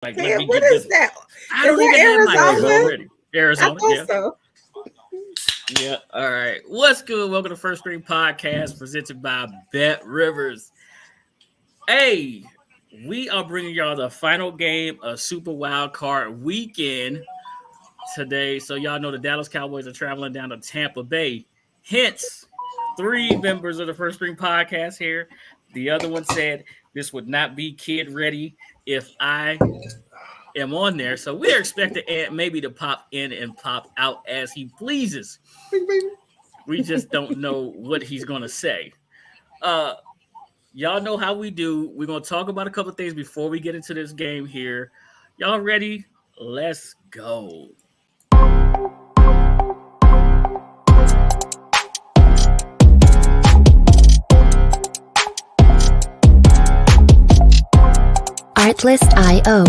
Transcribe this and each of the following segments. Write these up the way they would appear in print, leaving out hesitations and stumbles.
Like, let Hey, me what get is this. that? I Is don't even have my that guess Arizona? already. I Arizona, yeah. thought so. Yeah. All right. What's good? Welcome to First Stream Podcast presented by Bet Rivers. Hey, we are bringing y'all the final game of Super Wild Card Weekend today. So y'all know the Dallas Cowboys are traveling down to Tampa Bay. Hence, three members of the First Stream Podcast here. The other one said this would not be kid ready if I am on there. So we are expecting Ant maybe to pop in and pop out as he pleases. Bing, bing. We just don't know what he's gonna say. Uh y'all know how we do. We're gonna talk about a couple things before we get into this game here. Y'all ready? Let's go. Artlist.io.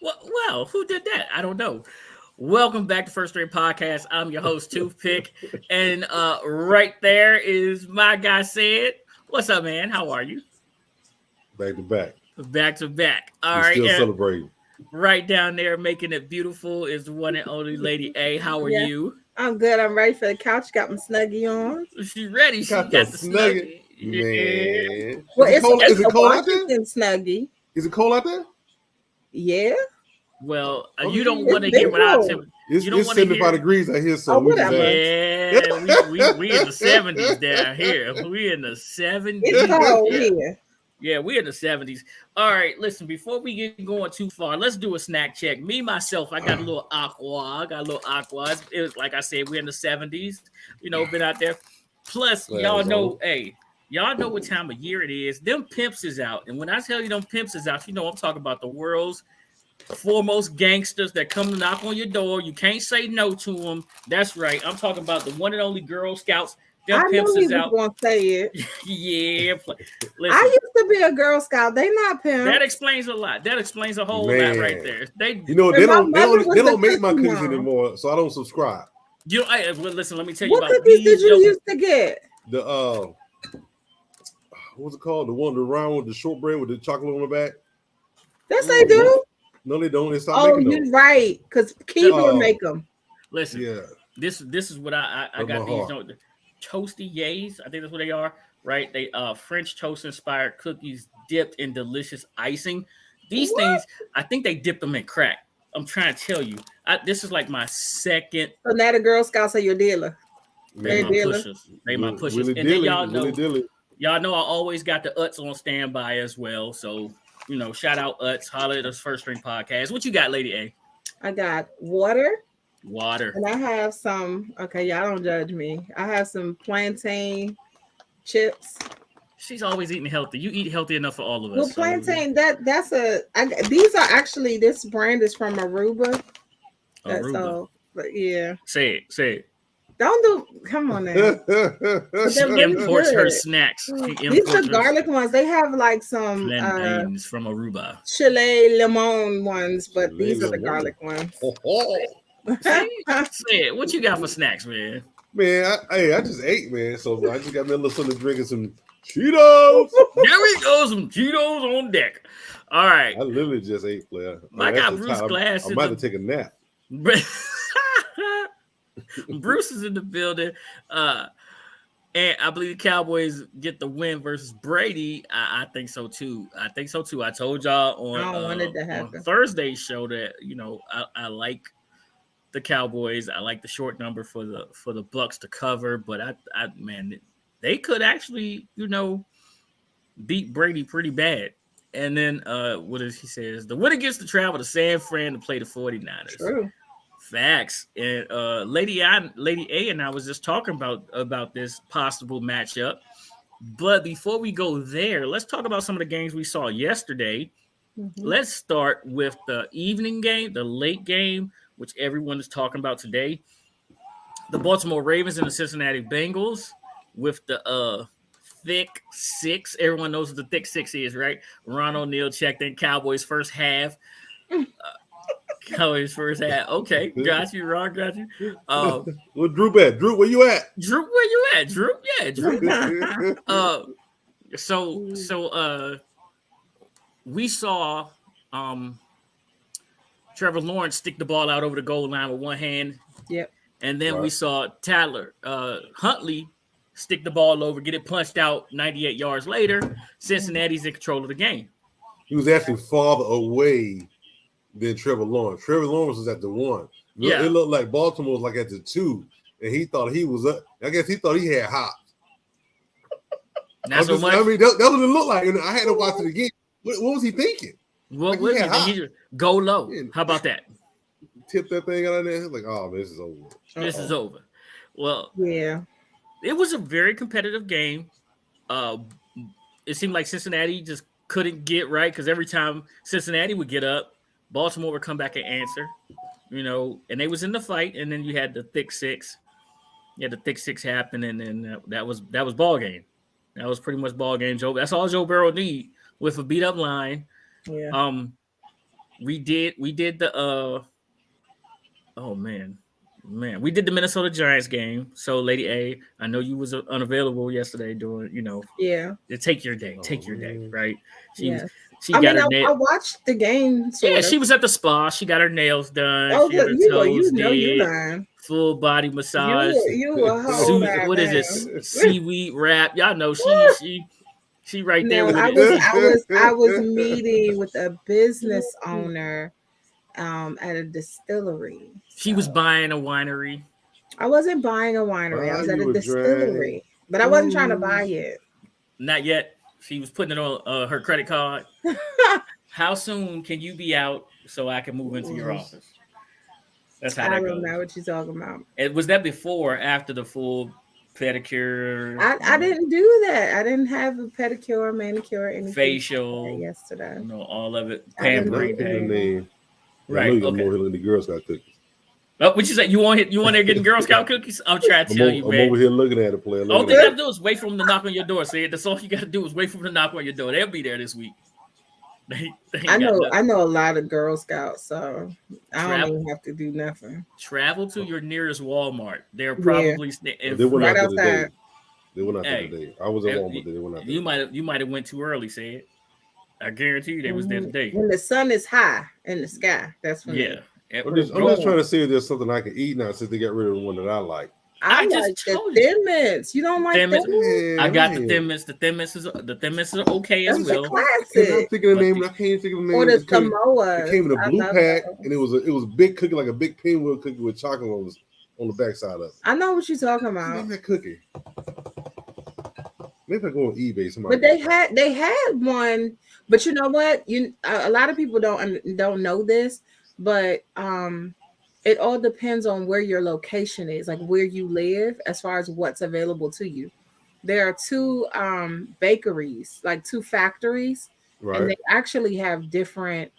Well, who did that? I don't know. Welcome back to First Stream Podcast. I'm your host, Toothpick. And right there is my guy Sid. What's up, man? How are you? Back to back. Back to back. All We're right. still and celebrating. right down there, making it beautiful, is the one and only Lady A. How are Yeah. you? I'm good. I'm ready for the couch. Got my snuggie on. She ready. She got, Got the the snuggie. snuggie. Man. Well, Is it cold, it's is it a cold out there? Washington snuggie. Is it cold out there? Yeah. Well, Oh, you don't it's want to been hear what I cold. tell It's, you. Don't it's want to 75 hear. degrees out here, so Oh, we just whatever. asked. Yeah, we in the 70s down here. We in the 70s. It's cold Yeah. here. Yeah, we in the 70s. All right, listen, before we get going too far, let's do a snack check. Me, myself, I got a little aqua. It was like I said, we're in the 70s. Been out there. Plus, y'all know, hey, y'all know what time of year it is. Them pimps is out. And when I tell you them pimps is out, I'm talking about the world's foremost gangsters that come to knock on your door. You can't say no to them. That's right. I'm talking about the one and only Girl Scouts. Them I pimps knew he is was out. going to say it. Yeah. I Listen, used to be a Girl Scout. They not pimps. that explains a lot. That explains a whole lot right there. They, You know, And they my don't mother was the make my cookie cookies mom. anymore, so I don't subscribe. well, listen. Let me tell you What about cookies did these. you used to get? The what's it called? The one the round with the shortbread with the chocolate on the back? Yes, they do. No, they don't. They stop Oh, making you're those. right. Because Keebler Oh. make them. Listen, Yeah. this is what I Hurt got my these heart. toasty yays. I think that's what they are. Right? They French toast inspired cookies dipped in delicious icing. These What? things, I think they dip them in crack. I'm trying to tell you. This is like my second. So now the Girl Scouts are your dealer. They Hey, my dealer. pushers. They my pushers. Willy And then dilly, y'all know. Willy dilly. Y'all know I always got the Utz on standby as well. So, shout out Utz, holla at us First String Podcast. What you got, Lady A? I got water. Water. And I have some, okay, y'all don't judge me. I have some plantain chips. She's always eating healthy. You eat healthy enough for all of us. Well, plantain, these are actually, this brand is from Aruba. Aruba. So, but yeah. Say it. Come on now. She They're really imports her good. snacks. She These imports are her garlic ones. They have like some plantains from Aruba. Chile lemon ones, but Chile these are the lemon. garlic ones. Say it. What you got for snacks, man? Man, I just ate, man. So I just got me a little something to drink and some Cheetos. There we go. Some Cheetos on deck. All right. I literally just ate, player. I got Bruce Glass. I'm about to take a nap. Bruce is in the building. And I believe the Cowboys get the win versus Brady. I think so too. I told y'all I don't want it to on happen. Thursday's show that I like the Cowboys. I like the short number for the Bucs to cover, but I man, they could actually beat Brady pretty bad. And then what does he says? The winner gets to travel to San Fran to play the 49ers. True. Facts. And Lady A and I was just talking about this possible matchup. But before we go there, let's talk about some of the games we saw yesterday. Mm-hmm. Let's start with the evening game, the late game, which everyone is talking about today. The Baltimore Ravens and the Cincinnati Bengals. with the thick six. Everyone knows what the thick six is, right? Ron O'Neal checked in Cowboys first half. Cowboys first half. Okay, got you, Ron. Got you. Where Drew at? Drew, where you at? Drew, where you at? Drew, yeah, Drew. So we saw Trevor Lawrence stick the ball out over the goal line with one hand. Yep. And then we saw Tyler Huntley stick the ball over, get it punched out 98 yards later. Cincinnati's in control of the game. He was actually farther away than Trevor Lawrence. Trevor Lawrence was at the 1. Yeah. It looked like Baltimore was like at the 2, and he thought he was up. I guess he thought he had hops. Not so much. I mean, that's what it looked like. And I had to watch it again. What was he thinking? What was he thinking? Go low. How about that? Tip that thing out of there. Like, oh, this is over. This is over. Well, yeah, it was a very competitive game. It seemed like Cincinnati just couldn't get right because every time Cincinnati would get up, Baltimore would come back and answer. And they was in the fight, and then you had the thick six. You had the thick six happen, and then that was ball game. That was pretty much ball game. That's all Joe Burrow need with a beat up line. Yeah. We did the we did the Minnesota Giants game. So Lady A, I know you was unavailable yesterday doing, Yeah. Take your day, right? She I got her nails. I watched the game. She was at the spa. She got her nails done. Oh, she got her toes did. Lying. Full body massage. You a whole what is this? Seaweed wrap. Y'all know she right there. No, I was meeting with a business owner at a distillery. She was buying a winery. I wasn't buying a winery. I was at a distillery, but I wasn't trying to buy it. Not yet. She was putting it on her credit card. How soon can you be out so I can move into your office? That's how that goes. I don't know what you're talking about. And was that before or after the full pedicure? I didn't do that. I didn't have a pedicure, manicure, anything. Facial. Yesterday. All of it. Pampering day. Right. I know you're more than the Girl Scout cookies. Oh, what you say? You want there getting Girl Scout cookies? I'm trying to tell you, man. I'm over here looking at it, player. All you gotta do is wait for them to knock on your door. See, that's all you gotta do is wait for them to knock on your door. They'll be there this week. I know a lot of Girl Scouts, so I don't even have to do nothing. Travel to your nearest Walmart. They're probably they went right out outside. They went out today. I was at Walmart. They went out. You might have went too early. Said I guarantee you they was there today. When the sun is high in the sky, that's when. Yeah. I'm just trying to see if there's something I can eat now since they got rid of the one that I like. I like the Thin Mints. You don't like Thin Mints? I got the Thin Mints. The Thin Mints are okay as well. Classic. I'm thinking of the name. I can't think of the name. Or the Samoa. It came in a blue pack, and it was a big cookie, like a big pinwheel cookie with chocolate on the backside of it. I know what you're talking about. Name that cookie. Maybe I go on eBay. But they had one. But you know what? A lot of people don't know this, but it all depends on where your location is, like where you live, as far as what's available to you. There are two bakeries, like two factories, and they actually have different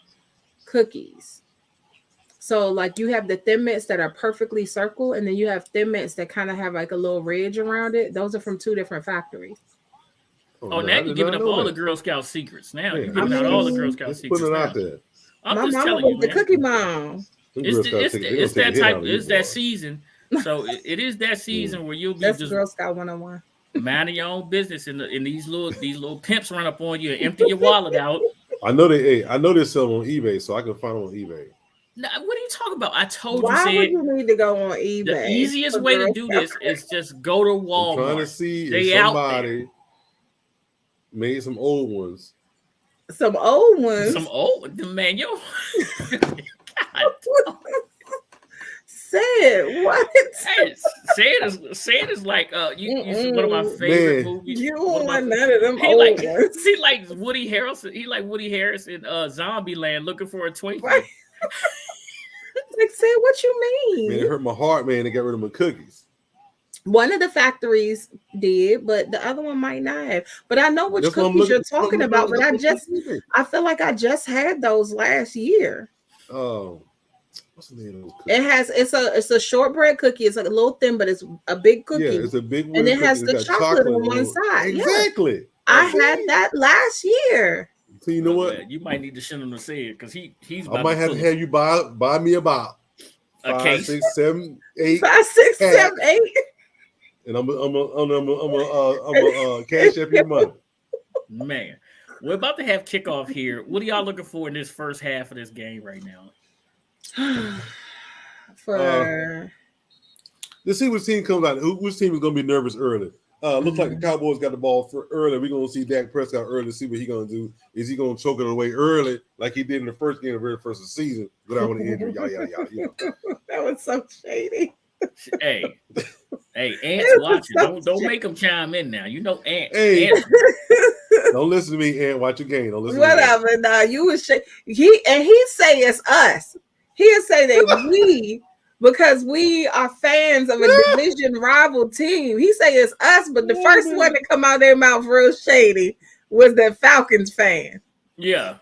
cookies. So like you have the Thin Mints that are perfectly circle, and then you have Thin Mints that kind of have like a little ridge around it. Those are from two different factories. Now you're giving up all the Girl Scout secrets. Now you're giving out all the Girl Scout secrets. Putting it out there. I'm just telling you, the cookie mom. It's that type. It's that season. So it is that season where you'll be That's just Girl Scout 101. Minding your own business, and these little pimps run up on you and empty your wallet out. I know they sell them on eBay, so I can find them on eBay. Now, what are you talking about? I told Why you. Would you need to go on eBay? The easiest way to do this is just go to Walmart. I'm trying to see if somebody made some old ones. Some old ones. Man, yo. Say it. What? Say it is like one of my favorite movies. You don't want none of them old ones. He like Woody Harrelson. He like Woody Harrelson Zombieland looking for a Twinkie. Right. Like, say what you mean. Man, it hurt my heart, man. They got rid of my cookies. One of the factories did, but the other one might not have. But I know which cookies you're talking about. But I feel like I just had those last year. Oh, What's the name of those cookies? It has it's a shortbread cookie. It's like a little thin, but it's a big cookie. Yeah, it's a big and it cookie. has the It's got chocolate on one side. Exactly. Yeah. I had that last year. So you know what? You might need to send him to say it because he's. I might have to have you buy me about a 5, case. 6, 7, 8. 5, 6, 7, 8. And I'm cash up your money. Man, we're about to have kickoff here. What are y'all looking for in this first half of this game right now? Let's see which team comes out. Which team is going to be nervous early? Looks like the Cowboys got the ball for early. We're going to see Dak Prescott early to see what he's going to do. Is he going to choke it away early like he did in the first game, the very first of the season, without any injury? Yada. That was so shady. Hey, Ant's watching. Don't make him chime in now. You know Ant. Hey, Ant. Don't listen to me, Ant. Watch your game. Don't listen Whatever. to me. Nah, you was he say it's us. He'll say that we, because we are fans of a division rival team. He say it's us, but the first one to come out their mouth real shady was that Falcons fan. Yeah.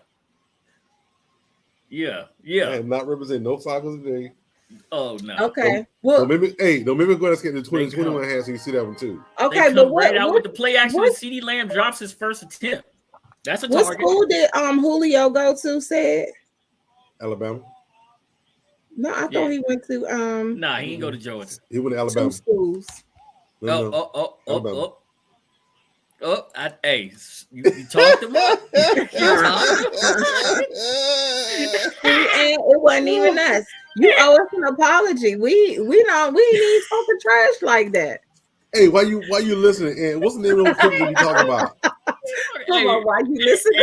I am not representing no Falcons today. Oh no. Okay. Don't make me go and get the 2021 hand so you see that one too. Okay, but what out with the play action when CeeDee Lamb drops his first attempt. That's a target. What school did Julio go to? Said Alabama. No, I thought he went to Nah, he didn't go to Georgia. He went to Alabama. 2 schools. Hey, you talked him up. It wasn't even us. You owe us an apology. We need talking trash like that. Hey, why you listening? And what's the name of those cookies you talking about? Come on, why you listening?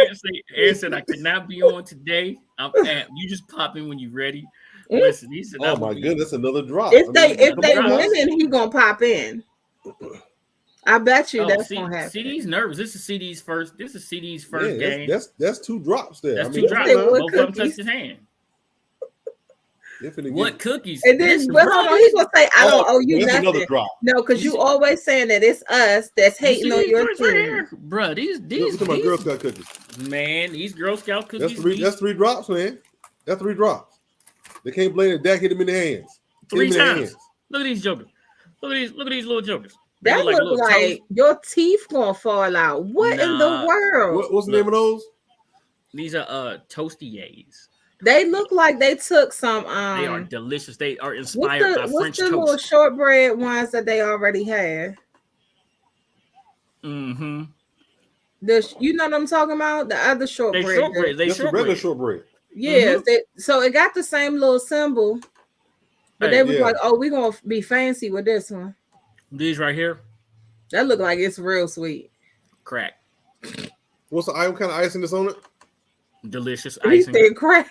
Aaron said I could not be on today. You just pop in when you're ready. Listen, he said, "Oh my goodness, another drop." If they winning, he gonna pop in. I bet you that's gonna happen. CD's nervous. This is CD's first game. That's 2 drops there. That's 2 drops. Both of them touched his hand. What cookies? And then hold on, he's gonna say, "I don't owe you nothing." Another drop. No, because you always saying that it's us that's hating on your team, bro. These Girl Scout cookies. Man, these Girl Scout cookies. That's 3 drops, man. That's 3 drops. They can't blame it. Dak hit him in the hands. 3 times. Look at these jokers. Look at these little jokers. That looks like your teeth gonna fall out. What in the world? What's the name of those? These are Toastiers. They look like they took some. They are delicious. They are inspired by French toast. What's the little shortbread ones that they already had? Mm-hmm. You know what I'm talking about? The other shortbread. That's the regular shortbread. Yeah. So it got the same little symbol, but they was like, "Oh, we're gonna be fancy with this one." These right here. That look like it's real sweet. Crack. What's the what kind of icing that's on it? Delicious icing. He said crack.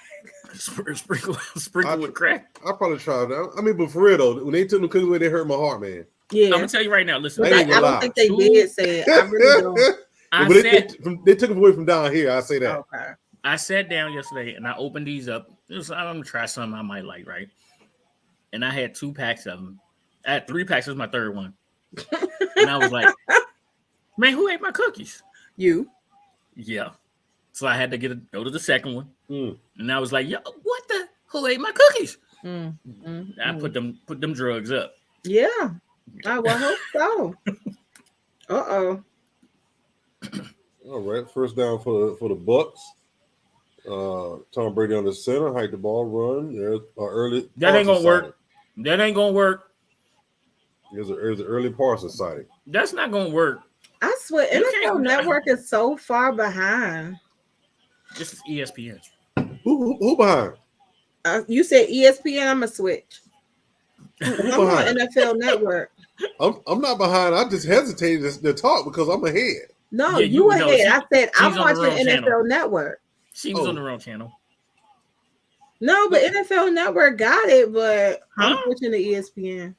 Sprinkle with crack. I probably tried that. I mean, but for real though, when they took the cookies away, they hurt my heart, man. Yeah, I'm gonna tell you right now. Listen, I don't think they did say it. I really don't. They took them away from down here. I say that. Okay. I sat down yesterday and I opened these up. I'm gonna try something I might like, right? And I had 2 packs of them. I had 3 packs. This was my 3rd one. And I was like, man, who ate my cookies? You. Yeah. So I had to go to the 2nd one. And I was like, yo, who ate my cookies? I put them drugs up. Yeah. I would hope so. Uh-oh. All right. First down for the Bucs. Tom Brady on the center, hike the ball, run. There's early. That ain't gonna work. That ain't gonna work. There's an early Parsons sighting. That's not gonna work. I swear, NFL Network is so far behind. This is ESPN. Who behind? You said ESPN. I'm a switch. Who I'm on NFL Network. I'm not behind. I just hesitated to talk because I'm ahead. No, you ahead. I said I'm watching NFL Network. She was on the wrong channel. No, but NFL Network got it, but I'm switching to ESPN.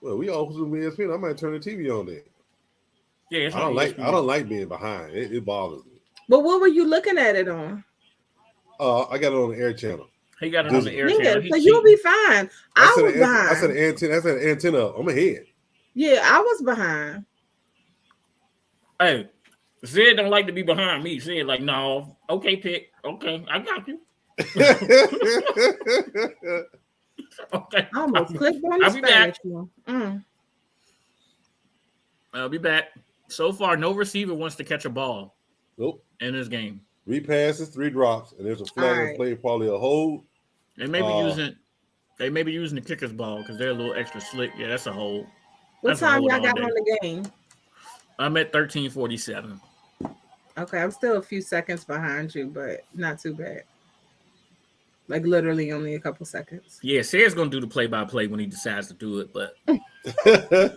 Well, we all do ESPN. I might turn the TV on there. Yeah, I don't like being behind. It bothers me. But what were you looking at it on? I got it on the Air channel. He got it on the Air channel. So you'll be fine. I was behind. I said an antenna up. I'm ahead. Yeah, I was behind. Hey, Zed don't like to be behind me. Zed like, no, okay, pick. Okay, I got you. Okay. I almost clicked on I'll the be back. Spanish one. I'll be back. So far, no receiver wants to catch a ball Nope. in this game. 3 passes, 3 drops, and there's a flag Alright. play, probably a hold. They may be using the kicker's ball because they're a little extra slick. Yeah, that's a hold. What That's a time hold y'all all got day. on the game? I'm at 13:47. Okay, I'm still a few seconds behind you, but not too bad. Like literally only a couple seconds. Yeah, Sayers gonna do the play-by-play when he decides to do it, but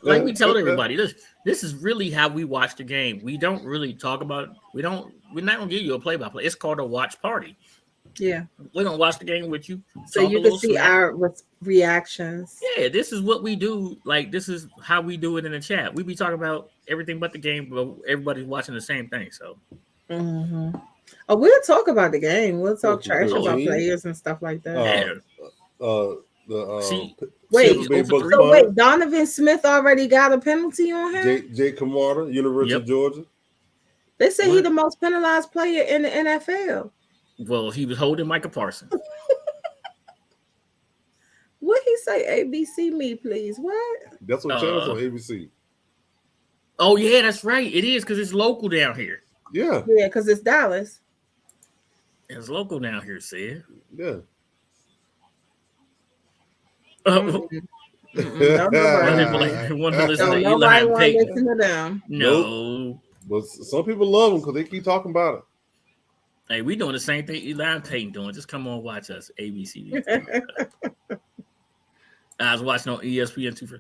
like we told everybody, this is really how we watch the game. We don't really talk about. We're not gonna give you a play-by-play. It's called a watch party. Yeah. We're gonna watch the game with you. So talk you a can little see smack. our reactions. Yeah, this is what we do. Like, this is how we do it in the chat. We be talking about everything but the game, but everybody's watching the same thing. So, Mm-hmm. Oh, we'll talk about the game. We'll talk 4th and trash about 13. players and stuff like that. yeah. The Wait, Tampa Bay so Bucs So punter, wait, Donovan Smith already got a penalty on him? Jay Kamara, University Yep. of Georgia. They say What? he's the most penalized player in the NFL. Well, he was holding Micah Parsons. What he say? ABC me, please. What? That's what channel's on ABC. Oh yeah, that's right. It is because it's local down here. Yeah, Yeah, because it's Dallas. It's local down here, said. yeah. Mm-mm. Don't nobody Want to listen Don't to Eli nobody and want to Peyton. listen to them. No. But some people love him because they keep talking about it. Hey, we doing the same thing Eli and Peyton doing. Just come on, watch us. ABC. I was watching on ESPN 2.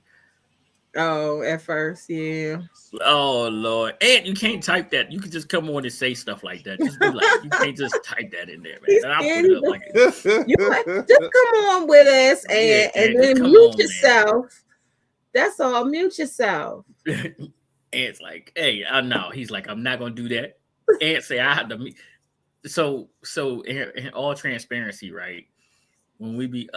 Oh, at first, yeah. Oh Lord, and you can't type that. You can just come on and say stuff like that. Just be like, you can't just type that in there, man. He's And I'll put it up like You just come on with us and then come mute on, yourself. That's all. Mute yourself. and it's like, hey, I know. He's like, I'm not gonna do that. And say I have to meet. So in all transparency, right? When we be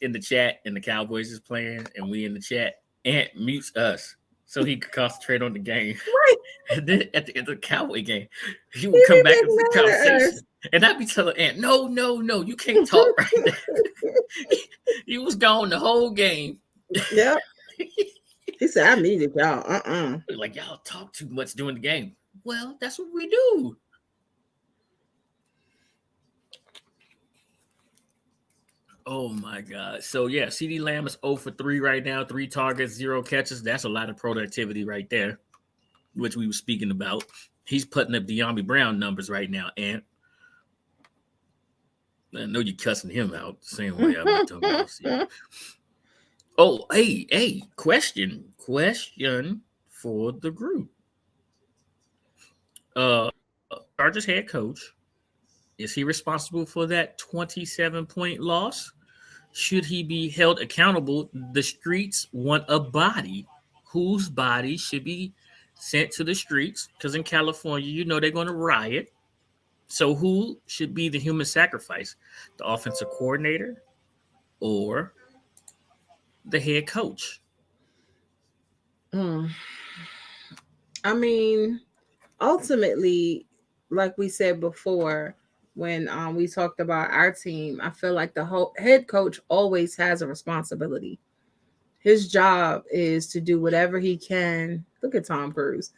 in the chat and the Cowboys is playing and we in the chat, Ant mutes us so he could concentrate on the game. Right. And then at the end of the Cowboy game, he would come back and the conversation. And I'd be telling Ant, no, you can't talk right there. He was gone the whole game. Yep. He said, I needed y'all. Like, y'all talk too much during the game. Well, that's what we do. Oh my God. So yeah, CeeDee Lamb is 0 for 3 right now, 3 targets, 0 catches. That's a lot of productivity right there, which we were speaking about. He's putting up De'Ami Brown numbers right now, and I know you're cussing him out the same way I'm talking about. Oh, hey, question for the group. Chargers head coach, is he responsible for that 27-point loss? Should he be held accountable? The streets want a body. Whose body should be sent to the streets? Because in California, you know they're going to riot. So who should be the human sacrifice? The offensive coordinator or the head coach? I mean, ultimately, like we said before, when we talked about our team, I feel like the whole head coach always has a responsibility. His job is to do whatever he can. Look at Tom Cruise.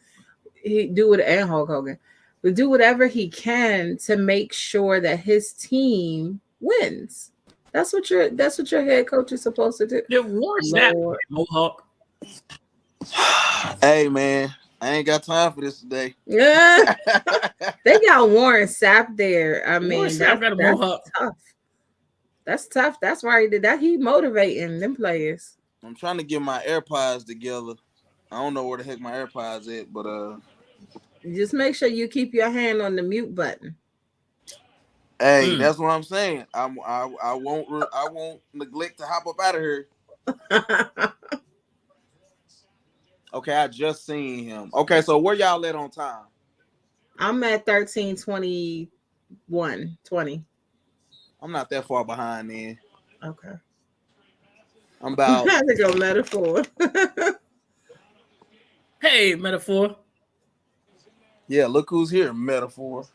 He do it and Hulk Hogan. But do whatever he can to make sure that his team wins. That's what your head coach is supposed to do. Yeah, Warren Sapp, Mohawk. Hey man, I ain't got time for this today. Yeah, they got Warren Sapp there. I mean, Warren Sapp got a Mohawk. Tough. That's tough. That's why he did that. He motivating them players. I'm trying to get my AirPods together. I don't know where the heck my AirPods at, but just make sure you keep your hand on the mute button. Hey, that's what I'm saying. I won't neglect to hop up out of here. Okay, I just seen him. Okay, so where y'all at on time? I'm at 13:21, 20. I'm not that far behind then. Okay. I'm about. I had to go metaphor. Hey, metaphor. Yeah, look who's here, metaphor.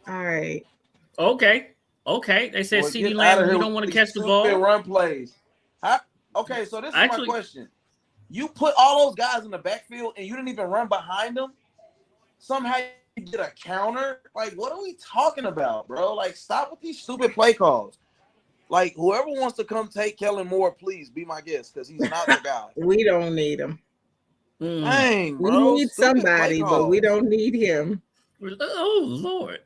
All right. Okay. They said Well, CD get out Lamb, of you here don't with want to these catch the stupid ball. run plays. Okay, so this is my Actually, question. You put all those guys in the backfield and you didn't even run behind them? Somehow you did a counter? Like, what are we talking about, bro? Like, stop with these stupid play calls. Like, whoever wants to come take Kellen Moore, please be my guest, because he's not the guy. We don't need him. Dang, We bro. need Stupid play somebody, but we calls. don't need him. oh Lord.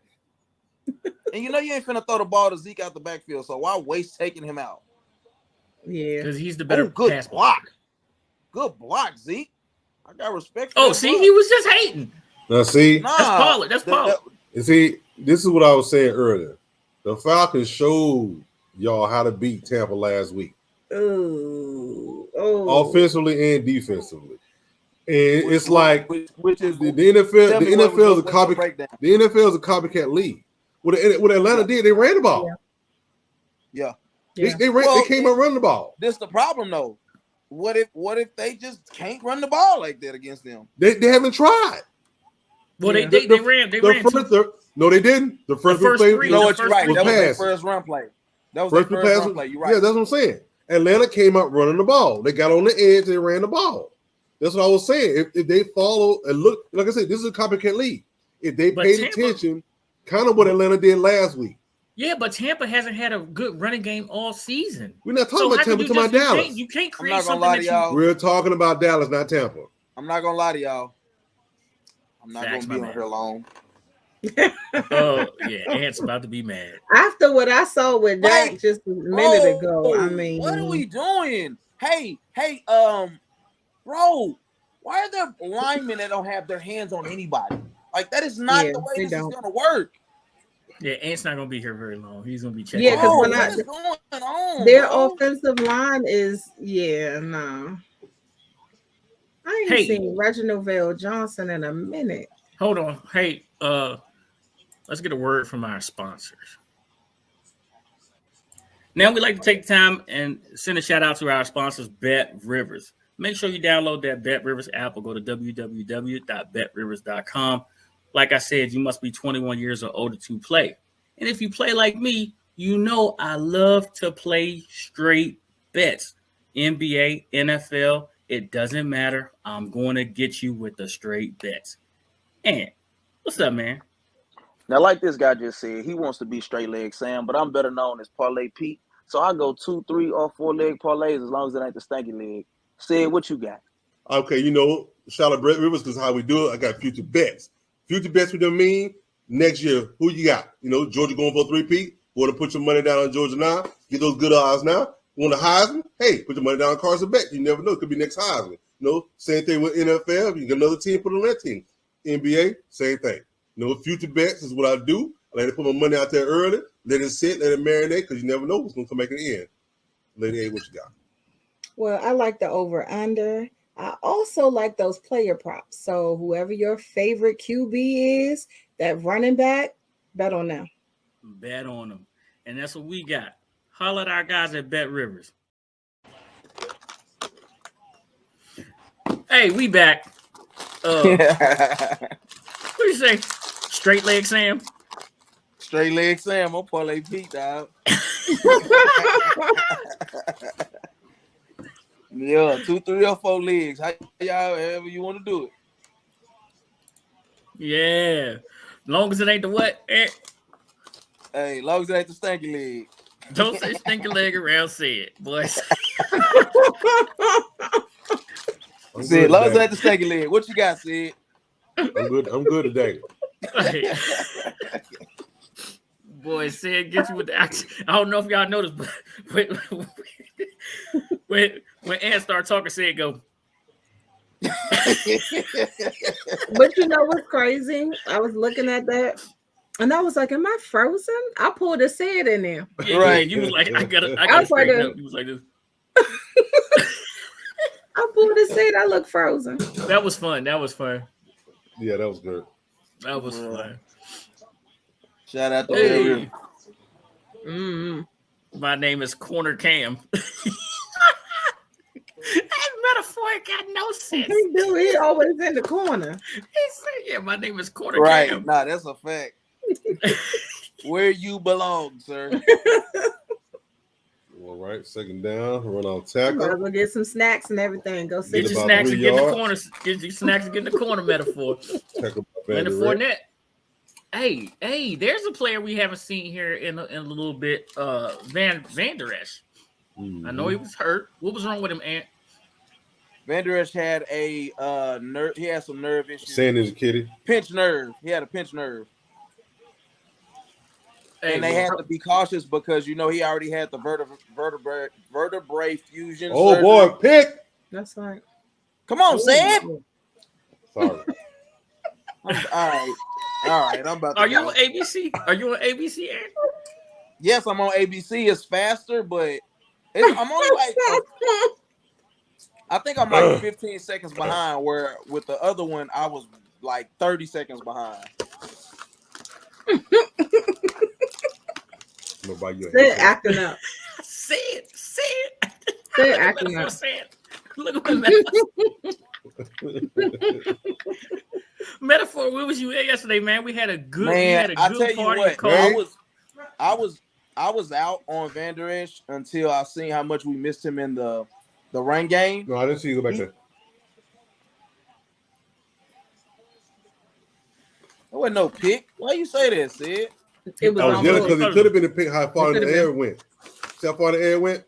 And you know you ain't finna throw the ball to Zeke out the backfield, so why waste taking him out? Yeah. Because he's the better good pass block. Good block, Zeke. I got respect for Oh, that see, block. he was just hating. Now, see, That's Pollard. That's Pollard. and see, this is what I was saying earlier. The Falcons showed y'all how to beat Tampa last week, Oh. offensively and defensively. And it's like which is the NFL. tell The me NFL is a what's your copycat. breakdown? The NFL is a copycat league. What Atlanta did, they ran the ball. Yeah. They Well, came out running the ball. This the problem though. What if they just can't run the ball like that against them? They haven't tried. Well, Yeah. they ran. They ran. No, they didn't. The first play. three. You know the what? You're first right. three That was their passes. first run play. That was First their pass. first run play. You're right. Yeah, that's what I'm saying. Atlanta came out running the ball. They got on the edge. They ran the ball. That's what I was saying. If they follow and look, like I said, this is a copycat league. If they paid attention, kind of what Atlanta did last week. Yeah, but Tampa hasn't had a good running game all season. We're not talking about Tampa. We're talking about Dallas. You can't create I'm not gonna something lie to y'all. We're talking about Dallas, not Tampa. I'm not gonna lie to y'all. I'm not Facts, gonna be my on here long. Oh yeah, Ant's about to be mad. After what I saw with Dak Like, just a minute ago, I mean, what are we doing? Hey, bro, why are there linemen that don't have their hands on anybody? Like, that is not the way this is gonna work. Yeah, Ant's not gonna be here very long. He's gonna be checking. Yeah, because what is going on? Their bro? offensive line is no. I ain't seen Reginald Vale Johnson in a minute. Hold on. Hey, let's get a word from our sponsors. Now we like to take time and send a shout out to our sponsors, Bet Rivers. Make sure you download that Bet Rivers app or go to www.betrivers.com. Like I said, you must be 21 years or older to play. And if you play like me, you know I love to play straight bets. NBA, NFL, it doesn't matter. I'm going to get you with the straight bets. And what's up, man? Now, like this guy just said, he wants to be straight leg Sam, but I'm better known as Parlay Pete. So I go 2, 3, or 4 leg parlays as long as it ain't the stanky leg. Sid, what you got? Okay, shout out Brett Rivers because how we do it. I got future bets. Future bets with them mean next year. Who you got? Georgia going for a 3-peat. Want to put your money down on Georgia now? Get those good odds now. Want a Heisman? Hey, put your money down on Carson Beck. You never know. It could be next Heisman. Same thing with NFL. You get another team, put on that team. NBA, same thing. Future bets is what I do. I like to put my money out there early, let it sit, let it marinate, because you never know what's going to come back in the end. Lady A, what you got? Well, I like the over-under. I also like those player props. So whoever your favorite QB is, that running back, bet on them. Bet on them. And that's what we got. Holler at our guys at Bet Rivers. Hey, we back. What do you say? Straight leg Sam? Straight leg Sam. I'm Parlay Pete, dog. Yeah, 2, 3, or 4 legs. How y'all, however you want to do it. Yeah. Long as it ain't the what? Hey, long as it ain't the stanky leg. Don't say stinky leg around Sid, boys. Sid, long as it ain't the stanky leg. What you got, Sid? I'm good today. Boy, Sid gets you with the action. I don't know if y'all noticed, but when Ant started talking, Sid go. But you know what's crazy? I was looking at that and I was like, am I frozen? I pulled a Sid in there. Yeah, right. You was like, I gotta straighten up. You was like this. I pulled a Sid. I look frozen. That was fun. Yeah, that was good. That was fun. Shout out to hey. Mm-hmm. My name is Corner Cam. That metaphor got no sense. He do. He always in the corner. He said, "Yeah, my name is Corner right. Cam." Nah, that's a fact. Where you belong, sir. All right, second down, run out Might as tackle. well get some snacks and everything. Go Get sit. your about snacks 3 and get in the yards. corner. Get your snacks and get in the corner metaphor. Tackle by Leonard Van Der Fournette. Hey, there's a player we haven't seen here in a little bit. Van Der Esch. I know he was hurt. What was wrong with him, Ant? Van Der Esch had a nerve. He had some nerve issues. Sanders kitty. Pinch nerve. He had a pinch nerve. Hey, And they had to be cautious because he already had the vertebrae fusion. Oh surgery. boy, pick. That's right. Come on, Sad. Sorry. All right. I'm about to. Are you go. on ABC? Are you on ABC, Ant? Yes, I'm on ABC. It's faster, but I'm only like. I think I'm like 15 seconds behind. Where with the other one, I was like 30 seconds behind. They're acting up. Say it. They're acting up. Look at the metaphor. Metaphor, where was you at yesterday, man? We had a good, I tell you party. what, I was out on Van Der Esch until I seen how much we missed him in the run game. No, I didn't see you go back there. There wasn't no pick. Why you say that, Sid? It was I was on yelling board. because it could have been a pick how far in It the could've air it went. See how far the air went?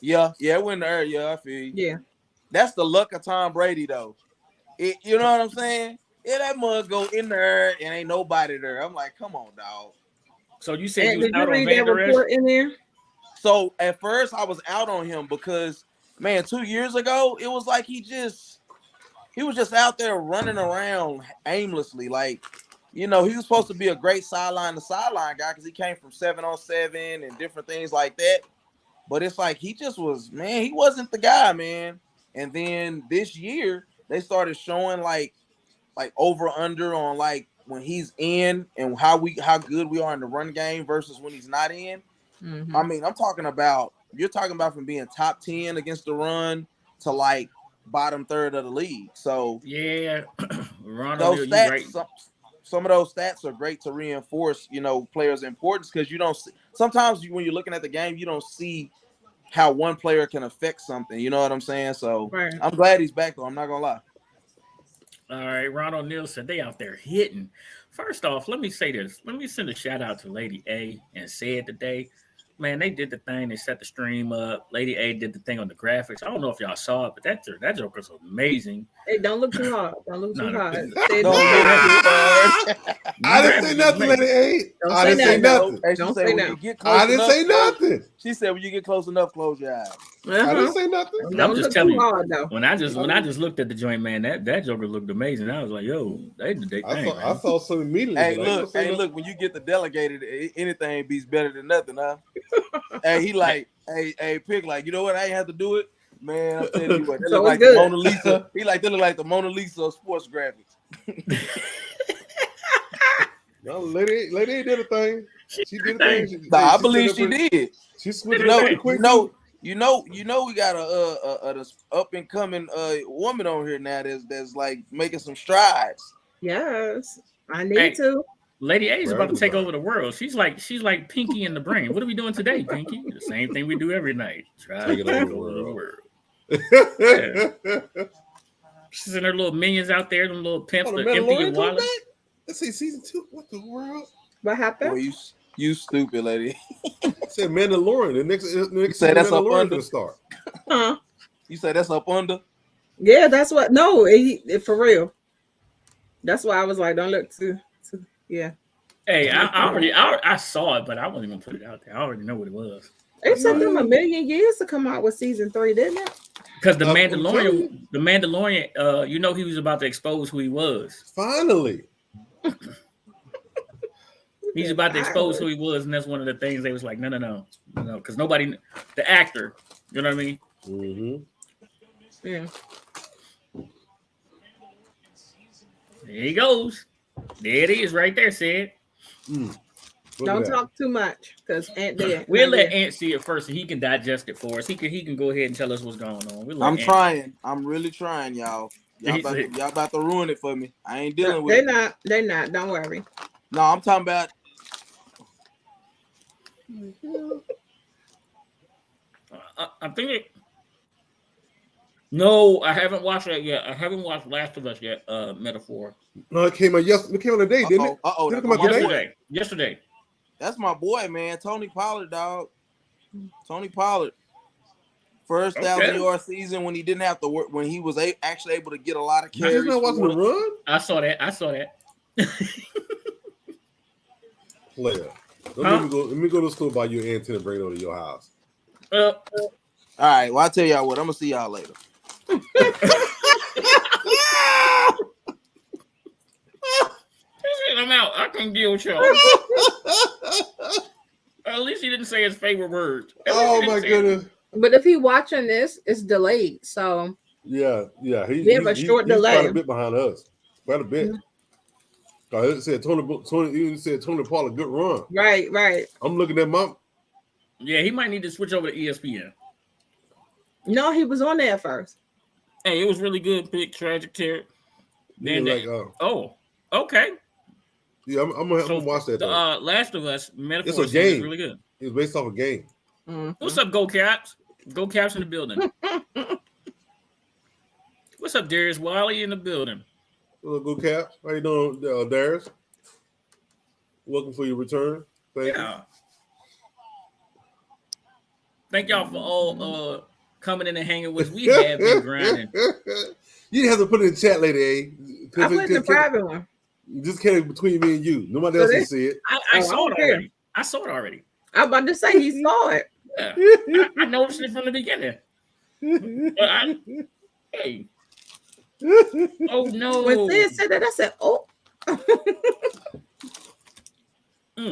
Yeah, it went there. Yeah, I feel you. Yeah. That's the luck of Tom Brady, though. You know what I'm saying? Yeah, that mug go in there and ain't nobody there. I'm like, come on, dog. So you said And you was did you out on read Van that Der Esch? report in there? So at first I was out on him because, man, 2 years ago it was like he was just out there running around aimlessly. Like, he was supposed to be a great sideline to sideline guy because he came from 7-on-7 and different things like that. But it's like he just was, man, he wasn't the guy, man. And then this year they started showing like over under on like when he's in and how good we are in the run game versus when he's not in. Mm-hmm. I mean, you're talking about from being top 10 against the run to like bottom third of the league. So yeah, those stats, some of those stats are great to reinforce, players' importance because you don't see, sometimes when you're looking at the game, you don't see how one player can affect something. You know what I'm saying? So Right. I'm glad he's back though. I'm not gonna lie. All right, Ron O'Neal said they out there hitting. First off, let me say this. Let me send a shout out to Lady A and Said today. Man, they did the thing. They set the stream up. Lady A did the thing on the graphics. I don't know if y'all saw it, but that Joker's amazing. Hey, don't look too hard. Don't look too hard. I didn't say nothing, Lady A. I didn't say nothing. Don't say nothing. I didn't say nothing. She said when you get close enough, close your eyes. I didn't say nothing. I'm just telling you. When I just looked at the joint, man, that Joker looked amazing. I was like, yo, they did their thing. I saw some immediately. Look, when you get the delegated, anything beats better than nothing, huh? Hey, he like, hey, pick, like, you know what? I ain't have to do it. Man, I'm telling you what, they look like the Mona Lisa. They look like the Mona Lisa of sports graphics. No, lady did a thing. She did a thing. I believe she did. She switched it up quick. We got a up and coming woman on here now that's like making some strides. Yes, I need to. Lady A is about to take over the world. She's like Pinky in the Brain. What are we doing today, Pinky? The same thing we do every night. Try to take over the world. Yeah. She's in her little minions out there, them little pimps, the empty your wallet. Let's see, season 2. What the world? What happened? Boy, you stupid lady. I said Mandalorian. The next said that's up Mandalorian under to start. Huh? You said that's up under? Yeah, that's what. No, for real. That's why I was like, don't look too. Yeah. Hey, I saw it, but I wasn't gonna put it out there. I already know what it was. It took them a million years to come out with season 3, didn't it? Because the Mandalorian, he was about to expose who he was. Finally. He's about to expose who he was, and that's one of the things they was like, no, because nobody, the actor, you know what I mean? Mm-hmm. Yeah. There he goes. There it is, right there, Sid. Don't talk too much, because Aunt dead. We'll let Ant see it first, so he can digest it for us. He can go ahead and tell us what's going on. I'm trying. I'm really trying, y'all. Y'all about to ruin it for me. I ain't dealing with it. They're not. Don't worry. No, I'm talking about. I think it. No, I haven't watched that yet. I haven't watched Last of Us yet. Metaphor. No, it came out yesterday. It came out today, didn't it? Uh-oh. Did it That's come out my today? boy. Yesterday. That's my boy, man. Tony Pollard, dog. Tony Pollard. First 1,000-yard season when he didn't have to work, when he was actually able to get a lot of You carries. just not watching the run? I saw that. Player. Let me go to the store, buy you an antenna, bring it over to your house. All right. Well, I'll tell y'all what. I'm gonna see y'all later. I'm out. I can deal with y'all. At least he didn't say his favorite word. Oh my goodness. But if he watching this, it's delayed. So yeah. We have a short delay. He's quite a bit behind us. Quite a bit. It said Tony Pollard, good run. Right. I'm looking at my. Yeah, he might need to switch over to ESPN. No, he was on there first. Hey, it was really good. Big tragic tear. Then oh, okay. Yeah, I'm gonna watch that. Last of Us, Metaphor. It's a game. Is really good. It's based off a game. Mm-hmm. What's up, Go Caps? Go Caps in the building. What's up, Darius Wiley in the building? Go Caps. How you doing, Darius? Welcome for your return. Thank you. Thank y'all for all coming in and hanging with us. We have been grinding. You didn't have to put it in the chat later, eh? I put it in the private one. Just came between me and you. Nobody else can see it. I saw it already. I saw it already. I was about to say he saw it. Yeah. I noticed it from the beginning. Hey. Oh no. When Sid said that, I said, oh.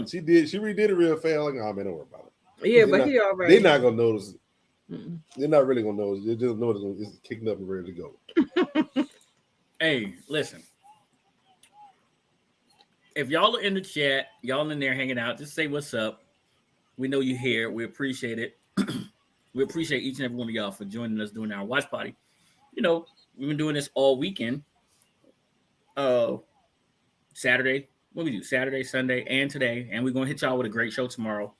She did. She redid it real fast. Like, oh man, don't worry about it. Yeah, but he already. They're not gonna notice it. Mm-mm. They're not really gonna notice. They just know it's kicking up and ready to go. Hey, listen. If y'all are in the chat, y'all in there hanging out, just say what's up. We know you're here. We appreciate it. We appreciate each and every one of y'all for joining us during our watch party. You know, we've been doing this all weekend. Saturday. What we do? Saturday, Sunday, and today. And we're going to hit y'all with a great show tomorrow.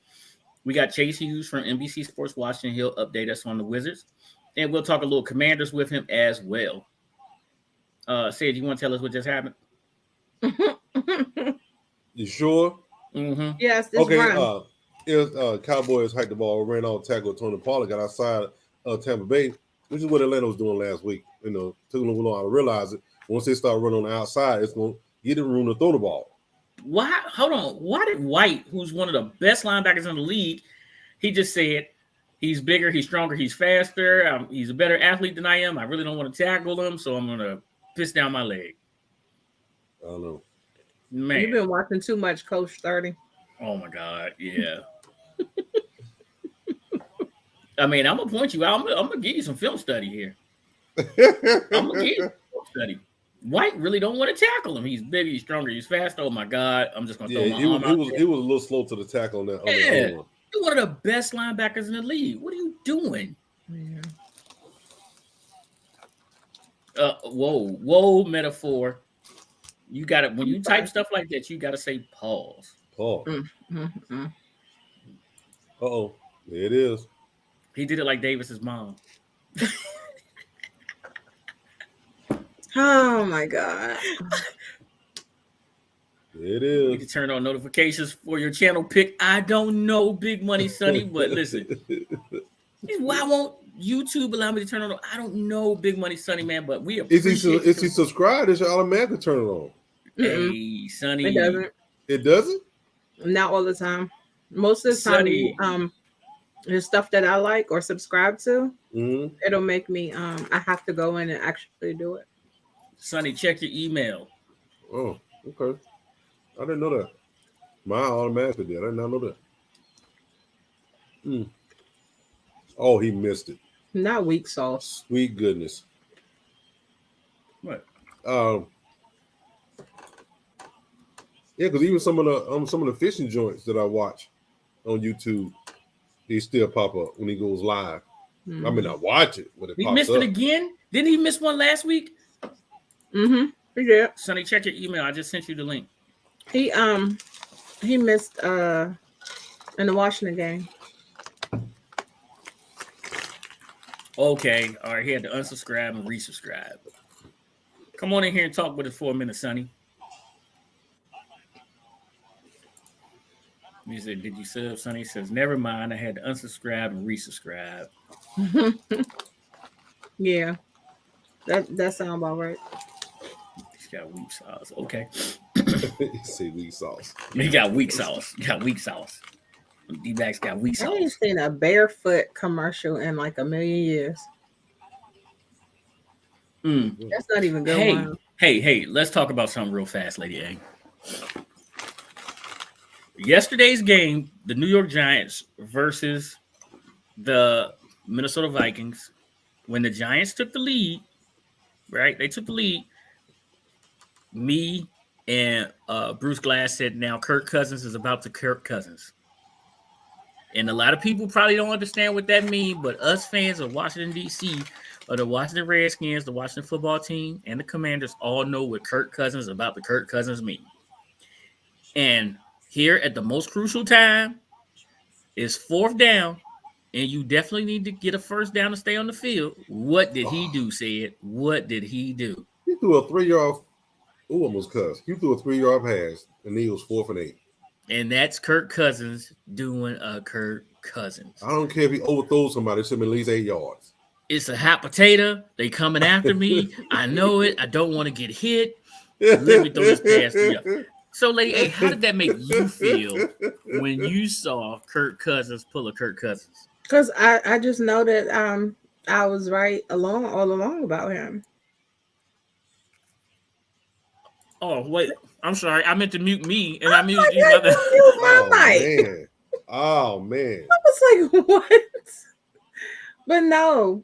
We got Chase Hughes from NBC Sports Washington. He'll update us on the Wizards. And we'll talk a little Commanders with him as well. Sid, you want to tell us what just happened? You sure? Mm-hmm. Yes. Okay. Cowboys hiked the ball, ran off tackle. Tony Pollard got outside Tampa Bay, which is what Atlanta was doing last week. You know, took a little long to realize it. Once they start running on the outside, it's going to get in room to throw the ball. Why? Hold on. Why did White, who's one of the best linebackers in the league, he just said he's bigger, he's stronger, he's faster, he's a better athlete than I am. I really don't want to tackle him, so I'm going to piss down my leg. I don't know. Man. You've been watching too much Coach 30. Oh, my God. Yeah. I mean, I'm going to point you out. I'm going to give you some film study here. I'm going to give you film study. White really don't want to tackle him. He's big, he's stronger, he's fast. Oh, my God. I'm just going to throw my arm out. He was a little slow to the tackle on that. Yeah. You're one of the best linebackers in the league. What are you doing? Yeah. Whoa, metaphor. You got to, when you type stuff like that, you got to say pause. Pause. Uh-oh. There it is. He did it like Davis's mom. Oh, my God. There it is. You can turn on notifications for your channel pick. I don't know, Big Money Sonny, but listen. Why won't YouTube allow me to turn on? I don't know, Big Money Sonny, man, but we appreciate If he subscribed, it should automatically turn it on. Hey, Sonny. It doesn't. It doesn't? Not all the time. Most of the time, there's stuff that I like or subscribe to. Mm-hmm. It'll make me, I have to go in and actually do it. Sonny, check your email. Oh, okay. I didn't know that. Mine automatically did. I did not know that. Oh, he missed it. Not weak sauce. Sweet goodness. What? Yeah, because even some of the fishing joints that I watch on YouTube, they still pop up when he goes live. Mm-hmm. I mean, I watch it, but he missed it again. Didn't he miss one last week? Yeah. Sonny, check your email. I just sent you the link. He missed in the Washington game. Okay, all right. He had to unsubscribe and resubscribe. Come on in here and talk with us for a minute, Sonny. He said, "Did you sub?" Sonny says, "Never mind. I had to unsubscribe and resubscribe." Yeah, that sounds about right. He's got weak sauce. Okay, He say weak sauce. he got weak sauce. He got weak sauce. D-backs got weak I ain't sauce. seen a barefoot commercial in like a million years. Mm. That's not even good. Hey, One. hey, let's talk about something real fast, Lady A. Yesterday's game, the New York Giants versus the Minnesota Vikings, when the Giants took the lead, right? They took the lead. Me and Bruce Glass said, now Kirk Cousins is about to Kirk Cousins. And a lot of people probably don't understand what that means, but us fans of Washington, D.C., or the Washington Redskins, the Washington football team, and the Commanders all know what Kirk Cousins is about to Kirk Cousins mean. And here at the most crucial time is 4th down, and you definitely need to get a first down to stay on the field. What did he do, Sid? What did he do? He threw a 3-yard. Ooh, almost cussed. He threw a 3-yard pass, and he was 4th and 8. And that's Kirk Cousins doing a Kirk Cousins. I don't care if he overthrows somebody. It should be at least 8 yards. It's a hot potato. They coming after me. I know it. I don't want to get hit. Let me throw this pass to you. So, Lady A, how did that make you feel when you saw Kirk Cousins pull a Kirk Cousins? Because I just know that I was right all along about him. Oh, wait. I'm sorry. I meant to mute me, and I muted you. Mute my mic. Man. Oh, man. I was like, what? But no,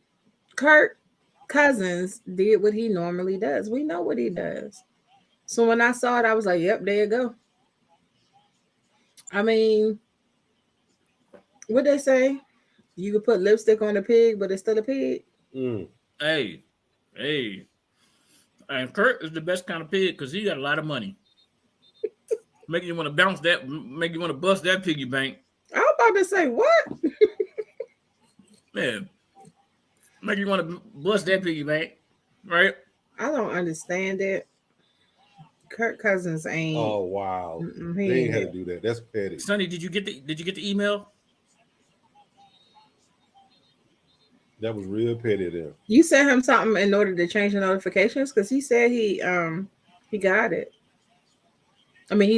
Kirk Cousins did what he normally does. We know what he does. So when I saw it, I was like, yep, there you go. I mean, what they say? You could put lipstick on a pig, but it's still a pig. Mm. Hey. And Kirk is the best kind of pig because he got a lot of money. Make you want to bounce that, make you want to bust that piggy bank. I was about to say, what? Man, make you want to bust that piggy bank, right? I don't understand it. Kirk Cousins ain't. Oh, wow. He They ain't had ain't. to do that. That's petty. Sonny, did you get the email? That was real petty there. You sent him something in order to change the notifications because he said he got it. I mean, he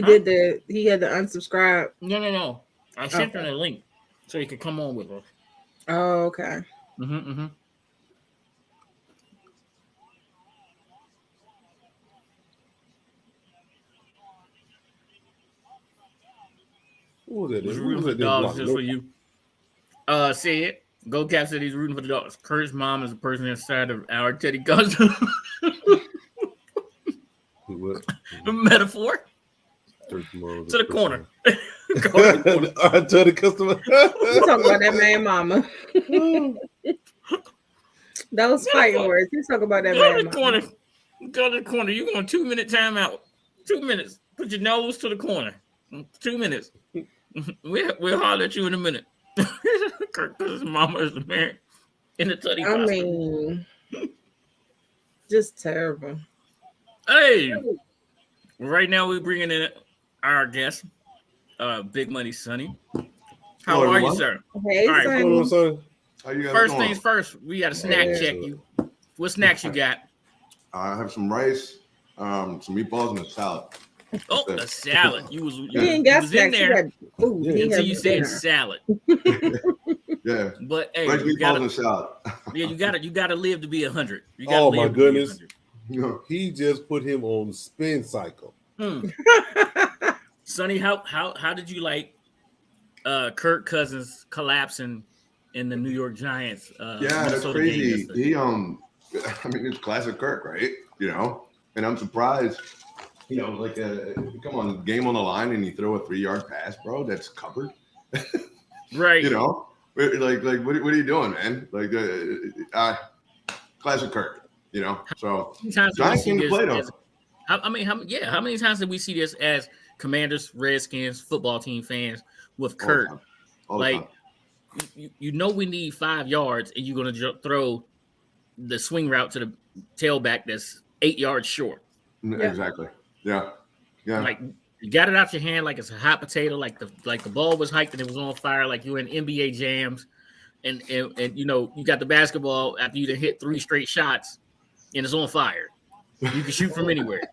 had to unsubscribe. No. I sent him a link so he could come on with us. Oh, okay. Mm-hmm. What was that? He's Who rooting was for that the dogs just block? for you. Said Go Cap said he's rooting for the dogs. Kurt's mom is the person inside of our Teddy Cousin. What? Metaphor. To the corner. To the customer. You talking about that man mama. Those fighting words. You talk about that man mama. Go to the corner. You're going 2-minute timeout. 2 minutes. Put your nose to the corner. 2 minutes. We'll holler at you in a minute. Because his mama is the man in the Teddy I costume. mean, just terrible. Hey, right now we're bringing in our guest, Big Money Sonny. How Hello, are you, everyone. sir? Hey, All right, Sonny. What's going on, son? How you guys First doing? things first, we got a snack Yeah. check you. What snacks you got? I have some rice, some meatballs, and a salad. Oh, a salad. You was He ain't got in snacks. He there got food. Yeah, He until had you said dinner. salad. Yeah, But hey, rice, you meatballs, gotta, and salad. you gotta live to be 100. You gotta Oh, live my to be goodness. 100. You know, He just put him on spin cycle. Sonny, how did you like Kirk Cousins collapsing in the New York Giants? yeah, that's Minnesota game crazy. yesterday? He, I mean, it's classic Kirk, right? You know, and I'm surprised. You know, like, come on, game on the line, and you throw a 3-yard pass, bro. That's covered. Right. You know, like, what are you doing, man? Like, classic Kirk. You know, so How many times did we Giants see came to this play though. how many times did we see this as Commanders, Redskins, football team fans with All the Kurt. time. All the Like, time. you know we need 5 yards, and you're going to throw the swing route to the tailback that's 8 yards short. Yeah. Exactly. Yeah. Yeah. Like, you got it out your hand like it's a hot potato, like the ball was hiked and it was on fire, like you in NBA jams, and you know you got the basketball after you done hit 3 straight shots, and it's on fire. You can shoot from anywhere.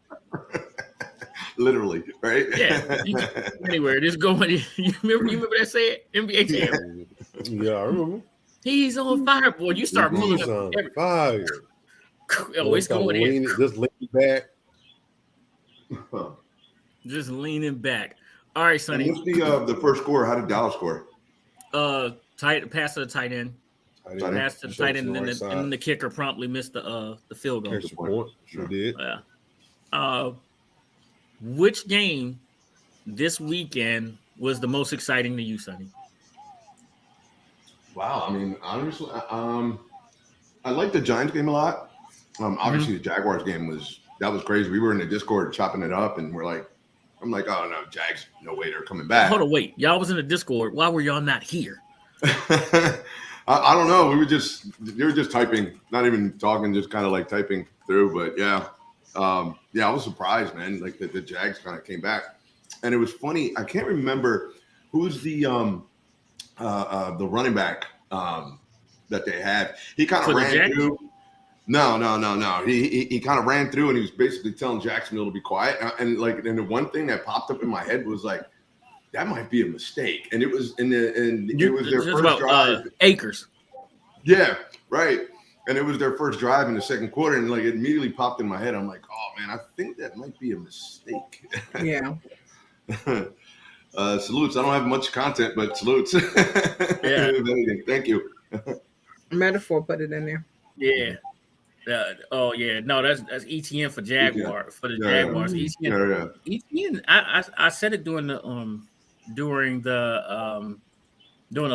Literally, right? Yeah, you can shoot from anywhere. Just go. You remember that saying? NBA jam. Yeah, I remember. He's on fire, boy. You start pulling He's up. on fire. Oh, it's going in. Just lean back. Just leaning back. All right, Sonny. What's the first score? How did Dallas score? Pass to the tight end. Pass to the tight end, and then the kicker promptly missed the field goal. Extra point. Sure did. Yeah. Which game this weekend was the most exciting to you, Sonny? Wow. I mean, honestly, I like the Giants game a lot. Obviously, the Jaguars game was crazy. We were in the Discord chopping it up, and I'm like, oh no, Jags, no way they're coming back. Hold on, wait. Y'all was in the Discord. Why were y'all not here? I don't know. They were just typing, not even talking, just kind of like typing through. But yeah, I was surprised, man. Like the Jags kind of came back, and it was funny. I can't remember who's the running back that they had. He kind of ran through. No. He kind of ran through, and he was basically telling Jacksonville to be quiet. And the one thing that popped up in my head was like, that might be a mistake. And it was it was their first drive. Akers. Yeah, right. And it was their first drive in the second quarter, and like it immediately popped in my head. I'm like, oh man, I think that might be a mistake. Yeah. Salutes. I don't have much content, but salutes. Yeah. Thank you. Metaphor, put it in there. Yeah. Oh yeah, no, that's ETN for Jaguar for the Jaguars. ETN. I said it during the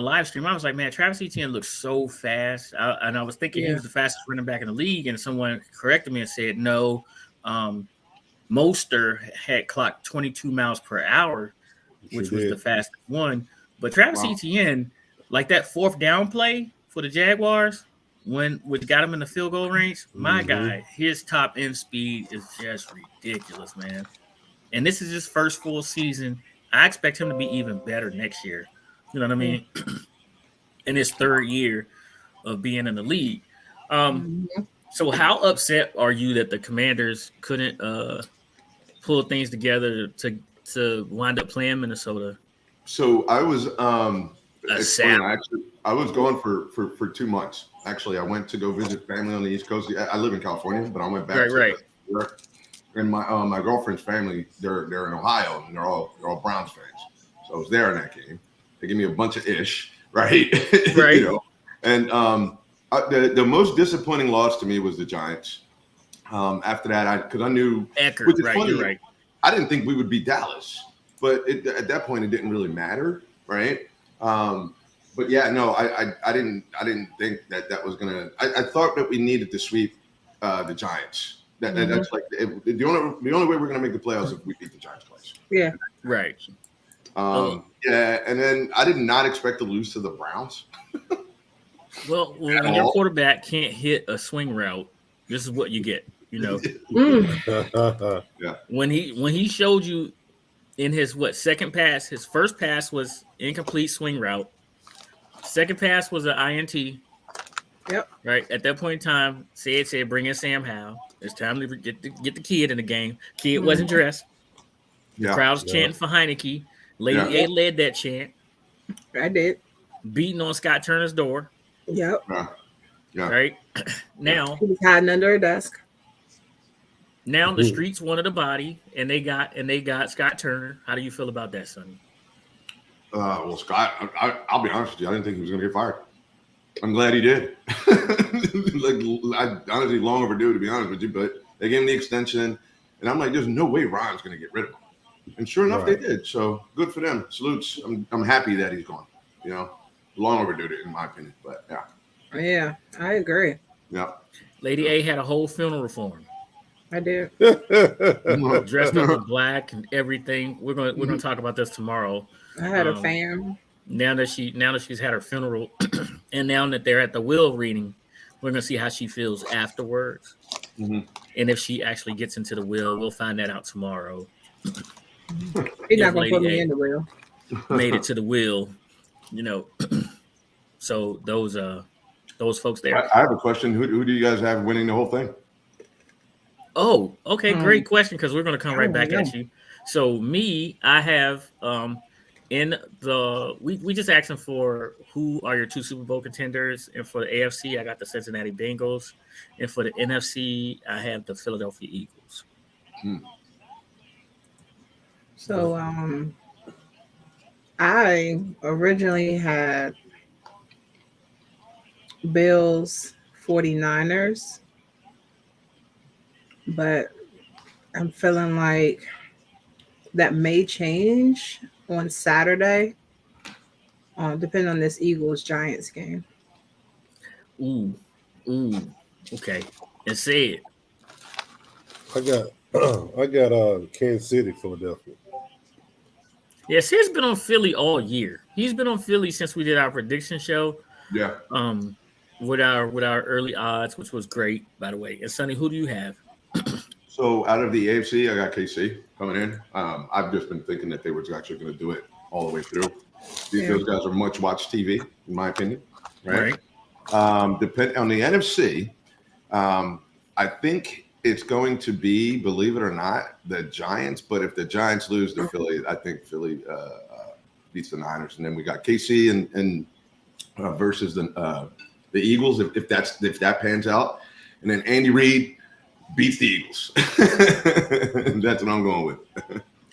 live stream. I was like, man, Travis Etienne looks so fast, and I was thinking he was the fastest running back in the league. And someone corrected me and said no. Mostert had clocked 22 miles per hour, which was the fastest one. But Travis Etienne, like that 4th down play for the Jaguars, which got him in the field goal range, my guy, his top end speed is just ridiculous, man. And this is his first full season. I expect him to be even better next year. You know what I mean? In his 3rd year of being in the league. So how upset are you that the Commanders couldn't pull things together to wind up playing Minnesota? So I was I was gone for 2 months. Actually, I went to go visit family on the East Coast. I live in California, but I went back. Right. And my girlfriend's family, they're in Ohio, and they're all Browns fans. So I was there in that game. They give me a bunch of ish, right? Right. You know, and the most disappointing loss to me was the Giants. After that, because I knew, Eckert, which is right? funny, You're right. I didn't think we would beat Dallas, but at that point, it didn't really matter, right? But yeah, no, I didn't think that was gonna. I thought that we needed to sweep the Giants. That's like the only way we're gonna make the playoffs if we beat the Giants twice. Yeah, right. Yeah, and then I did not expect to lose to the Browns. Well, when your quarterback can't hit a swing route, this is what you get. You know, Yeah. When he showed you in his second pass, his first pass was incomplete swing route. Second pass was an INT. Yep. Right at that point in time, said bring in Sam Howell. It's time to get the kid in the game. Kid wasn't dressed. The crowd's chanting for Heineke. Lady A led that chant. I did. Beating on Scott Turner's door. Yep. Yeah. Right now, he was hiding under a desk. Now the streets wanted a body, and they got Scott Turner. How do you feel about that, Sonny? Well, Scott, I'll be honest with you. I didn't think he was going to get fired. I'm glad he did. Honestly, long overdue, to be honest with you. But they gave him the extension, and I'm like, there's no way Ron's going to get rid of him. And sure enough, they did. So good for them. Salutes. I'm happy that he's gone. You know, long overdue, in my opinion. But yeah. Yeah, I agree. Yeah. Lady A had a whole funeral for him. I did. Dressed up in black and everything. We're gonna talk about this tomorrow. I had a fan. Now that she's had her funeral, and now that they're at the will reading, we're gonna see how she feels afterwards. Mhm. And if she actually gets into the will, we'll find that out tomorrow. He's not gonna put me in the will. Made it to the will, you know. So those folks there. I have a question. Who do you guys have winning the whole thing? Oh, okay, great question, because we're going to come right back at you. So me, I have in the we just asking for who are your 2 Super Bowl contenders, and for the AFC, I got the Cincinnati Bengals, and for the NFC, I have the Philadelphia Eagles. So I originally had Bills 49ers, but I'm feeling like that may change on Saturday, depending on this Eagles Giants game. Ooh, okay. And say it. I got Kansas City, Philadelphia. Yes, he's been on Philly all year. He's been on Philly since we did our prediction show. Yeah. With our early odds, which was great, by the way. And Sonny, who do you have? So out of the AFC, I got KC coming in. I've just been thinking that they were actually going to do it all the way through. Those guys are much watched TV, in my opinion. Right. Depend on the NFC. I think it's going to be, believe it or not, the Giants. But if the Giants lose to Philly, I think Philly beats the Niners, and then we got KC and versus the Eagles. If that pans out, and then Andy Reid beats the Eagles. That's what I'm going with.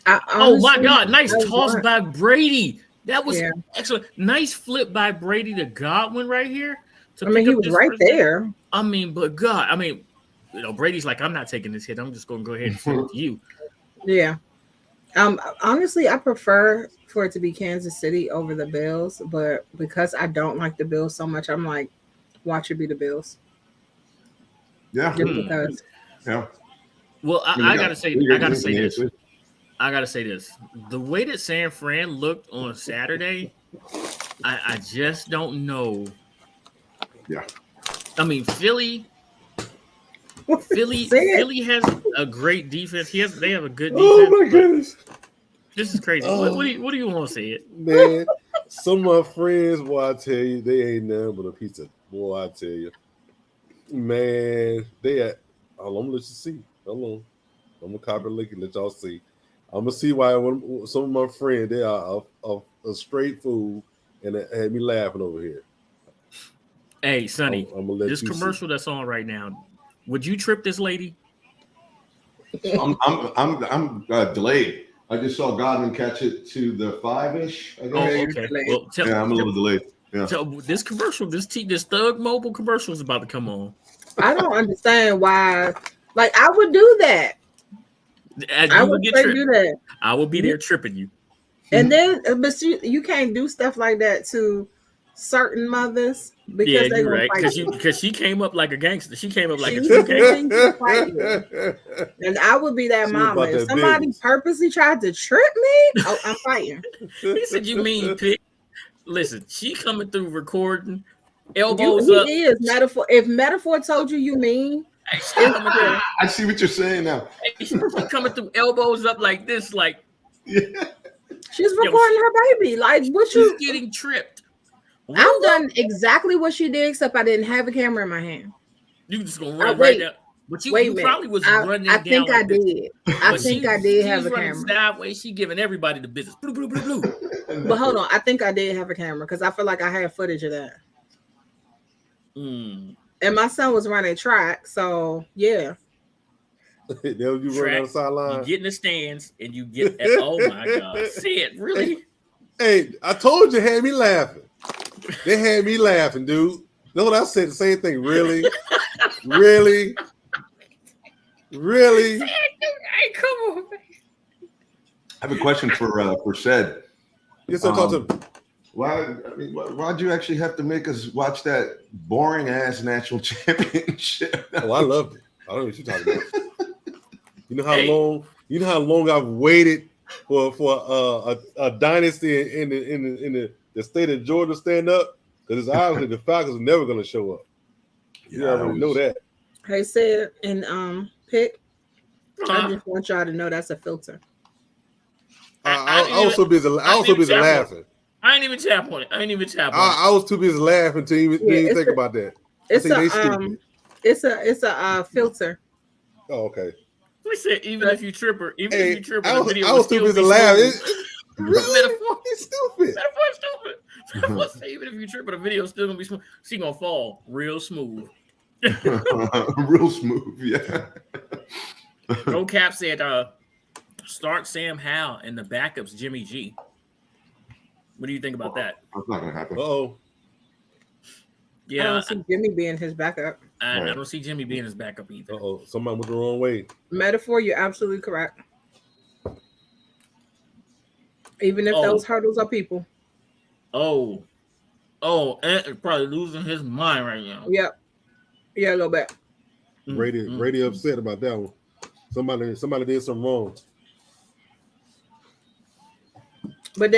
Oh my God! Nice toss by Brady. That was excellent. Nice flip by Brady to Godwin right here. I mean, he was right there. I mean, but God, I mean, you know, Brady's like, I'm not taking this hit. I'm just going to go ahead and flip it to you. Yeah. Honestly, I prefer for it to be Kansas City over the Bills, but because I don't like the Bills so much, I'm like, watch it be the Bills. Yeah. Just because. Yeah. Well, I gotta say this. I gotta say this. The way that San Fran looked on Saturday, I just don't know. Yeah. I mean, Philly has a great defense. They have a good defense. Oh my goodness. This is crazy. What do you want to say it? Man, some of my friends, boy, I tell you, they ain't nothing but a piece of boy, I tell you. Man, they at I'm gonna let you see. Hold on. I'm gonna copy a link and let y'all see. I'm gonna see why some of my friends, they are a straight fool, and it had me laughing over here. Hey, Sonny, I'm gonna let this you commercial that's on right now, would you trip this lady? I'm delayed. I just saw Godwin catch it to the 5-ish. I guess. Okay. Well, I'm a little delayed. Yeah. So this commercial, this Thug Mobile commercial is about to come on. I don't understand why. Like, I would do that. I would do that. I will be there tripping you. And then, but you can't do stuff like that to certain mothers because they right. Because she came up like a gangster. She came up like a true gangster. And I would be that mama. If somebody purposely tried to trip me, I'm fighting. He said, "You mean pig?" Listen, she coming through recording, elbows up. He is metaphor. If metaphor told you mean, I see what you're saying now. She's coming through elbows up like this, like she's recording her baby. Like what she's getting tripped. I've done exactly what she did, except I didn't have a camera in my hand. You just gonna run right now. But you probably was running I down. Think like I did. I think I did have a camera. Sideways, she giving everybody the business. Blue, blue, blue, blue. But hold on, I think I did have a camera because I feel like I had footage of that. And my son was running track, so yeah. You run on the sideline. You get in the stands and you get. Oh my God! See it really? Hey, I told you, had me laughing. They had me laughing, dude. Know what I said? The same thing. Really, really, really. Hey, come on. Man. I have a question for Sed. Yes, I'm talking to him. Why'd you actually have to make us watch that boring ass national championship? Oh, I loved it. I don't know what you're talking about. You know how long I've waited for a dynasty in the state of Georgia stand up, because it's obviously the Falcons are never going to show up. You already know that. Hey, said and pick. I just want y'all to know that's a filter. I was so busy laughing. I ain't even tap on it. I was too busy laughing to even think about that. It's a filter. Oh, okay. We said even if you trip her, the video I was too busy laughing. Metaphor. It's stupid. Metaphor stupid. Even if you trip her, the video still gonna be smooth. She gonna fall real smooth. Real smooth, yeah. Go Cap said start Sam Howell and the backups Jimmy G. What do you think about that? That's not gonna happen. Uh-oh. Yeah, I don't see Jimmy being his backup. I don't see Jimmy being his backup either. Uh-oh. Somebody went the wrong way. Metaphor, you're absolutely correct. Even if those hurdles are people. Oh, Ant is probably losing his mind right now. Yep. Yeah, a little bit. Brady upset about that one. Somebody did something wrong. But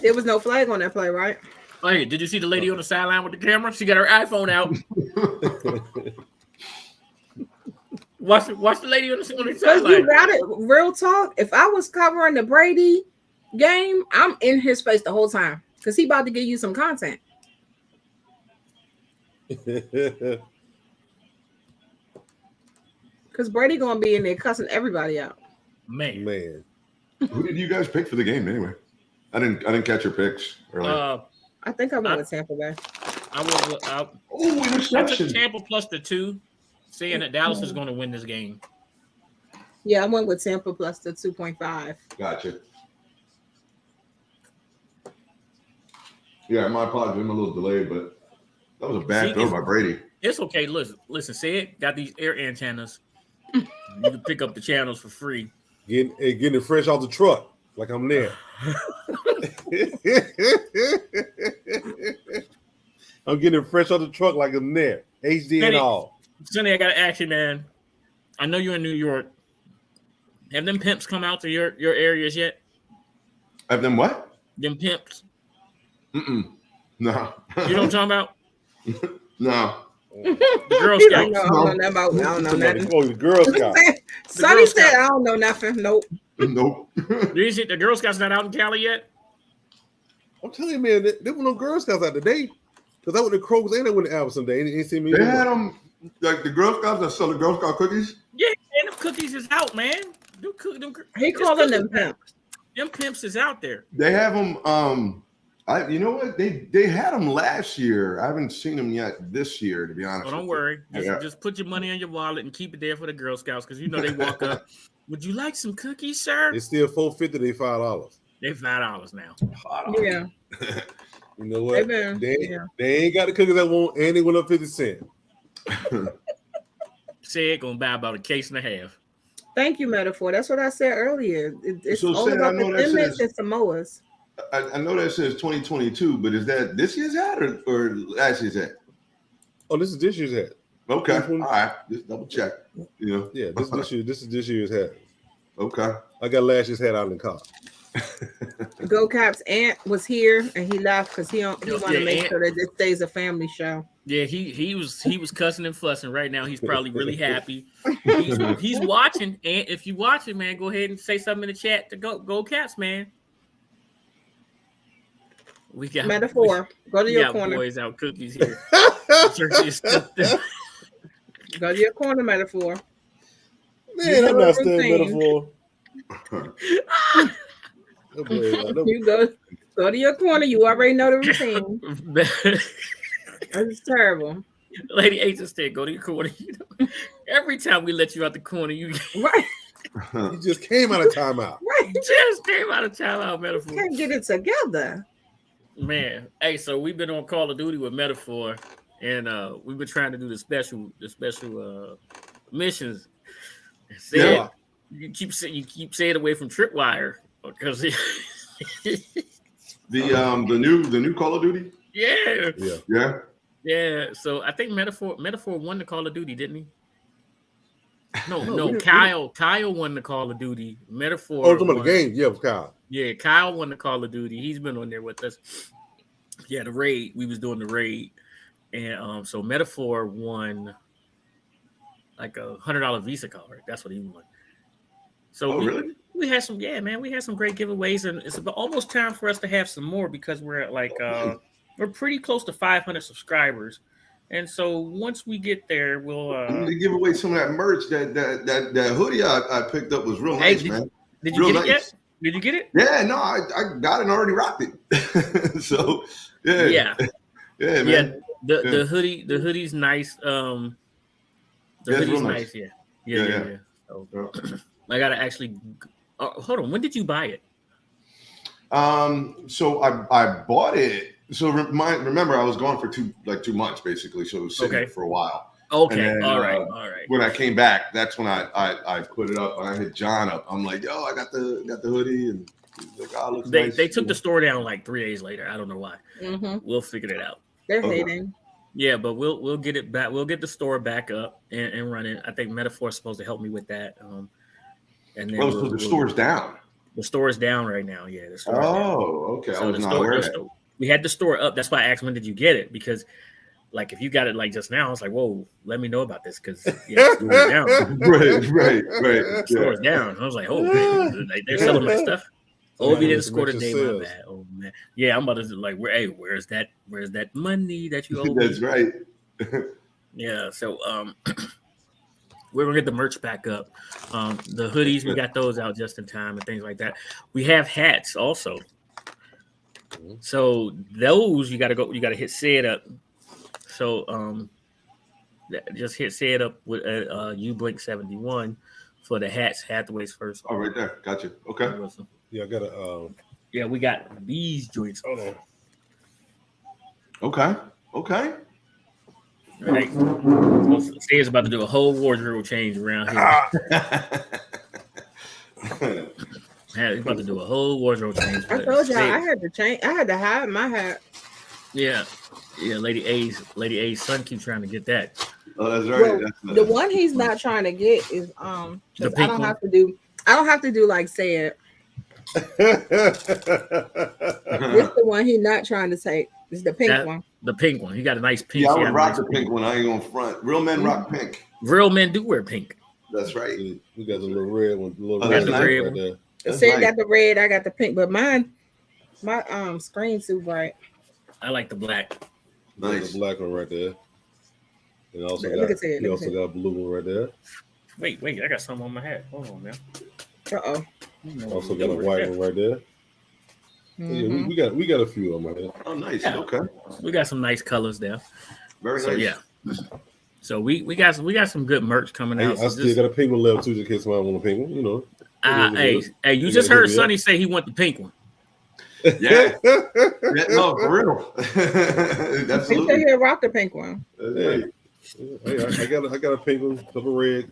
there was no flag on that play, right? Hey, did you see the lady on the sideline with the camera? She got her iPhone out. Watch the lady on the sideline. You got it. Real talk. If I was covering the Brady game, I'm in his face the whole time because he about to give you some content. Because Brady gonna be in there cussing everybody out. Man. Who did you guys pick for the game anyway? I didn't catch your picks earlier. I think I went with Tampa Bay. Interception. I took Tampa plus the 2, saying that Dallas is going to win this game. Yeah, I went with Tampa plus the 2.5. Gotcha. Yeah, my apologies. I'm a little delayed, but that was a bad throw by Brady. It's okay. Listen, say it. Got these air antennas. You can pick up the channels for free. Getting it fresh off the truck, like I'm there. I'm getting it fresh off the truck, like I'm there. HD and all. Sonny, I got to ask you, man. I know you're in New York. Have them pimps come out to your areas yet? Have them what? Them pimps. No. You know what I'm talking about? No. The Girl Scouts. I don't know nothing. Oh, the Girl Scouts. Sonny said, I don't know nothing. Nope. Nope. Do you think the Girl Scouts not out in Cali yet? I'm telling you, man, there were no Girl Scouts out today. Because I went to Kroger's and I went to Albertson Day. They didn't see me. They had them, like the Girl Scouts that sell the Girl Scout cookies? Yeah, and them cookies is out, man. He calling them pimps. Them pimps is out there. They have them. You know what? They had them last year. I haven't seen them yet this year, to be honest. Don't worry. Just put your money in your wallet and keep it there for the Girl Scouts because you know they walk up. Would you like some cookies, sir? It's still $4.50. They $5. They $5 now. Yeah. You know what? They ain't got the cookies I want, and they went up 50 cents. Said gonna buy about a case and a half. Thank you, Metaphor. That's what I said earlier. It's So all about the Thin Mints and Samoas. I know that says 2022, but is that this year's hat or last year's hat? Oh, this is this year's hat. Okay. All right. Just double check. You know? Yeah, this is this year's hat. Okay. I got last year's hat out in the car. Go Caps Ant was here and he left because he want to make sure that this stays a family show. Yeah, he was cussing and fussing. Right now, he's probably really happy. He's watching, and if you watching, man, go ahead and say something in the chat to go Caps, man. We got Metaphor. Go to your corner. Boys out cookies here. Go to your corner, Metaphor. Man, I'm not studying Metaphor. You go to your corner. You already know the routine. That's terrible. Lady H said, "Go to your corner." You know, every time we let you out the corner, you right. You just came out of timeout. Right. Just came out of timeout, Metaphor. Can't get it together. Man, hey, so we've been on Call of Duty with Metaphor, and we've been trying to do the special missions. You keep saying away from Tripwire because the new Call of Duty. Yeah. So I think Metaphor won the Call of Duty, didn't he? No. Kyle won the Call of Duty. Metaphor. Oh, talking about won. the game. Yeah, it was Kyle. Yeah, Kyle won the Call of Duty. He's been on there with us. Yeah, the raid. We was doing the raid, and so Metaphor won like $100 Visa card. That's what he won. So really? We had some, man. We had some great giveaways, and it's almost time for us to have some more because we're at like we're pretty close to 500 subscribers, and so once we get there, we'll I need to give away some of that merch. That hoodie I picked up was real nice, man. Did you get it yet? Did you get it? Yeah, no, I got it and already rocked it. So yeah, man. The hoodie's nice. The hoodie's nice. Yeah. So, I gotta actually. Hold on. When did you buy it? So I bought it. So remember, I was gone for 2 months basically. So it was sitting for a while. Okay. Then, all right. When I came back, that's when I put it up and I hit John up. I'm like, yo, I got the hoodie, and he's like, oh, looks nice. They took the store down like 3 days later. I don't know why. Mm-hmm. We'll figure it out. They're hating. Yeah, but we'll get it back. We'll get the store back up and running. I think Metaphor is supposed to help me with that. And then the store's down. The store is down right now. Yeah. The store okay. So I was not aware of that. We had the store up. That's why I asked when did you get it, because like if you got it like just now, I was like, whoa, let me know about this because the store is down. right. The store is down. I was like, oh, they're selling my stuff. Oh, if you didn't score today, my bad. Oh man, yeah, I'm about to like, where's that money that you owe me? That's right. Yeah, so we're gonna get the merch back up. The hoodies, we got those out just in time and things like that. We have hats also. So those you gotta hit say it up. So just hit say it up with you blink 71 for the hats. Hathaway's first. Oh, right there. Gotcha. Okay. Yeah, I got a. Yeah, we got these joints. Hold on. Okay. Right. Steve's about to do a whole wardrobe change around here. He's about to do a whole wardrobe change. I told y'all I had to change. I had to hide my hat. Yeah. Lady A's son keeps trying to get that. Oh, that's right. Well, the one he's not trying to get is the pink I don't have to do like say it. It's the one he's not trying to take. It's the pink one. The pink one. He got a nice pink. Yeah, I would rock the pink one. I ain't gonna front. Real men rock pink. Real men do wear pink. That's right. We got the little red one. Got the red one. Sam got the red. I got the pink. But my screen's too bright. I like the black. Nice. The black one right there. And also Look at it. He also got a blue one right there. Wait, I got something on my hat. Hold on now. Uh-oh. Also got a white one right there. Mm-hmm. Yeah, we got a few of them right there. Oh, nice. Yeah. Okay. We got some nice colors there. Very so, nice. Yeah. So we got some good merch coming out. I still got a pink one left too, just in case somebody want a pink one. You know. Hey, you just heard Sonny say he want the pink one. Yeah. No, for real. Absolutely. He said rock the pink one. Hey, I got a pink one, couple red,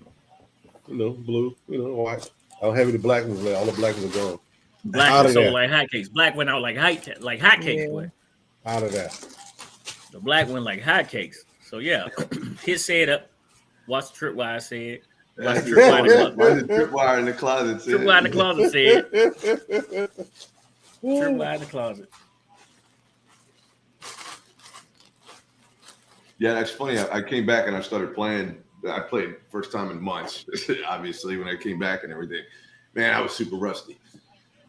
blue, white. I don't have any black ones left. All the black ones are gone. Black was sold like hotcakes. Black went out like hotcakes. Boy. Out of that. The black went like hotcakes. So yeah, hit say it up. Watch the tripwire say it. Watch the tripwire in the closet. Tripwire in the closet said. Tripwire in the closet. Yeah, that's funny. I came back and I started playing. I played first time in months, obviously, when I came back and everything. Man, I was super rusty.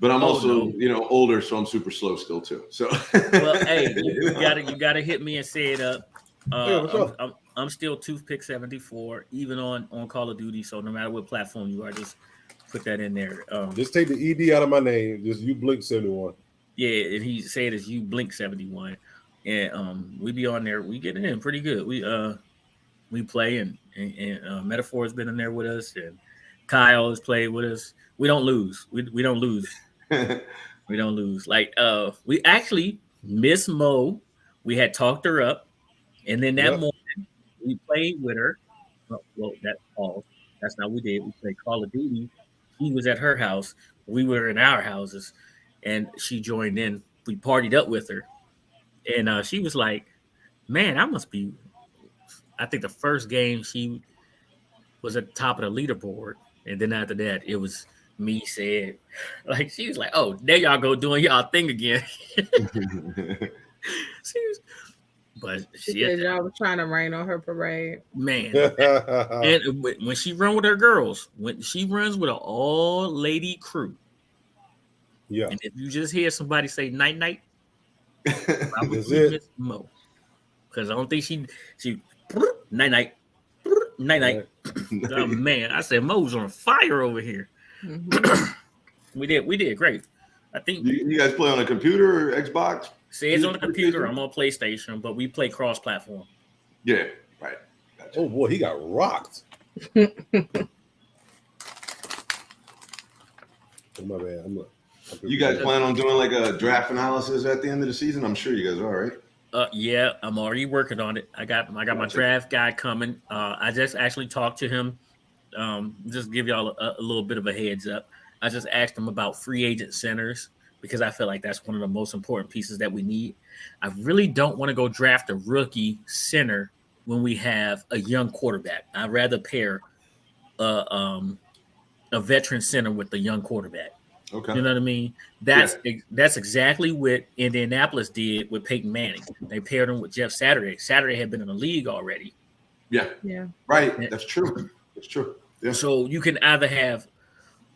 But I'm also, older, so I'm super slow still too. So well, hey, you gotta hit me and say it up. I'm still Toothpick 74, even on Call of Duty. So no matter what platform you are, just put that in there. Just take the ED out of my name. Just you blink 71. Yeah, and he said it's you blink 71. And we be on there. We get in pretty good. We play and Metaphor has been in there with us, and Kyle has played with us. We don't lose. We don't lose. We don't lose. Like we actually Miss Mo. We had talked her up, and then that morning we played with her. Well, that's not what we did. We played Call of Duty. She was at her house. We were in our houses, and she joined in. We partied up with her, and she was like, "Man, I must be." I think the first game she was at the top of the leaderboard, and then after that, it was me said, like she was like, "Oh, there y'all go doing y'all thing again." She was, but She she, said y'all was trying to rain on her parade. man, and when she run with her girls, when she runs with an all lady crew, yeah, and if you just hear somebody say night night, that's probably it. Miss Mo, because I don't think she night night night night. Oh man, I said Mo's on fire over here. Mhm. We did great. I think You guys play on a computer or Xbox? say it's on the computer. I'm on PlayStation, but we play cross platform. Yeah, right. Gotcha. Oh boy, he got rocked. Oh, my bad. You guys plan on doing like a draft analysis at the end of the season? I'm sure you guys are, right? Yeah, I'm already working on it. I got my draft guy coming. I just actually talked to him. Just give y'all a little bit of a heads up. I just asked him about free agent centers because I feel like that's one of the most important pieces that we need. I really don't want to go draft a rookie center when we have a young quarterback. I'd rather pair a veteran center with a young quarterback. Okay. You know what I mean? That's exactly what Indianapolis did with Peyton Manning. They paired him with Jeff Saturday. Saturday had been in the league already. Yeah. Yeah. Right. That's true. That's true. Yeah. So you can either have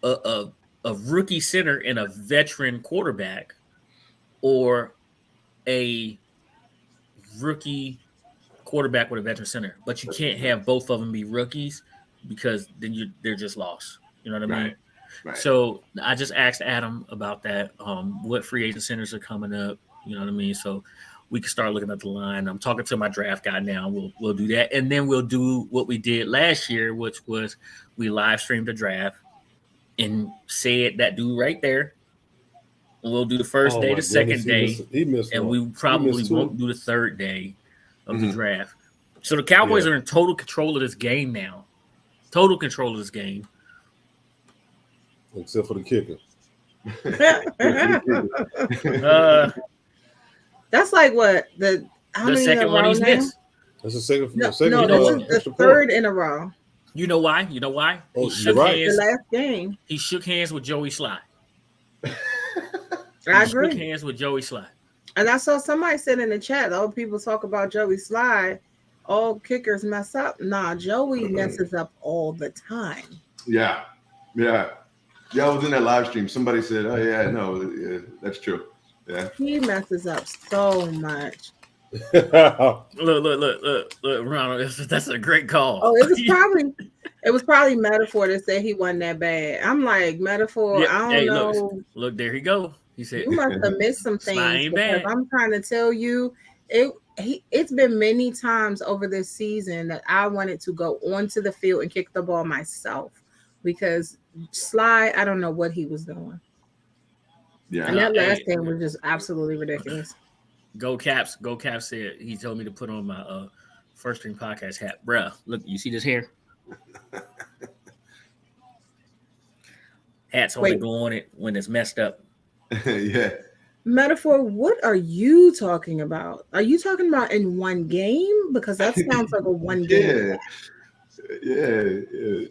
a rookie center and a veteran quarterback, or a rookie quarterback with a veteran center. But you can't have both of them be rookies because then they're just lost. You know what I mean? Right. Right. So I just asked Adam about that. What free agent centers are coming up? You know what I mean? So we can start looking at the line. I'm talking to my draft guy now. We'll do that, and then we'll do what we did last year, which was we live streamed the draft and said that dude right there. And we'll do the first Oh day, my the second goodness, day, he missed and one. we probably missed two. won't do the third day of the Mhm. draft. So the Cowboys Yeah. are in total control of this game now. Total control of this game. Except for the kicker. That's like what how The many in a second one row he's now? missed. That's the second. No, the second no, You know this what? is the extra third point. in a row. You know why? You know why? Oh, He shook you're right. The hands. last game. He shook hands with Joey Sly. I He shook agree. hands with Joey Sly. And I saw somebody said in the chat, all people talk about Joey Sly, all kickers mess up. Nah, Joey messes up all the time. Yeah. Yeah. Yeah, I was in that live stream. Somebody said, "Oh yeah, no, yeah, that's true." Yeah. He messes up so much. Look, Ronald. That's a great call. Oh, it was probably Metaphor that said he wasn't that bad. I'm like, Metaphor, Yeah, I don't hey, know. look, there he go. He said, You must have missed some Sly things ain't because bad. I'm trying to tell you, it's been many times over this season that I wanted to go onto the field and kick the ball myself because Sly, I don't know what he was doing. Yeah. And that last Hey. game was just absolutely ridiculous. Go Caps said he told me to put on my first string podcast hat. Bruh, look, you see this hair? Hats only Wait. go on it when it's messed up. Yeah. Metaphor, what are you talking about? Are you talking about in one game? Because that sounds like a one game. Yeah.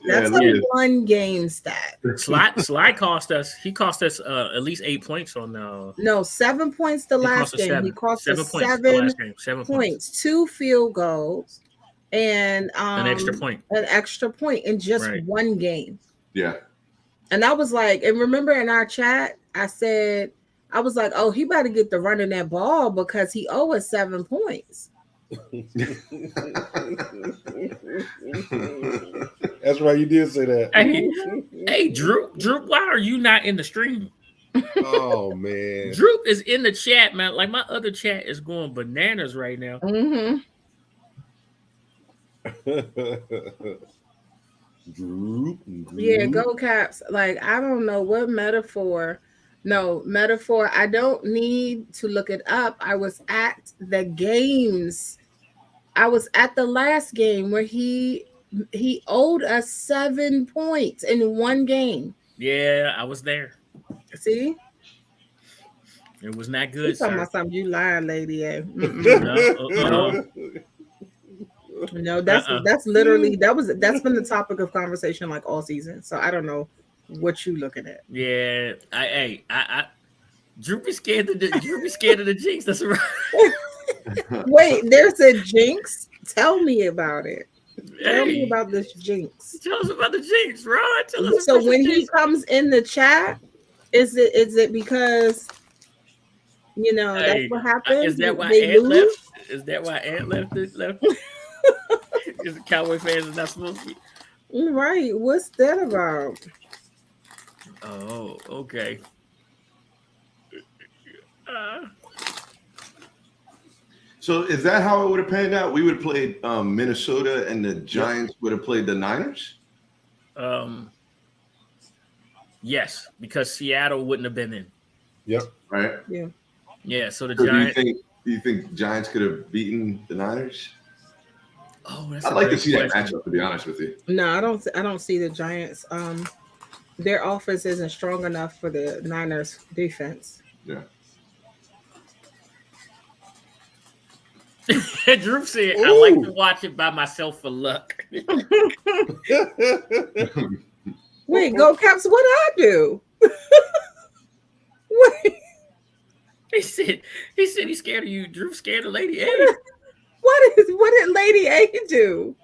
That's look a at one game stat. Sly cost us. He cost us at least 8 points on No, 7 points the he last cost us game. He cost us points the 7 last game. 7 points. points, 2 field goals, and An extra point. An extra point in just Right. one game. Yeah. And I was like, and remember in our chat, I was like, oh, he better get the running that ball because he owes us 7 points. That's right. You did say that. Hey, Drew, why are you not in the stream? Oh man. Drew is in the chat, man. Like my other chat is going bananas right now. Mm-hmm. Droop. Yeah, go Caps. Like, I don't know what Metaphor. No, Metaphor, I don't need to look it up. I was at the games. I was at the last game where he owed us 7 points in one game. Yeah, I was there. See? It was not You good, talking sir. about something you lying, lady. No, No, that's literally that's been the topic of conversation like all season. So I don't know what you looking at. Yeah, I Drew be scared of the jinx. That's right. Wait, there's a jinx. Tell me about it. Tell me Hey, about this jinx. tell us about the jinx, Ron. Tell us So about the when he jinx. comes in the chat, is it because that's Hey, what happened? is that why They Ant left? lose, Is that why Ant left? Left? Is the Cowboy fans is not supposed to be? right? What's that about? Oh, okay. Uh, So is that how it would have panned out? We would have played Minnesota, and the Giants would have played the Niners. Yes, because Seattle wouldn't have been in. Yep. Right. Yeah. Yeah, so the So Giants. do you think Giants could have beaten the Niners? Oh, that's I'd a like to great see that question. matchup, to be honest with you. No, I don't see the Giants. Their offense isn't strong enough for the Niners defense. Yeah. Drew said, "I like to watch it by myself for luck." Wait, go Caps! What did I do? Wait, he said he's scared of you. Drew scared of Lady A. what did Lady A do?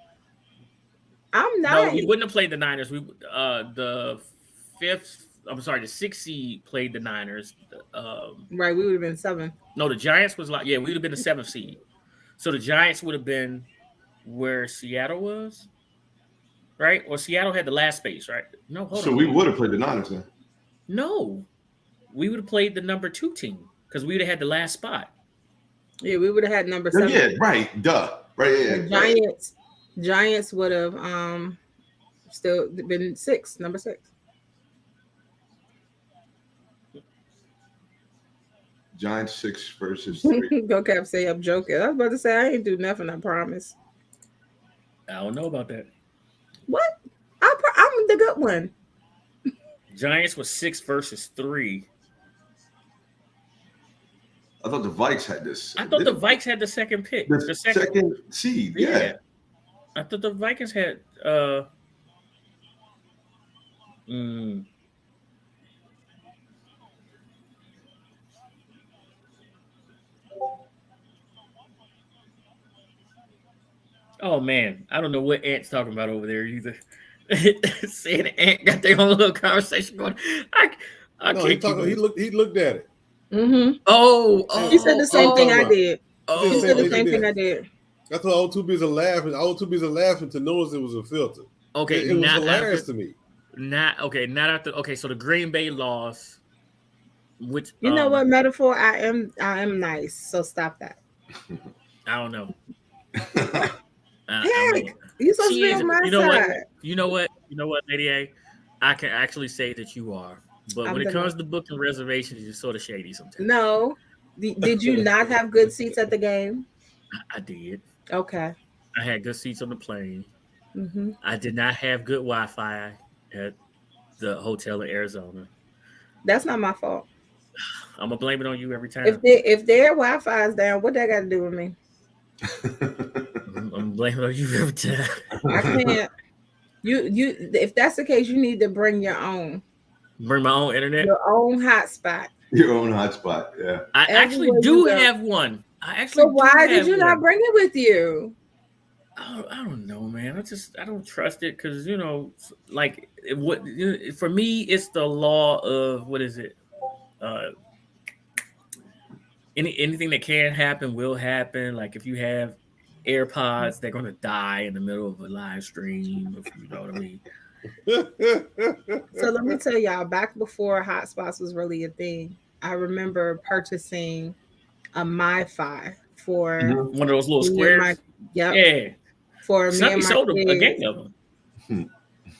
I'm No, not. we wouldn't have played the Niners. We the sixth seed played the Niners. Right, we would have been 7. No, the Giants was we would have been the 7th seed. So the Giants would have been where Seattle was, right? Or Seattle had the last space, right? No, hold on. So we would have played the Niners then. No, we would have played the number 2 team because we would have had the last spot. Yeah, we would have had number 7. Yeah, right. Duh. Right. Yeah. The Giants would have still been number 6. Giants 6 versus 3. Go Cap say I'm joking. I was about to say I ain't do nothing. I promise. I don't know about that. What? I'm the good one. Giants was 6 versus 3. I thought the Vikes had this. I thought the Vikes had the second pick. The second seed. Yeah. I thought the Vikings had Oh man, I don't know what Ant's talking about over there either. Saying Ant got their own little conversation going. I No, can't. he looked at it. Mm-hmm. Oh, He said the same thing I did. Oh, He said the same thing I did. That's why I was too busy laughing. I was too busy laughing to notice it was a filter. Okay, it was hilarious to me. Not after. Okay, so the Green Bay loss. Which you know what metaphor? I am nice. So stop that. I don't know. Heck, you supposed to be on my side. You know what, Lady A? I can actually say that you are. But when it comes to booking reservations, you're sort of shady sometimes. No. Did you not have good seats at the game? I did. Okay. I had good seats on the plane. Mm-hmm. I did not have good Wi-Fi at the hotel in Arizona. That's not my fault. I'm gonna blame it on you every time. If their Wi-Fi is down, what that got to do with me? I'm blaming on you every time. I can't. You. If that's the case, you need to bring your own. Bring my own internet. Your own hotspot. Your own hotspot. Yeah. I actually do have one. So why did you not bring it with you? I don't know, man. I don't trust it because for me, it's the law of what is it? Anything that can happen will happen. Like if you have AirPods, they're gonna die in the middle of a live stream. If you know what I mean. So let me tell y'all, back before hotspots was really a thing, I remember purchasing a MiFi for one of those little squares. Yeah. For me and my sold kids. a gang of them.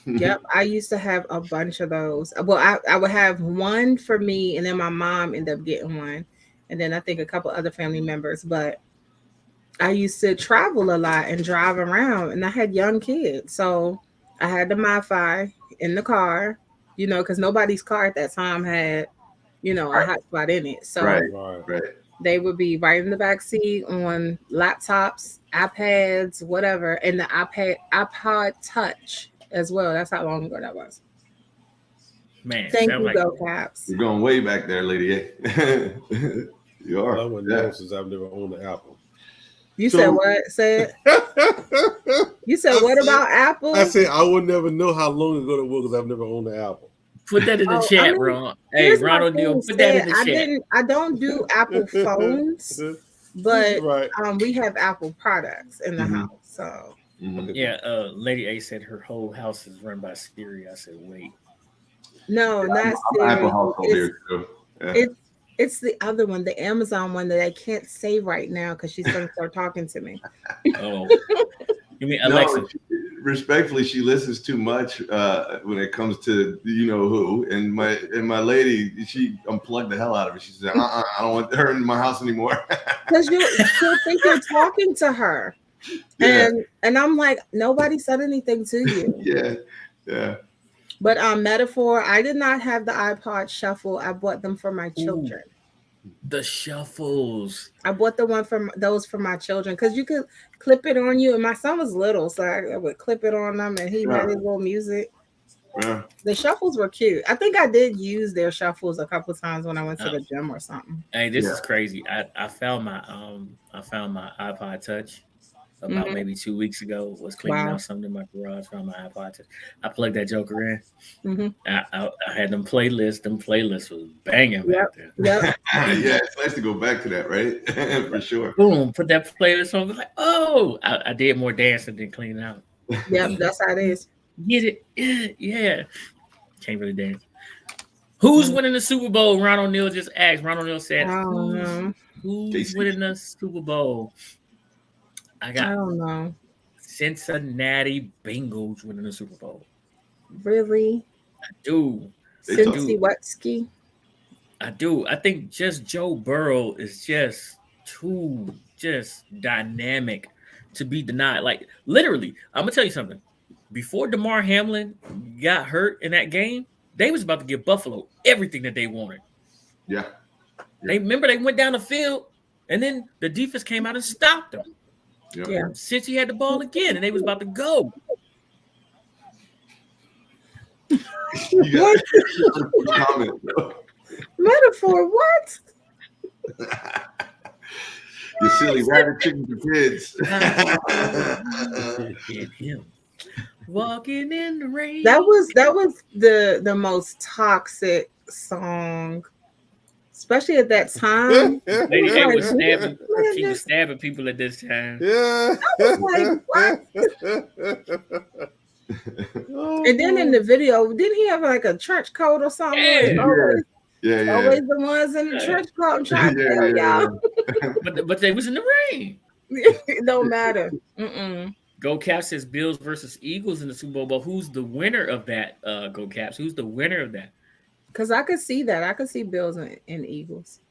Yep, I used to have a bunch of those. Well, I would have one for me, and then my mom ended up getting one, and then I think a couple other family members. But I used to travel a lot and drive around, and I had young kids, so I had the MiFi in the car, because nobody's car at that time had, a hotspot in it. So right. They would be right in the back seat on laptops, iPads, whatever, and the iPod Touch as well. That's how long ago that was. Man, Thank sound you, like Go Caps. You're going way back there, lady. You are. I'm gonna know since I've never owned an Apple. You So- said what? Said you said what about Apple? I said I would never know how long ago it was because I've never owned an Apple. put that in the Oh, chat, I mean, Ron. Hey, here's my Ron O'Neal, thing, put that in Stan. the chat. I don't do Apple phones, but Right. we have Apple products in the Mhm. house. So Mhm. Yeah, Lady A said her whole house is run by Siri. I said, wait. no, not I'm an Siri. Apple household It's here too. Yeah. it's the other one, the Amazon one that I can't say right now because she's gonna start talking to me. Oh, you mean No, Alexa? respectfully, she listens too much when it comes to you know who. And my lady, she unplugged the hell out of it. She said, I don't want her in my house anymore. Because she'll think you're talking to her. Yeah. And I'm like, nobody said anything to you. Yeah. But metaphor, I did not have the iPod Shuffle. I bought them for my children. The shuffles. I bought those for my children because you could clip it on you. And my son was little, so I would clip it on them, and he had his little music. Yeah. The shuffles were cute. I think I did use their shuffles a couple times when I went to the gym or something. Hey, this is crazy. I found my iPod Touch about maybe 2 weeks ago. Was cleaning out something in my garage. Found my iPod Touch. I plugged that joker in. I had them playlists. Them playlists was banging back there. Yep. Yeah, it's nice to go back to that, right? For sure. Boom, put that playlist on. Like, oh, I did more dancing than cleaning out. Yep, that's how it is. Get it? Yeah. Can't really dance. Who's winning the Super Bowl? Ron O'Neal just asked. Ron O'Neal said, who's winning the Super Bowl? I don't know. Cincinnati Bengals winning the Super Bowl. Really? I do. Cincy Wetsky? I do. I think just Joe Burrow is just too dynamic to be denied. Like literally, I'm gonna tell you something. Before DeMar Hamlin got hurt in that game, they was about to give Buffalo everything that they wanted. Yeah. They went down the field, and then the defense came out and stopped them. Yeah. Since he had the ball again, and they was about to go. You got comment, Metaphor, what? You silly rabbit chicken for kids. Him. Walking in the rain. That was the most toxic song, especially at that time. Lady A was stabbing. She was stabbing people at this time. Yeah. I was like, what? And then in the video, didn't he have like a trench coat or something? Yeah. Always the ones in the trench coat. I'm trying to tell y'all. But they was in the rain. It don't matter. Go Caps says Bills versus Eagles in the Super Bowl. But who's the winner of that? Go Caps. Who's the winner of that? Because I could see that. I could see Bills and Eagles.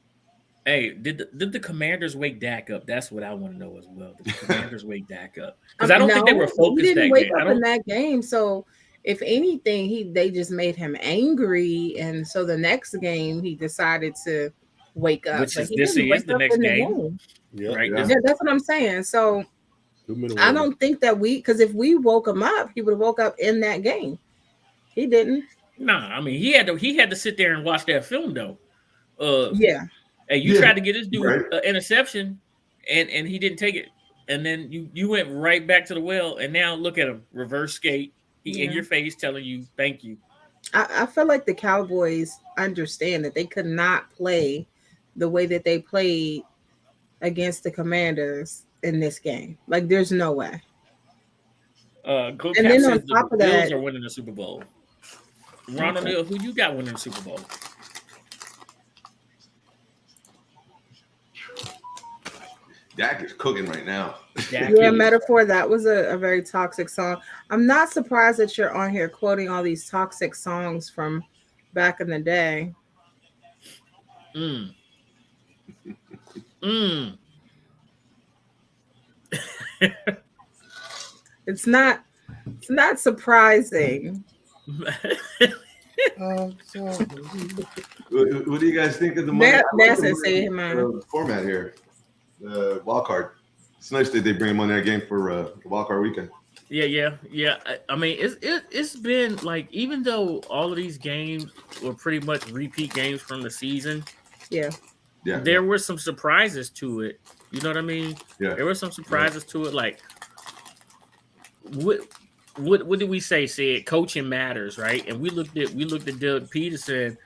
Hey, did the Commanders wake Dak up? That's what I want to know as well. Did the Commanders wake Dak up? Because I don't think they were focused. He didn't wake game. up in that game. So if anything, they just made him angry, and so the next game he decided to wake up. Which is he this didn't is wake the up next in game, right? Yeah, that's what I'm saying. So I don't think that because if we woke him up, he would have woke up in that game. He didn't. Nah, I mean he had to sit there and watch that film though. Yeah. Hey, you tried to get this dude an interception, and he didn't take it, and then you went right back to the well, and now look at him, reverse skate. He in your face telling you thank you. I feel like the Cowboys understand that they could not play the way that they played against the Commanders in this game. Like, there's no way. And then on top of that, Bills are winning the Super Bowl. Ron O'Neal, who you got winning the Super Bowl? Dak is cooking right now. Metaphor, that was a very toxic song. I'm not surprised that you're on here quoting all these toxic songs from back in the day. It's not surprising. What do you guys think of the Monday? That's it. Say it, man. Format here, the wild card. It's nice that they bring him on that game for the wild card weekend. Yeah. I mean, it's been like, even though all of these games were pretty much repeat games from the season, Yeah. there were some surprises to it. You know what I mean? Yeah. There were some surprises to it. Like, what did we say? Said coaching matters, right? And we looked at Doug Peterson,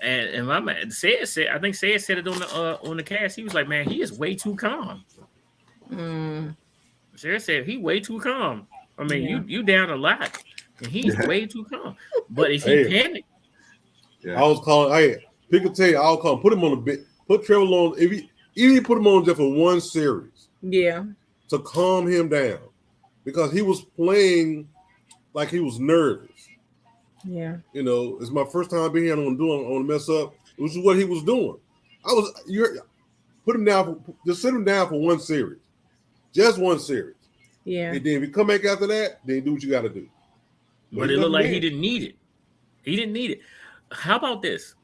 and my man said I think said it on the cast. He was like, man, he is way too calm. Sarah said he way too calm. I mean, you down a lot, and he's way too calm. But if he panicked, I was calling. Hey, pick a tape. I'll call him. Put him on the bit. Put Trevor on. Even put him on just for one series. Yeah. To calm him down, because he was playing like he was nervous. Yeah. You know, it's my first time being here. I don't want to mess up. Which is what he was doing. Put him down. Just sit him down for one series. Just one series. Yeah. And then if you come back after that, then do what you got to do. But it looked like he didn't need it. He didn't need it. How about this?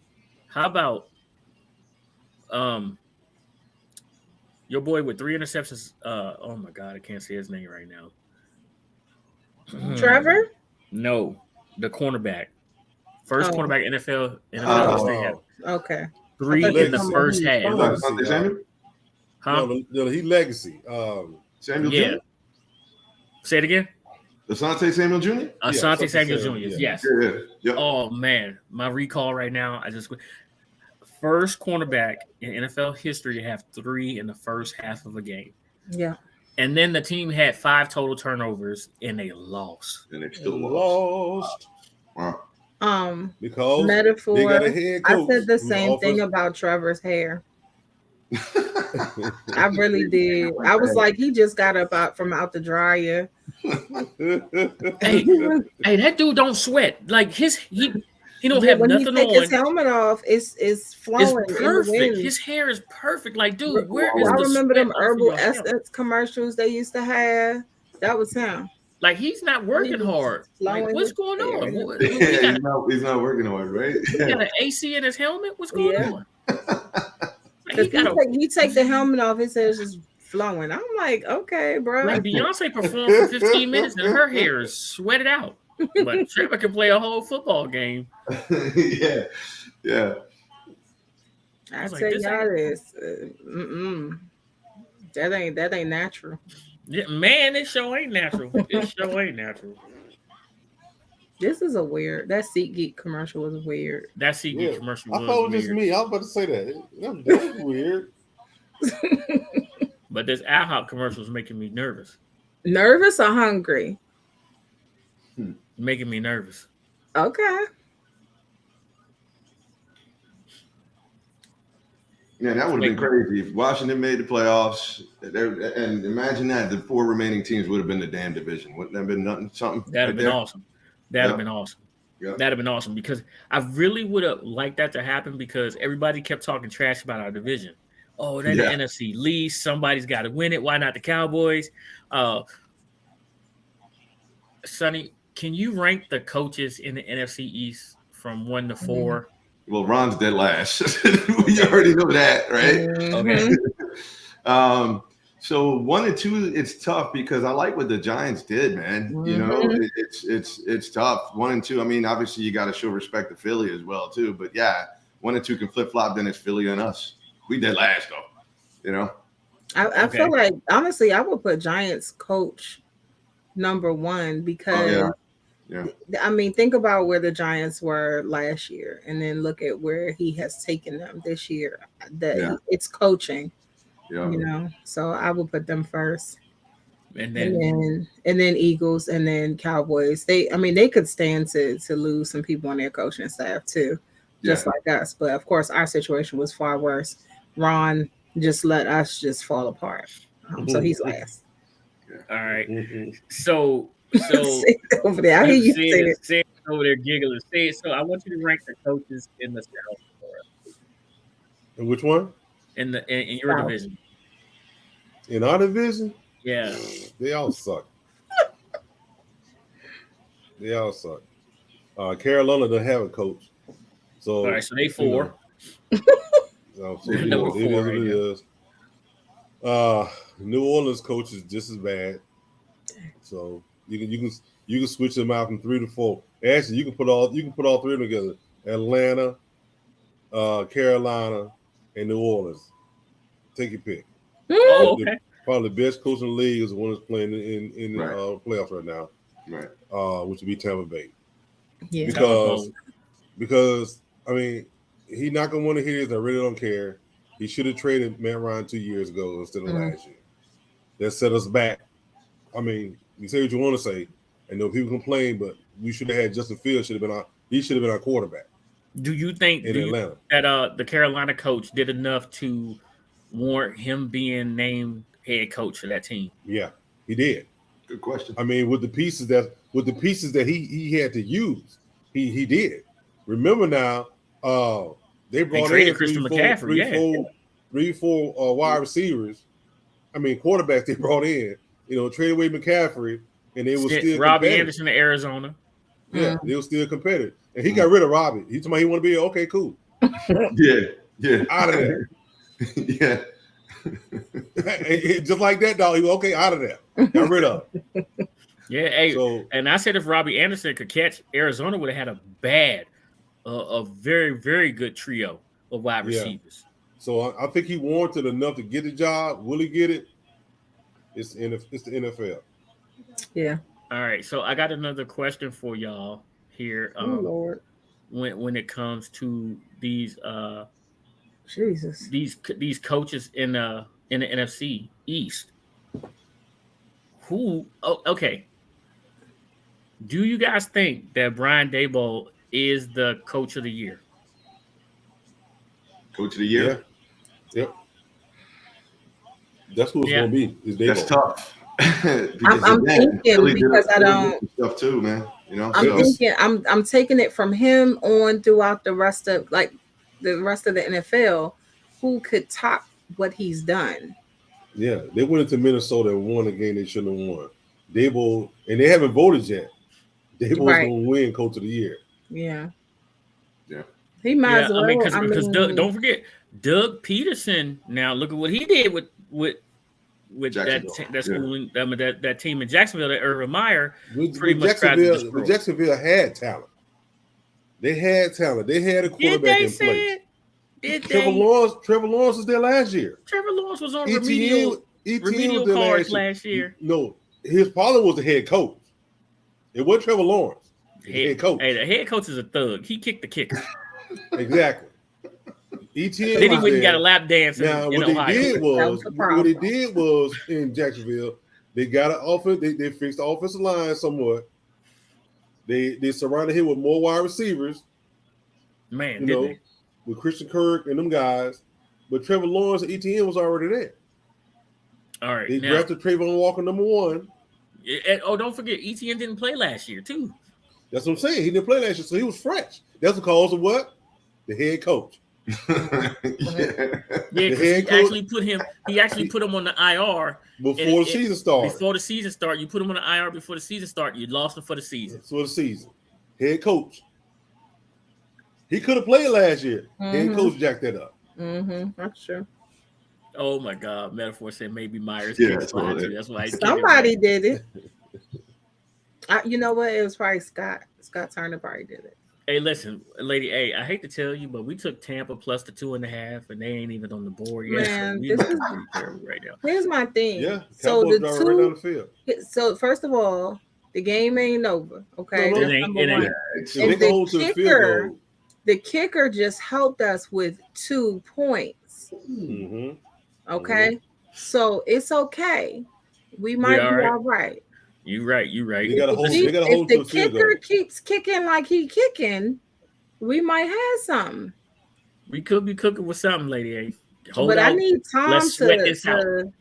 How about your boy with 3 interceptions? Oh my God, I can't say his name right now. Trevor? No, the cornerback. First cornerback NFL history. Okay. 3 in the first half. Huh? No, he legacy. Samuel Jr.? Say it again. Asante Samuel Jr.? Asante Samuel Jr. Yes. Yeah. Oh man, my recall right now. First cornerback in NFL history to have 3 in the first half of a game. Yeah. And then the team had 5 total turnovers and they lost. And they still lost. Wow. Because metaphor. They got a head coach. I said the same thing about Trevor's hair. I really did. I was like, he just got up out the dryer. hey, that dude don't sweat. Like he don't have when nothing he take on. His helmet off, it's flowing. It's perfect. His hair is perfect. Like, dude, where is I the remember them sweat Herbal off of your hair? Essence commercials they used to have. That was him. Like, he's not working hard. Like, what's going on? He's not working hard, right? He got an AC in his helmet. What's going on? Like, he take the helmet off. His hair's just flowing. I'm like, okay, bro. Like, Beyonce performed for 15 minutes and her hair is sweated out. But Trevor can play a whole football game. Yeah. I tell y'all this. That ain't natural. Yeah, man, this show ain't natural. This is a weird. That SeatGeek commercial was weird. That SeatGeek commercial was I thought it was weird. just me. I was about to say that. That was weird. But this IHOP commercial is making me nervous. Nervous or hungry? Making me nervous. Okay. Yeah, that would have been crazy if Washington made the playoffs. And imagine that the 4 remaining teams would have been the damn division. Wouldn't that have been something? That'd have been awesome. That'd have been awesome. Yeah. That'd have been awesome, because I really would have liked that to happen, because everybody kept talking trash about our division. Oh, then the NFC least. Somebody's got to win it. Why not the Cowboys? Sonny, can you rank the coaches in the NFC East from 1 to 4? Well, Ron's dead last. We already know that, right? Okay. So 1 and 2, it's tough, because I like what the Giants did, man. You know, it's tough. 1 and 2. I mean, obviously you got to show respect to Philly as well too. But yeah, 1 and 2 can flip flop. Then it's Philly and us. We dead last though. You know. I feel like, honestly, I would put Giants coach number 1, because I mean, think about where the Giants were last year, and then look at where he has taken them this year. It's coaching, you know. So I would put them first, and then Eagles, and then Cowboys. They could stand to lose some people on their coaching staff too, just like us. But of course, our situation was far worse. Ron just let us just fall apart, so he's last. All right, so over there, I hear you say it. Over there giggling. Say it. So I want you to rank the coaches in the South for us. And which one? In your division. In our division? Yeah. They all suck. Carolina doesn't have a coach. So All right, so they 4. So They're it number is 4 what right it now. is. New Orleans coach is just as bad. So you can switch them out from 3 to 4. Actually, you can put all 3 of them together. Atlanta, Carolina, and New Orleans. Take your pick. Oh, okay. Probably the best coach in the league is the one that's playing in Right. Playoffs right now. Right. Which would be Tampa Bay. Yeah. Because I mean, he's not gonna want to hear this. I really don't care. He should have traded Matt Ryan 2 years ago instead of last year. That set us back. I mean, you say what you want to say, and no people complain, but we should have had Justin Fields. He should have been our quarterback. Do you think Atlanta that the Carolina coach did enough to warrant him being named head coach of that team? Yeah, he did. Good question. I mean, with the pieces that he had to use, he did. Remember now, they brought in Christian McCaffrey, three, four wide receivers. I mean, quarterbacks they brought in. Traded away McCaffrey, and they were still Robbie competitive. Anderson to Arizona. Yeah, they were still competitive, and he got rid of Robbie. He told me he want to be okay, cool. Yeah, Out of there. Yeah. Just like that, dog. He was okay, out of there. Got rid of him. Yeah, hey, and I said if Robbie Anderson could catch, Arizona would have had a very, very good trio of wide receivers. So I think he warranted enough to get the job. Will he get it? It's the NFL. Yeah. All right, so I got another question for y'all here. Lord. When it comes to these Jesus. these coaches in the NFC East, okay. Do you guys think that Brian Daboll is the coach of the year? Coach of the year? Yeah. Yep. That's who it's going to be. Is Daboll. That's tough. I'm thinking because I don't stuff too, man. I'm thinking I'm taking it from him on throughout the rest of the NFL. Who could top what he's done? Yeah, they went into Minnesota and won a game they shouldn't have won. Daboll, and they haven't voted yet. Daboll's going to win Coach of the Year. Yeah. Yeah. He might as well. Because don't forget Doug Peterson. Now look at what he did with that team in Jacksonville. That Urban Meyer pretty much tried to destroy. Jacksonville had talent. They had talent. They had a quarterback in place. Trevor Lawrence was there last year. Trevor Lawrence was on remedial cards last year. No, his father was the head coach. It wasn't Trevor Lawrence. Head coach. Hey, the head coach is a thug. He kicked the kicker. Exactly. ETN. Then he went and got a lap dance in Ohio. What they did was in Jacksonville, they got an offense. They fixed the offensive line somewhat. They surrounded him with more wide receivers. Man, didn't they? With Christian Kirk and them guys. But Trevor Lawrence and ETN was already there. All right. They drafted Trayvon Walker number 1. And, don't forget, ETN didn't play last year, too. That's what I'm saying. He didn't play last year, so he was fresh. That's because of what? The head coach. He actually put him on the IR before the season started. Before the season started, you put him on the IR before the season started. You lost him for the season. For the season, head coach. He could have played last year. Head coach jacked that up. That's true. Oh my God! Metaphor said maybe Myers. Yeah, that's why somebody did it. You know what? It was probably Scott. Scott Turner probably did it. Hey, listen, Lady A, I hate to tell you, but we took Tampa plus the 2.5, and they ain't even on the board yet. Man, this is terrible right now. Here's my thing. Yeah, so the two. Right down the field. So first of all, the game ain't over. Okay, no, that's number one. And the kicker just helped us with 2 points. Okay, so it's okay. We might be all right. You're right. They got to hold. If the kicker keeps kicking like he kicking, we might have something. We could be cooking with something, Lady A. But I need Tom to.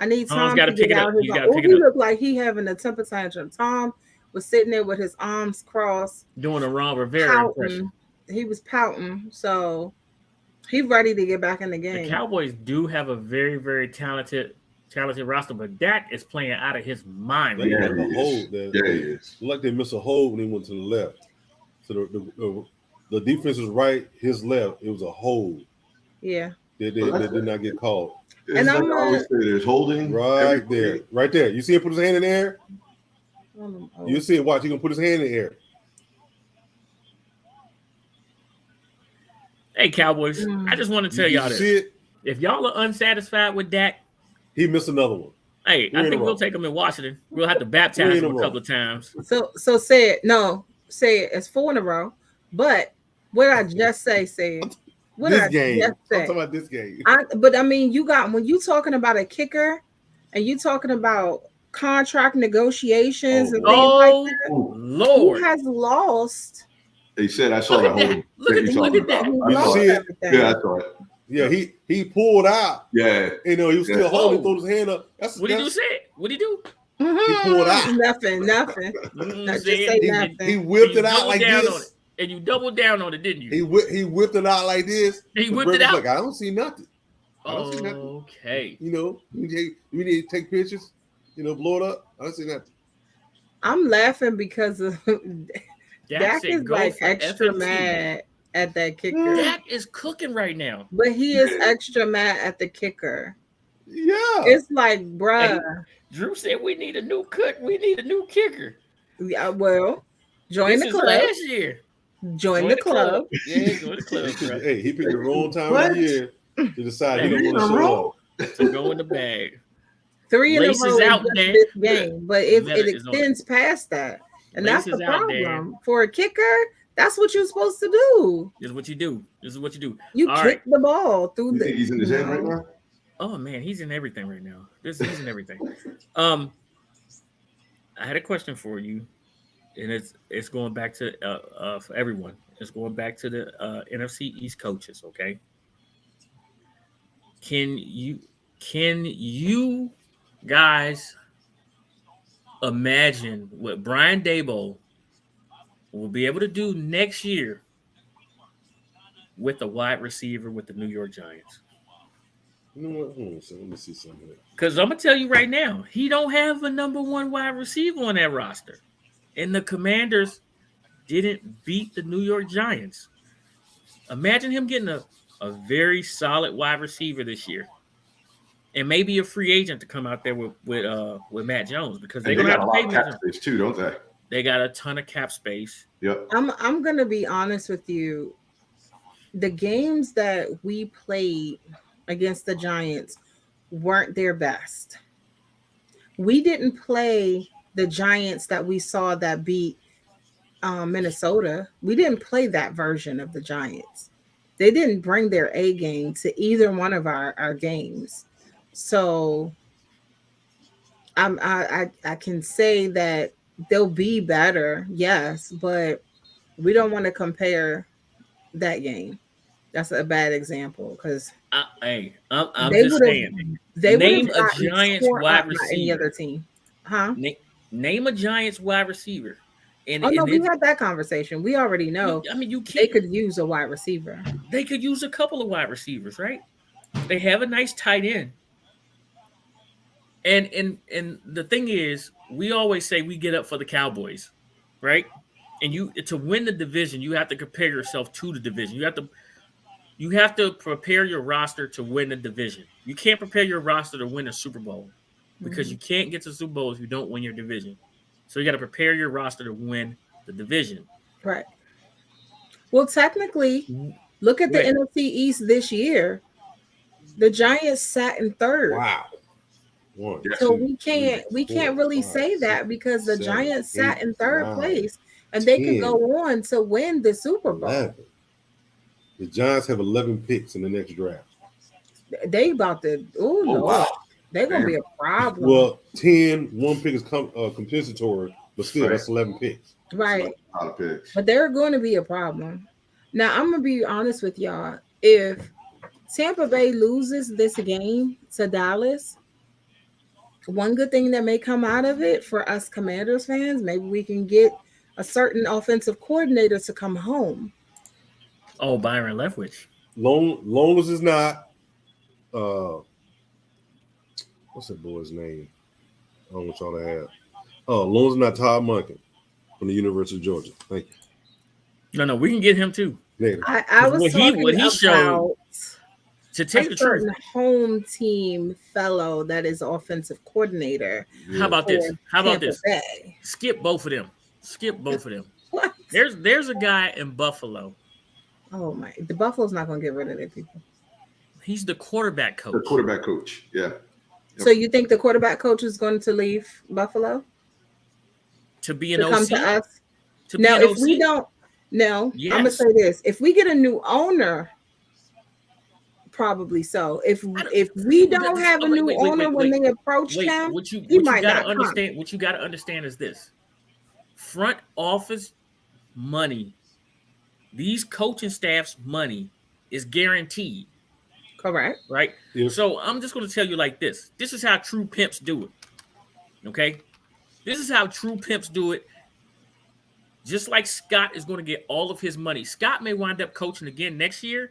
I need Tom to get out his. He looked like he having a temper tantrum. Tom was sitting there with his arms crossed, doing a Ron Rivera impression. He was pouting, so he's ready to get back in the game. The Cowboys do have a very, very talented roster, but Dak is playing out of his mind. Like he is. Like they missed a hold when he went to the left. So the defense was right, his left. It was a hold. Yeah. They did not get called. It's And like I'm I always say, there's holding Right there. Right there. You see him put his hand in the air? You see it. Watch. He's going to put his hand in the air. Hey, Cowboys, I just want to tell y'all this. See it? If y'all are unsatisfied with Dak, he missed another one. Hey, I think we'll take him in Washington. We'll have to baptize him a couple of times. So say it. No, say it. It's 4 in a row. But what I just said. What this I game. Just say. I'm talking about this game. But I mean, when you talking about a kicker and you talking about contract negotiations and things like that, Lord, who has lost? They said I saw that holding. Look at that. You see it? Yeah, I saw it. Yeah, he pulled out. Yeah, he was still holding, throw his hand up. What did you say? What did he do? He pulled out. Nothing. Just say nothing. He whipped it out like this. And you doubled down on it, didn't you? He whipped it out like this. He whipped it out. Like, I don't see nothing. Okay. You know, we need to take pictures. You know, blow it up. I don't see nothing. I'm laughing because of Dak is like extra FMT. mad at that kicker. Dak is cooking right now. But he is extra mad at the kicker. Yeah. It's like, bruh. Hey, Drew said we need a new cut. We need a new kicker. Yeah, well, join the club. Last year. Join the club. Yeah, join the club. Bro. Hey, he picked the wrong time of the year to decide he don't want to show up. To go in the bag. 3 in a row out in this game, but it extends past that. And Lace that's the out problem. there. For a kicker, that's what you're supposed to do. This is what you do. You All kick the ball through you think he's in his head right now? Oh man, he's in everything right now. He's in everything. I had a question for you, and it's going back to for everyone. It's going back to the NFC East coaches. Okay, can you guys imagine what Brian Daboll will be able to do next year with a wide receiver with the New York Giants? You know what? Let me see something. Because I'm gonna tell you right now, he don't have a number one wide receiver on that roster, and the Commanders didn't beat the New York Giants. Imagine him getting a very solid wide receiver this year, and maybe a free agent to come out there with Matt Jones, because they're gonna have to pay cap space too, don't they? They got a ton of cap space. Yep. I'm gonna be honest with you. The games that we played against the Giants weren't their best. We didn't play the Giants that we saw that beat Minnesota. We didn't play that version of the Giants. They didn't bring their A game to either one of our games. So I can say that they'll be better, yes, but we don't want to compare that game. That's a bad example because I'm just saying. Name a Giants wide receiver. Any other team, huh? Name a Giants wide receiver. We had that conversation. We already know. I mean, they could use a wide receiver. They could use a couple of wide receivers, right? They have a nice tight end. And the thing is, we always say we get up for the Cowboys, right? And to win the division, you have to compare yourself to the division. You have to prepare your roster to win the division. You can't prepare your roster to win a Super Bowl because you can't get to the Super Bowl if you don't win your division. So you got to prepare your roster to win the division. Right. Well, technically, look at the NFC East this year. The Giants sat in third. Wow. So we can't really say that because the Giants sat in third place and they could go on to win the Super Bowl. 11. The Giants have 11 picks in the next draft. They about to. Oh no, wow. They're gonna be a problem. Well, 10, one pick is compensatory, but still that's 11 picks. Right. A lot of picks. But they're going to be a problem. Now I'm gonna be honest with y'all. If Tampa Bay loses this game to Dallas, one good thing that may come out of it for us Commanders fans, maybe we can get a certain offensive coordinator to come home. Oh, Byron Leftwich. Long as it's not what's that boy's name? I don't want y'all to have. Oh, long as it's not Todd Monken from the University of Georgia. Thank you. No, we can get him too. Later. I was What talking he showed, about to tell a you the truth. certain home team fellow that is offensive coordinator How about this? for How about Tampa this? Bay. Skip both of them. Skip both of them. What? There's a guy in Buffalo. Oh my! The Buffalo's not going to get rid of their people. He's the quarterback coach. The quarterback coach. Yeah. So you think the quarterback coach is going to leave Buffalo To be an to come OC. to us? To be Now, an if OC? we don't, no, I'm gonna Yes. say this: if we get a new owner, probably so. If we don't have a new owner when they approached him, What you he might gotta not come. understand? What you gotta understand is this: front office money, these coaching staff's money is guaranteed, Correct. right? Yep. So I'm just gonna tell you like this: this is how true pimps do it. Okay, this is how true pimps do it. Just like Scott is going to get all of his money. Scott may wind up coaching again next year,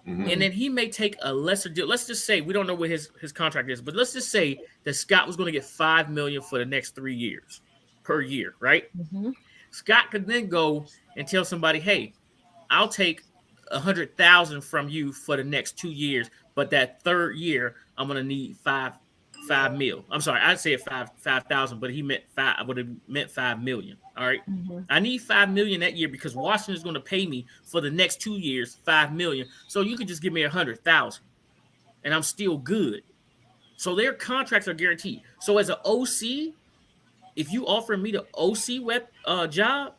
Mhm. and then he may take a lesser deal. Let's just say we don't know what his contract is, but let's just say that Scott was going to get $5 million for the next 3 years per year, right? Mhm. Scott could then go and tell somebody, "Hey, I'll take 100,000 from you for the next 2 years, but that third year I'm going to need five mil." I'm sorry, I'd say 5,000, but he meant five. I would have meant 5 million. All right. Mhm. I need 5 million that year because Washington's going to pay me for the next 2 years 5 million. So you could just give me 100,000, and I'm still good. So their contracts are guaranteed. So as an OC, if you offer me the OC job,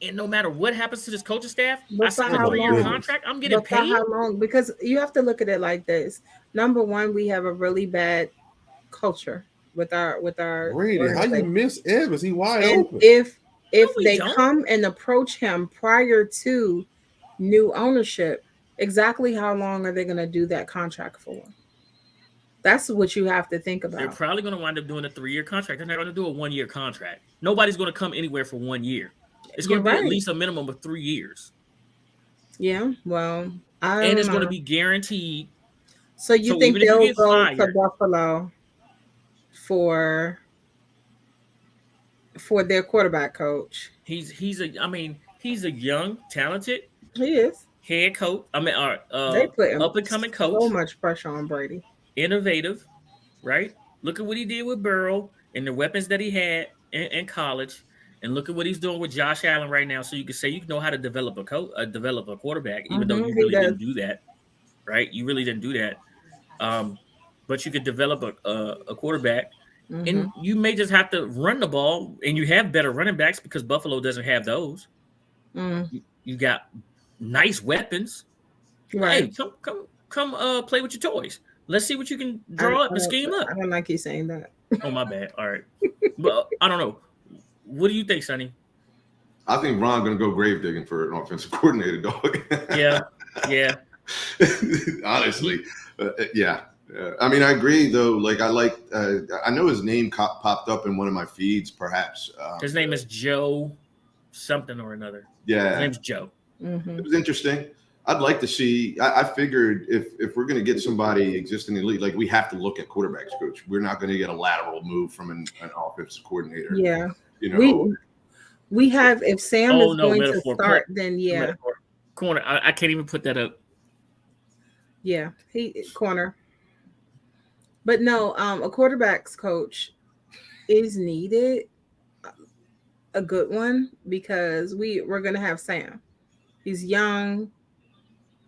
and no matter what happens to this coaching staff, I But for sign a how 3-year long? contract. I'm getting But for paid. how long? Because you have to look at it like this. Number one, we have a really bad culture with our Brady, how you organization. miss Evans? He wide And open. if No, we they don't. come and approach him prior to new ownership, exactly how long are they going to do that contract for? That's what you have to think They're about. probably going to wind up doing a 3-year contract. They're not going to do a 1-year contract. Nobody's going to come anywhere for 1 year. It's going You're to be at right. least a minimum of 3 years, Yeah. Well, I and don't it's going to know. be guaranteed. So you So think even if you they'll get go to fired, Buffalo for their quarterback coach? he's a young, talented He is. head coach. They put him up and coming so coach, much pressure on Brady. innovative, right? Look at what he did with Burrow and the weapons that he had in college, and look at what he's doing with Josh Allen right now. So you can say you know how to develop develop a quarterback, even though you He really does. didn't do that, right? You really didn't do that. But you could develop a quarterback, and you may just have to run the ball, and you have better running backs because Buffalo doesn't have those. You got nice weapons. Right. Hey, come play with your toys. Let's see what you can I, draw I up and scheme don't, up. I don't like you saying that. Oh, my bad. All right. But I don't know. What do you think, Sonny? I think Ron gonna go grave digging for an offensive coordinator, dog. Yeah. Honestly, yeah. I mean, I agree though. Like, I know his name popped up in one of my feeds, perhaps. His name is Joe something or another. Yeah, His name's Joe. It was interesting. I'd like to see. I figured if we're going to get somebody existing in the league, like we have to look at quarterbacks coach. We're not going to get a lateral move from an offensive coordinator. Yeah. You know, we have, if Sam is going to start, then yeah. Metaphor. Corner. I can't even put that up. Yeah, he corner. But no, a quarterbacks coach is needed, a good one, because we're gonna have Sam. He's young.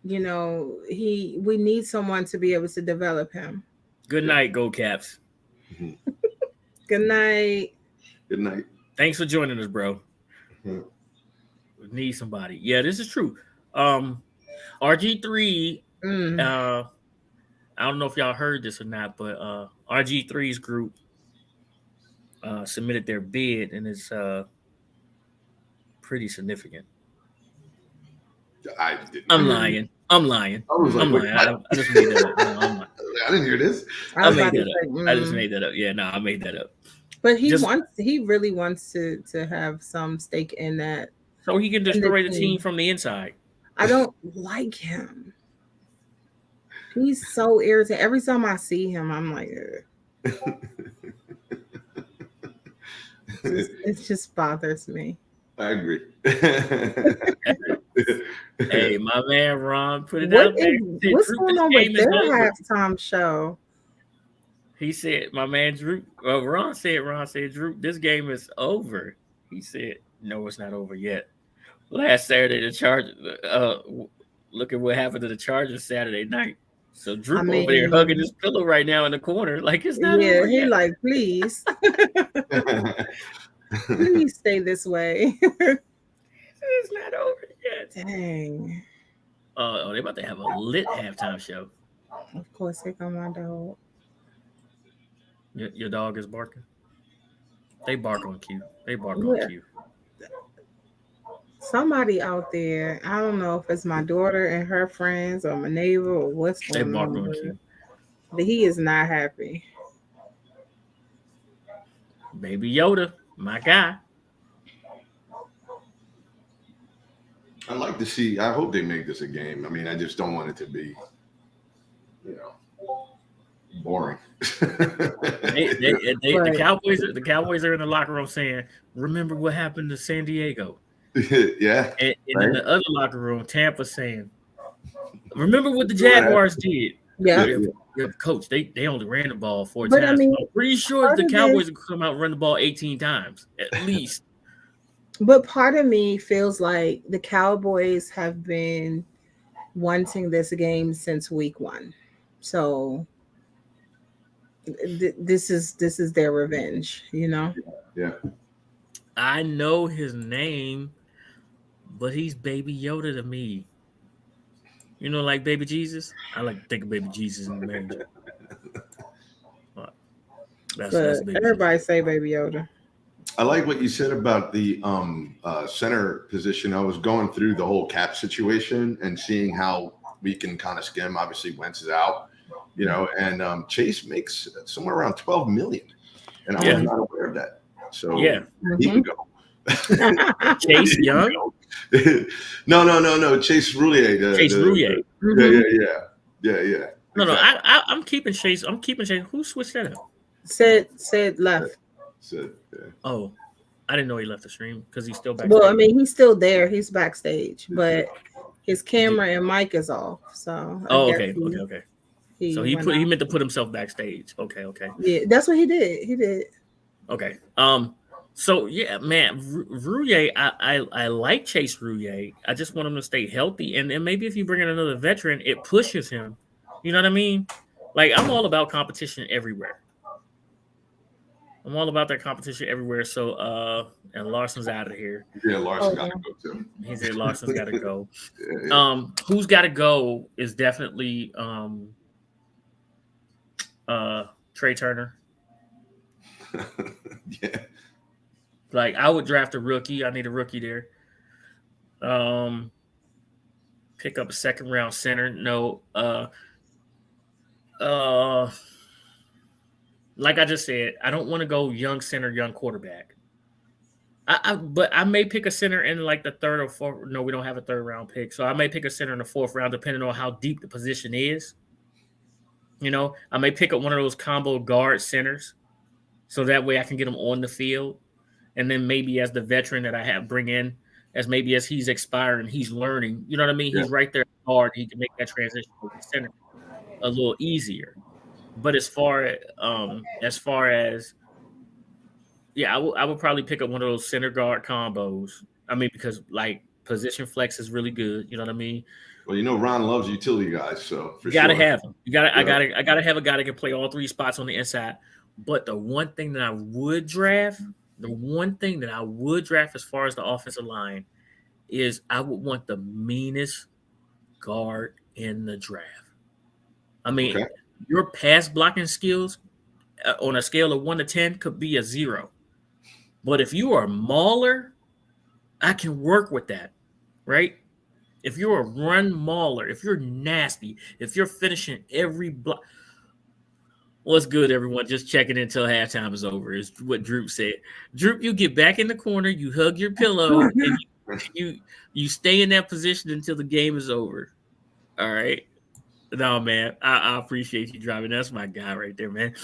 You know, we need someone to be able to develop him. Good night, Go Caps. Good night. Good night. Thanks for joining us, bro. We need somebody. Yeah, this is true. RG3. I don't know if y'all heard this or not, but RG3's group submitted their bid, and it's pretty significant. I'm lying. I was like, I'm lying. I just made that up. No, I'm lying. I didn't hear this. I made that up. I just made that up. Yeah, no, I made that up. But he really wants to have some stake in that. So he can destroy the team from the inside. I don't like him. He's so irritating. Every time I see him, I'm like, it just bothers me. I agree. Hey, my man Ron put it What out there. is He said, what's Drew, going this on game with is their over. halftime show? He said, my man Drew, Ron said, Drew, this game is over. He said, no, it's not over yet. Last Saturday, the Chargers, look at what happened to the Chargers Saturday night. So Drew I over there hugging mean, his pillow right now in the corner, like it's not yeah, over he yet. like, please, please stay this way. It's not over yet. Dang. Oh, they about to have a lit halftime show. Of course, here come my dog. Your dog is barking. They bark on cue. They bark on Yeah. cue. Somebody out there, I don't know if it's my daughter and her friends or my neighbor or what's They going bark on, on cue. but he is not happy. Baby Yoda, my guy. I'd like to see. I hope they make this a game. I mean, I just don't want it to be, boring. The Cowboys are in the locker room saying, "Remember what happened to San Diego?" Yeah. And right? in the other locker room, Tampa saying, "Remember what the Jaguars did?" Yeah. Coach, they only ran the ball 4 But, I times. mean, I'm pretty sure part the of Cowboys will come out and run the ball 18 times at least. But part of me feels like the Cowboys have been wanting this game since week 1. So this is their revenge, Yeah. I know his name, but he's Baby Yoda to me. You know, like Baby Jesus? I like to think of Baby Jesus in the manger. That's Baby everybody Jesus. say Baby Yoda. I like what you said about the center position. I was going through the whole cap situation and seeing how we can kind of skim. Obviously, Wentz is out, and Chase makes somewhere around $12 million, and I was not aware of that. So he can go. Chase Young? No. Chase Roulier. Chase Roulier. Yeah. No, exactly. I'm keeping Chase. Who switched that up? Said left. Oh, I didn't know he left the stream because he's still backstage. Well, I mean, he's still there. He's backstage, but his camera and mic is off. So okay. So he meant to put himself backstage. Okay. Yeah, that's what he did. He did. Okay. So yeah, man, Roulier, I like Chase Roulier. I just want him to stay healthy, and then maybe if you bring in another veteran, it pushes him. You know what I mean? Like I'm all about competition everywhere. I'm all about that competition everywhere. So and Larson's out of here. Yeah, Larson got to go too. He said Larson's got to go. Who's got to go is definitely Trey Turner. Yeah. Like I would draft a rookie. I need a rookie there. Pick up a second round center. No. Like I just said, I don't want to go young center, young quarterback. But I may pick a center in like the third or fourth. No, we don't have a third round pick, so I may pick a center in the fourth round, depending on how deep the position is. I may pick up one of those combo guard centers, so that way I can get them on the field, and then maybe as the veteran that I have bring in, as he's expiring, he's learning. You know what I mean? Yeah. He's right there hard. He can make that transition to the center a little easier. But as far as I would probably pick up one of those center guard combos. I mean, because like position flex is really good. You know what I mean? Well, Ron loves utility guys, so you gotta have them. I gotta have a guy that can play all 3 spots on the inside. But the one thing that I would draft as far as the offensive line is I would want the meanest guard in the draft. I mean, your pass blocking skills on a scale of 1 to 10 could be a 0. But if you are a mauler, I can work with that, right? If you're a run mauler, if you're nasty, if you're finishing every block. What's good, everyone? Just checking in until halftime is over is what Droop said. Droop, you get back in the corner, you hug your pillow, and you stay in that position until the game is over. All right? No, man, I appreciate you driving. That's my guy right there, man.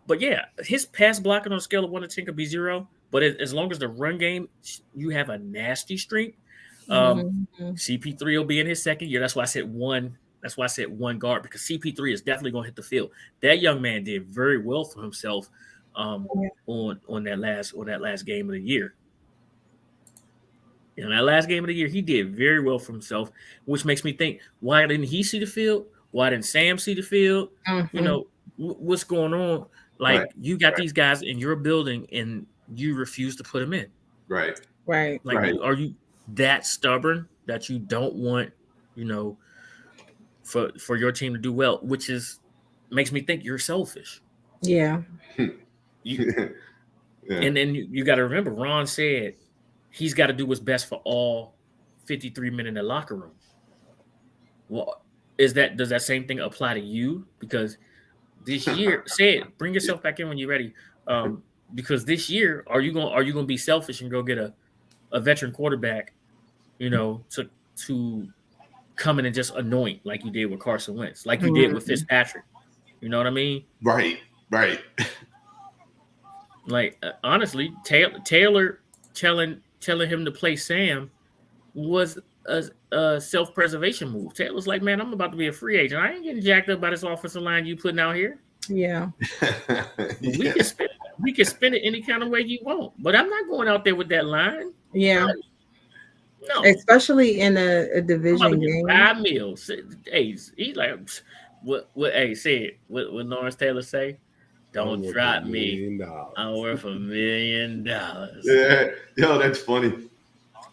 But yeah, his pass blocking on a scale of 1 to 10 could be 0. But as long as the run game, you have a nasty streak. Mhm. CP3 will be in his second year. That's why I said one. That's why I said one guard, because CP3 is definitely going to hit the field. That young man did very well for himself Yeah. on that last game of the year. In that last game of the year, he did very well for himself, which makes me think, why didn't he see the field? Why didn't Sam see the field? You Mhm. know, what's going on? Right. Like, you got these guys in your building and you refuse to put them in. Right. Right. Like, Right. are you that stubborn that you don't want, for your team to do well? Which makes me think you're selfish. Yeah. You, Yeah. and then you got to remember, Ron said he's got to do what's best for all 53 men in the locker room. Well, does that same thing apply to you? Because this year, bring yourself back in when you're ready. Because this year, are you gonna be selfish and go get a veteran quarterback, to come in and just anoint like you did with Carson Wentz, like you did with Fitzpatrick? You know what I mean? Right. Right. Like, honestly, Taylor telling him to play Sam was a self-preservation move. Taylor's like, man, I'm about to be a free agent. I ain't getting jacked up by this offensive line you putting out here. Yeah. We can spin it any kind of way you want, but I'm not going out there with that line. Yeah. No, Especially in a I'm about division to get game. 5 meals. Hey, he's like, what? Hey, say it. What Lawrence Taylor say? Don't I'm worth drop $1 me. million. I'm worth $1 million. Yeah. Yo, that's funny.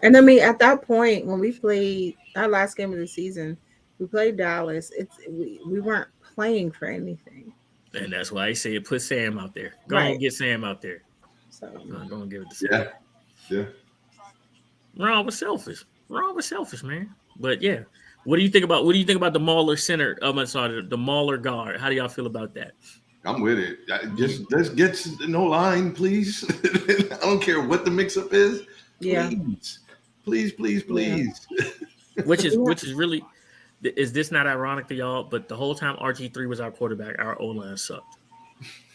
And I mean, at that point, when we played our last game of the season, we played Dallas. We weren't playing for anything. And that's why he said, put Sam out there. Go Right. on, get Sam out there. So Go and give it to Sam. Yeah. Yeah. Ron was selfish, man. But yeah, what do you think about the Mauler center? I'm sorry, the Mauler guard. How do y'all feel about that? I'm with it. Just let's get no line, please. I don't care what the mix-up is. yeah. Please. Which is really, is this not ironic to y'all? But the whole time RG3 was our quarterback, our O-line sucked.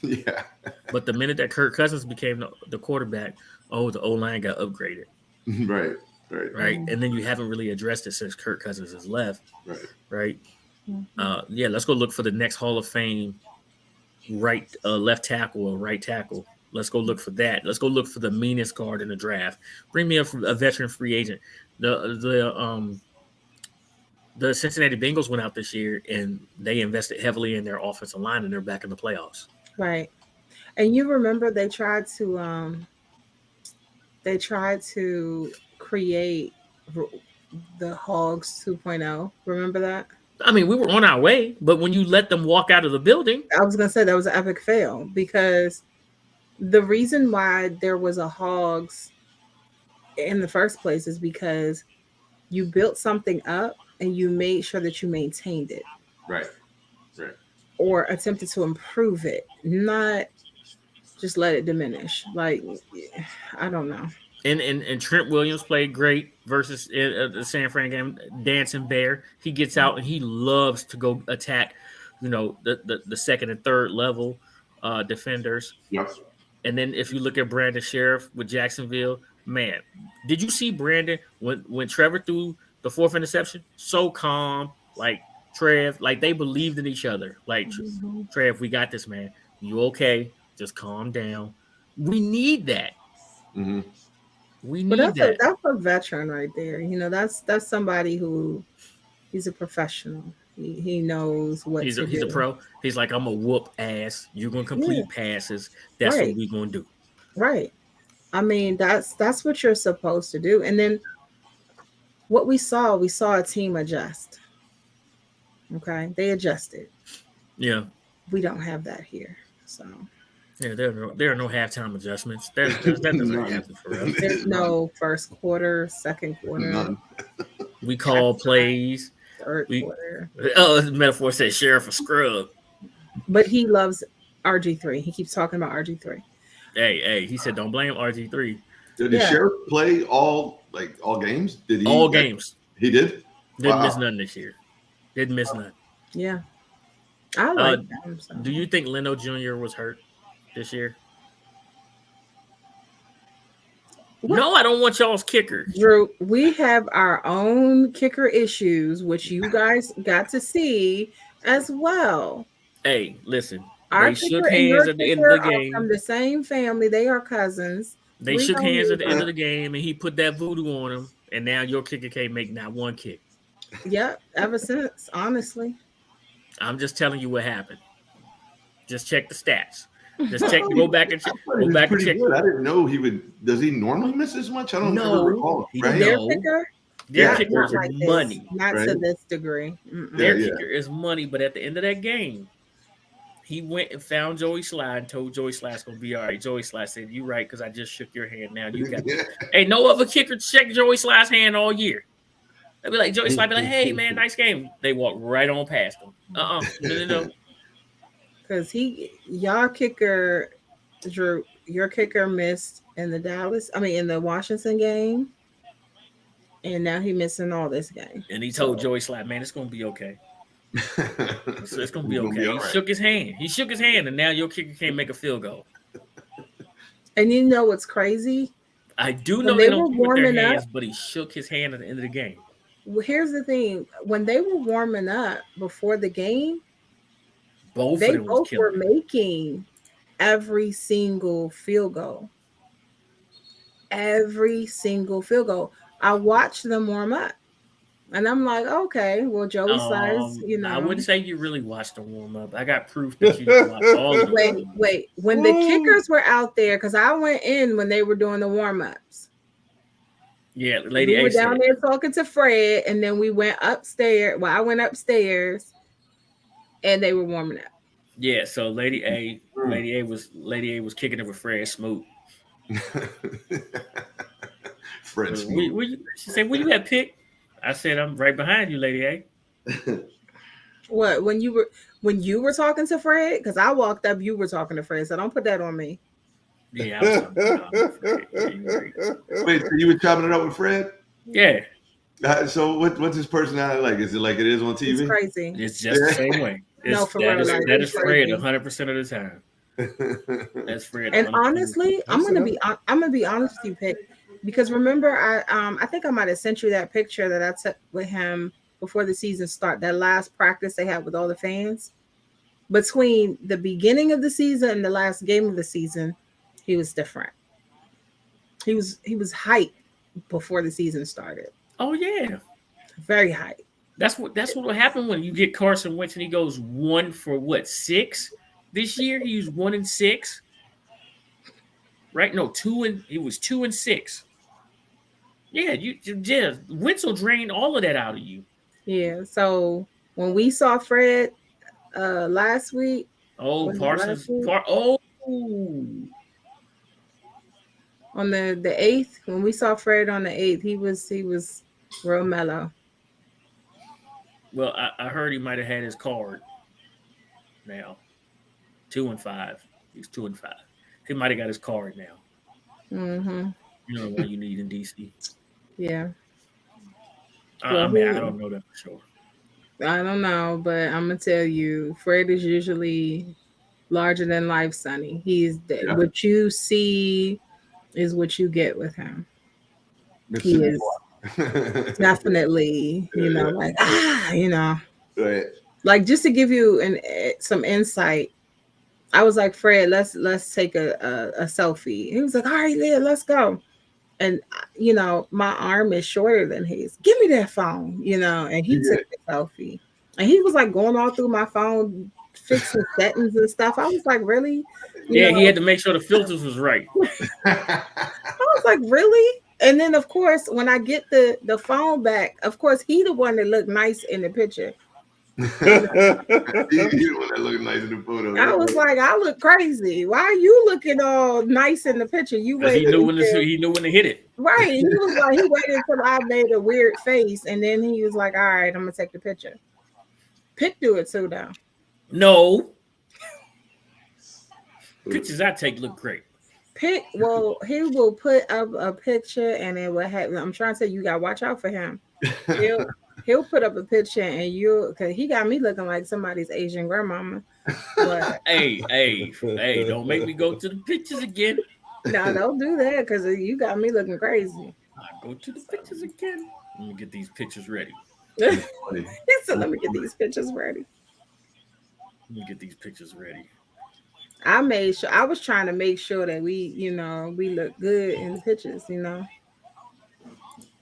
Yeah. But the minute that Kirk Cousins became the quarterback, the O-line got upgraded. Right. And then you haven't really addressed it since Kirk Cousins has left. Right. Mm-hmm. Let's go look for the next Hall of Fame left tackle or right tackle. Let's go look for that. Let's go look for the meanest guard in the draft. Bring me a veteran free agent. The Cincinnati Bengals went out this year and they invested heavily in their offensive line and they're back in the playoffs. Right. And you remember they tried to create the Hogs 2.0. Remember that? I mean, we were on our way, but when you let them walk out of the building, I was gonna say that was an epic fail, because the reason why there was a Hogs in the first place is because you built something up and you made sure that you maintained it. Right. Or attempted to improve it, not just let it diminish. Like, I don't know. And Trent Williams played great versus the San Fran game. Dancing Bear, he gets out and he loves to go attack, the second and third level defenders. Yep. And then if you look at Brandon Sheriff with Jacksonville, man, did you see Brandon when Trevor threw the fourth interception? So calm, like Trev, like they believed in each other. Like, Trev, we got this, man. You okay? Just calm down. We need that. Mm-hmm. We need But that. that's a veteran right there. That's somebody who, he's a professional. He knows what he's to do. He's a pro. He's like, I'm gonna whoop ass. You're gonna complete passes. That's Right. what we're gonna do. Right. I mean, that's what you're supposed to do. And then what we saw a team adjust. Okay, they adjusted. Yeah. We don't have that here. So yeah, there are no halftime adjustments. That doesn't happen for us. There's no first quarter, second quarter. None. We call plays. Third quarter. The metaphor says Sheriff a scrub. But he loves RG3. He keeps talking about RG3. Hey, he said don't blame RG3. Did the Sheriff play all games? Did he? All games. He did? Didn't miss none this year. Didn't miss none. Yeah. I like him. So. Do you think Leno Jr. was hurt this year? No, I don't want y'all's kicker. Drew, we have our own kicker issues, which you guys got to see as well. Hey, listen. Our They shook kicker and your hands at the end of kicker the are from game. the same family. They are cousins. They shook hands at the end of the game, and he put that voodoo on him. And now your kicker can't make not one kick. Yep, ever since, honestly. I'm just telling you what happened. Just check the stats. Just check. Go back and check. Go back and check. Good. I didn't know he would. Does he normally miss as much? I don't ever recall. Right? Their kicker? Their Not kicker is like money. This. Not to this degree. Their kicker is money, but at the end of that game, he went and found Joey Sly and told Joey Sly's gonna be all right. Joey Sly said, "You right, because I just shook your hand. Now you got." Hey, no other kicker checked Joey Sly's hand all year. They'd be like, Joey Sly be like, "Hey man, nice game." They walk right on past him. No. Because y'all kicker, Drew, your kicker missed in the Washington game, and now he missing all this game. And he told Joey Sly, "Man, it's gonna be okay. It's gonna be okay." He shook his hand. He shook his hand, and now your kicker can't make a field goal. And you know what's crazy? I do know they don't put their hands, but he shook his hand at the end of the game. Well, here's the thing: when they were warming up before the game, they both were making every single field goal. Every single field goal. I watched them warm up. And I'm like, okay, well, Joey Sly's, I wouldn't say you really watched them warm up. I got proof that you watched all of them. Wait. When the kickers were out there, because I went in when they were doing the warm-ups. Yeah, Lady A. We were down there talking to Fred, and then we went upstairs. Well, I went upstairs, and they were warming up. Yeah, so Lady A was kicking it with Fred Smoot. Fred Smoot. She said, "Where you at, Pick?" I said, "I'm right behind you, Lady A." What, when you were talking to Fred? Because I walked up, you were talking to Fred, so don't put that on me. Yeah, I was talking to Fred. Wait, so you were chopping it up with Fred? Yeah. So what's his personality like? Is it like it is on TV? It's crazy. It's just the same way. That is Fred 100% of the time. That's Fred. And honestly, I'm gonna be honest with you, Pick, because remember I think I might have sent you that picture that I took with him before the season started. That last practice they had with all the fans. Between the beginning of the season and the last game of the season, he was different. He was hyped before the season started. Oh yeah, very hyped. That's what will happen when you get Carson Wentz and he goes 1 for 6 this year. He was 1-6, right? No, 2 and he was 2-6. Yeah, Wentz will drain all of that out of you. Yeah. So when we saw Fred last week, on the 8th, when we saw Fred on the 8th, he was real mellow. Well, I heard he might have had his card now. 2-5. He's 2-5. He might have got his card now. Mm-hmm. You know what you need in DC. Yeah. I don't know that for sure. I don't know, but I'm gonna tell you, Fred is usually larger than life, Sonny. What you see is what you get with him. He is definitely, right. Like, just to give you some insight, I was like, Fred, let's take a selfie. He was like, all right, Leah, let's go. And my arm is shorter than his. Give me that phone, and he took the selfie. And he was like going all through my phone, fixing settings and stuff. I was like, really? He had to make sure the filters was right. I was like, really? And then, of course, when I get the phone back, of course, he the one that looked nice in the picture. He the one that looked nice in the photo. I was like, I look crazy. Why are you looking all nice in the picture? He knew when to hit it. Right. He was like, he waited until I made a weird face, and then he was like, all right, I'm gonna take the picture. Pick do it too, though. No. Pictures I take look great. Pick, well, he will put up a picture and it will have. I'm trying to tell you, gotta watch out for him. He'll put up a picture and because he got me looking like somebody's Asian grandmama. But, hey, don't make me go to the pictures again. No, don't do that because you got me looking crazy. I go to the pictures again. Let me get these pictures ready. He said, "Let me get these pictures ready." Let me get these pictures ready. I made sure I was trying to make sure that we look good in the pictures.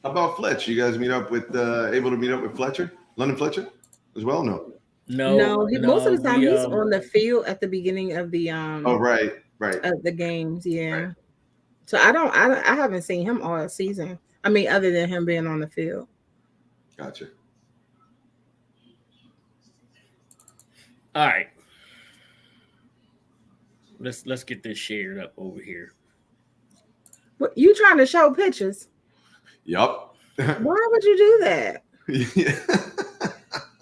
How about Fletch? You guys able to meet up with Fletcher, London Fletcher, as well? No. No, most of the time he's we, on the field at the beginning of the Oh, right. of the games. Yeah. Right. So I haven't seen him all season. I mean, other than him being on the field. Gotcha. All right. Let's get this shared up over here. What, you trying to show pictures? Yup. Why would you do that? Yeah.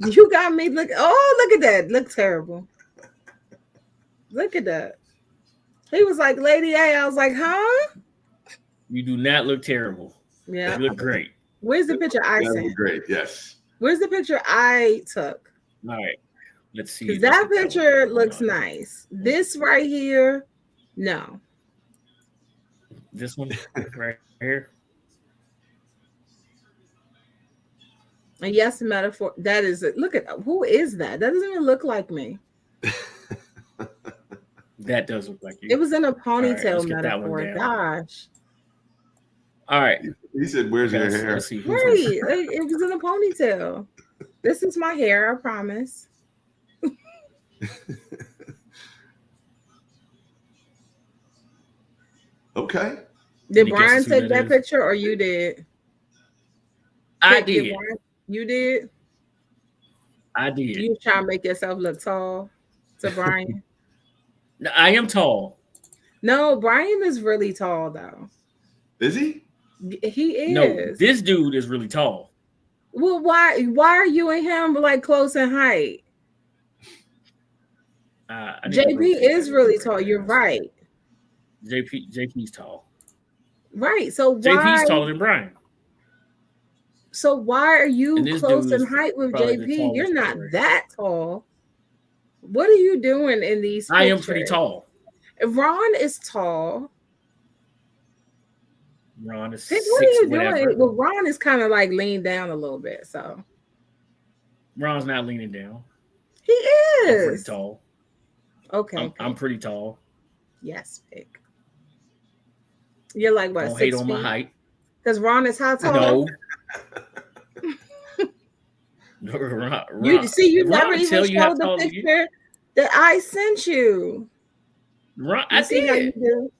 You got me look. Oh, look at that. Look terrible. Look at that. He was like, Lady A. I was like, huh? You do not look terrible. Yeah. You look great. Where's the picture I sent? Great. Yes. Where's the picture I took? All right. Let's see. Because that picture looks nice. This right here, no. This one right here. And yes, metaphor. That is it. Look at who is that? That doesn't even look like me. That does look like you. It was in a ponytail right, metaphor. Gosh. All right. He said, "Where's your hair?" Let's see. Right. It was in a ponytail. This is my hair, I promise. Okay. Did Brian take that picture or you did? I did. You did? I did. You trying to make yourself look tall to Brian? I am tall. No, Brian is really tall though. Is he? He is. No, this dude is really tall. Well, why are you and him like close in height? JP is really tall. You're right. JP's tall. Right. So why JP's taller than Brian. So why are you close in height with JP? You're not that tall. What are you doing in these pictures? I am pretty tall. Ron is tall. Ron is what six, are you whatever. doing? Well, Ron is kind of like leaned down a little bit. So Ron's not leaning down. He is. I'm pretty tall. Okay. I'm pretty tall. Yes, pick. You're like what? Don't 6 hate feet? on my height. Because Ron is how tall? No. Ron, you see, you Ron never even showed the picture that I sent you. Ron, I see how you did. do?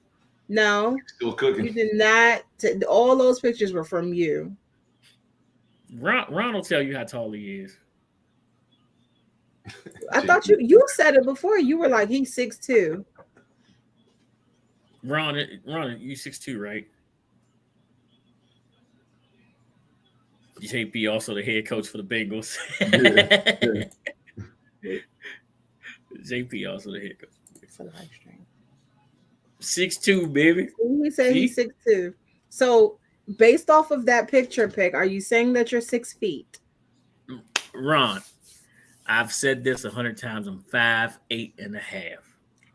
No, still cooking. You did not. All those pictures were from you. Ron will tell you how tall he is. I thought you said it before. You were like, he's 6'2". Ron, you 6'2", right? JP also the head coach for the Bengals. Yeah. JP also the head coach. It's a live stream. 6'2", baby. He said he's 6'2". So based off of that picture pic, are you saying that you're 6 feet? Ron, I've said this 100 times. I'm 5'8.5".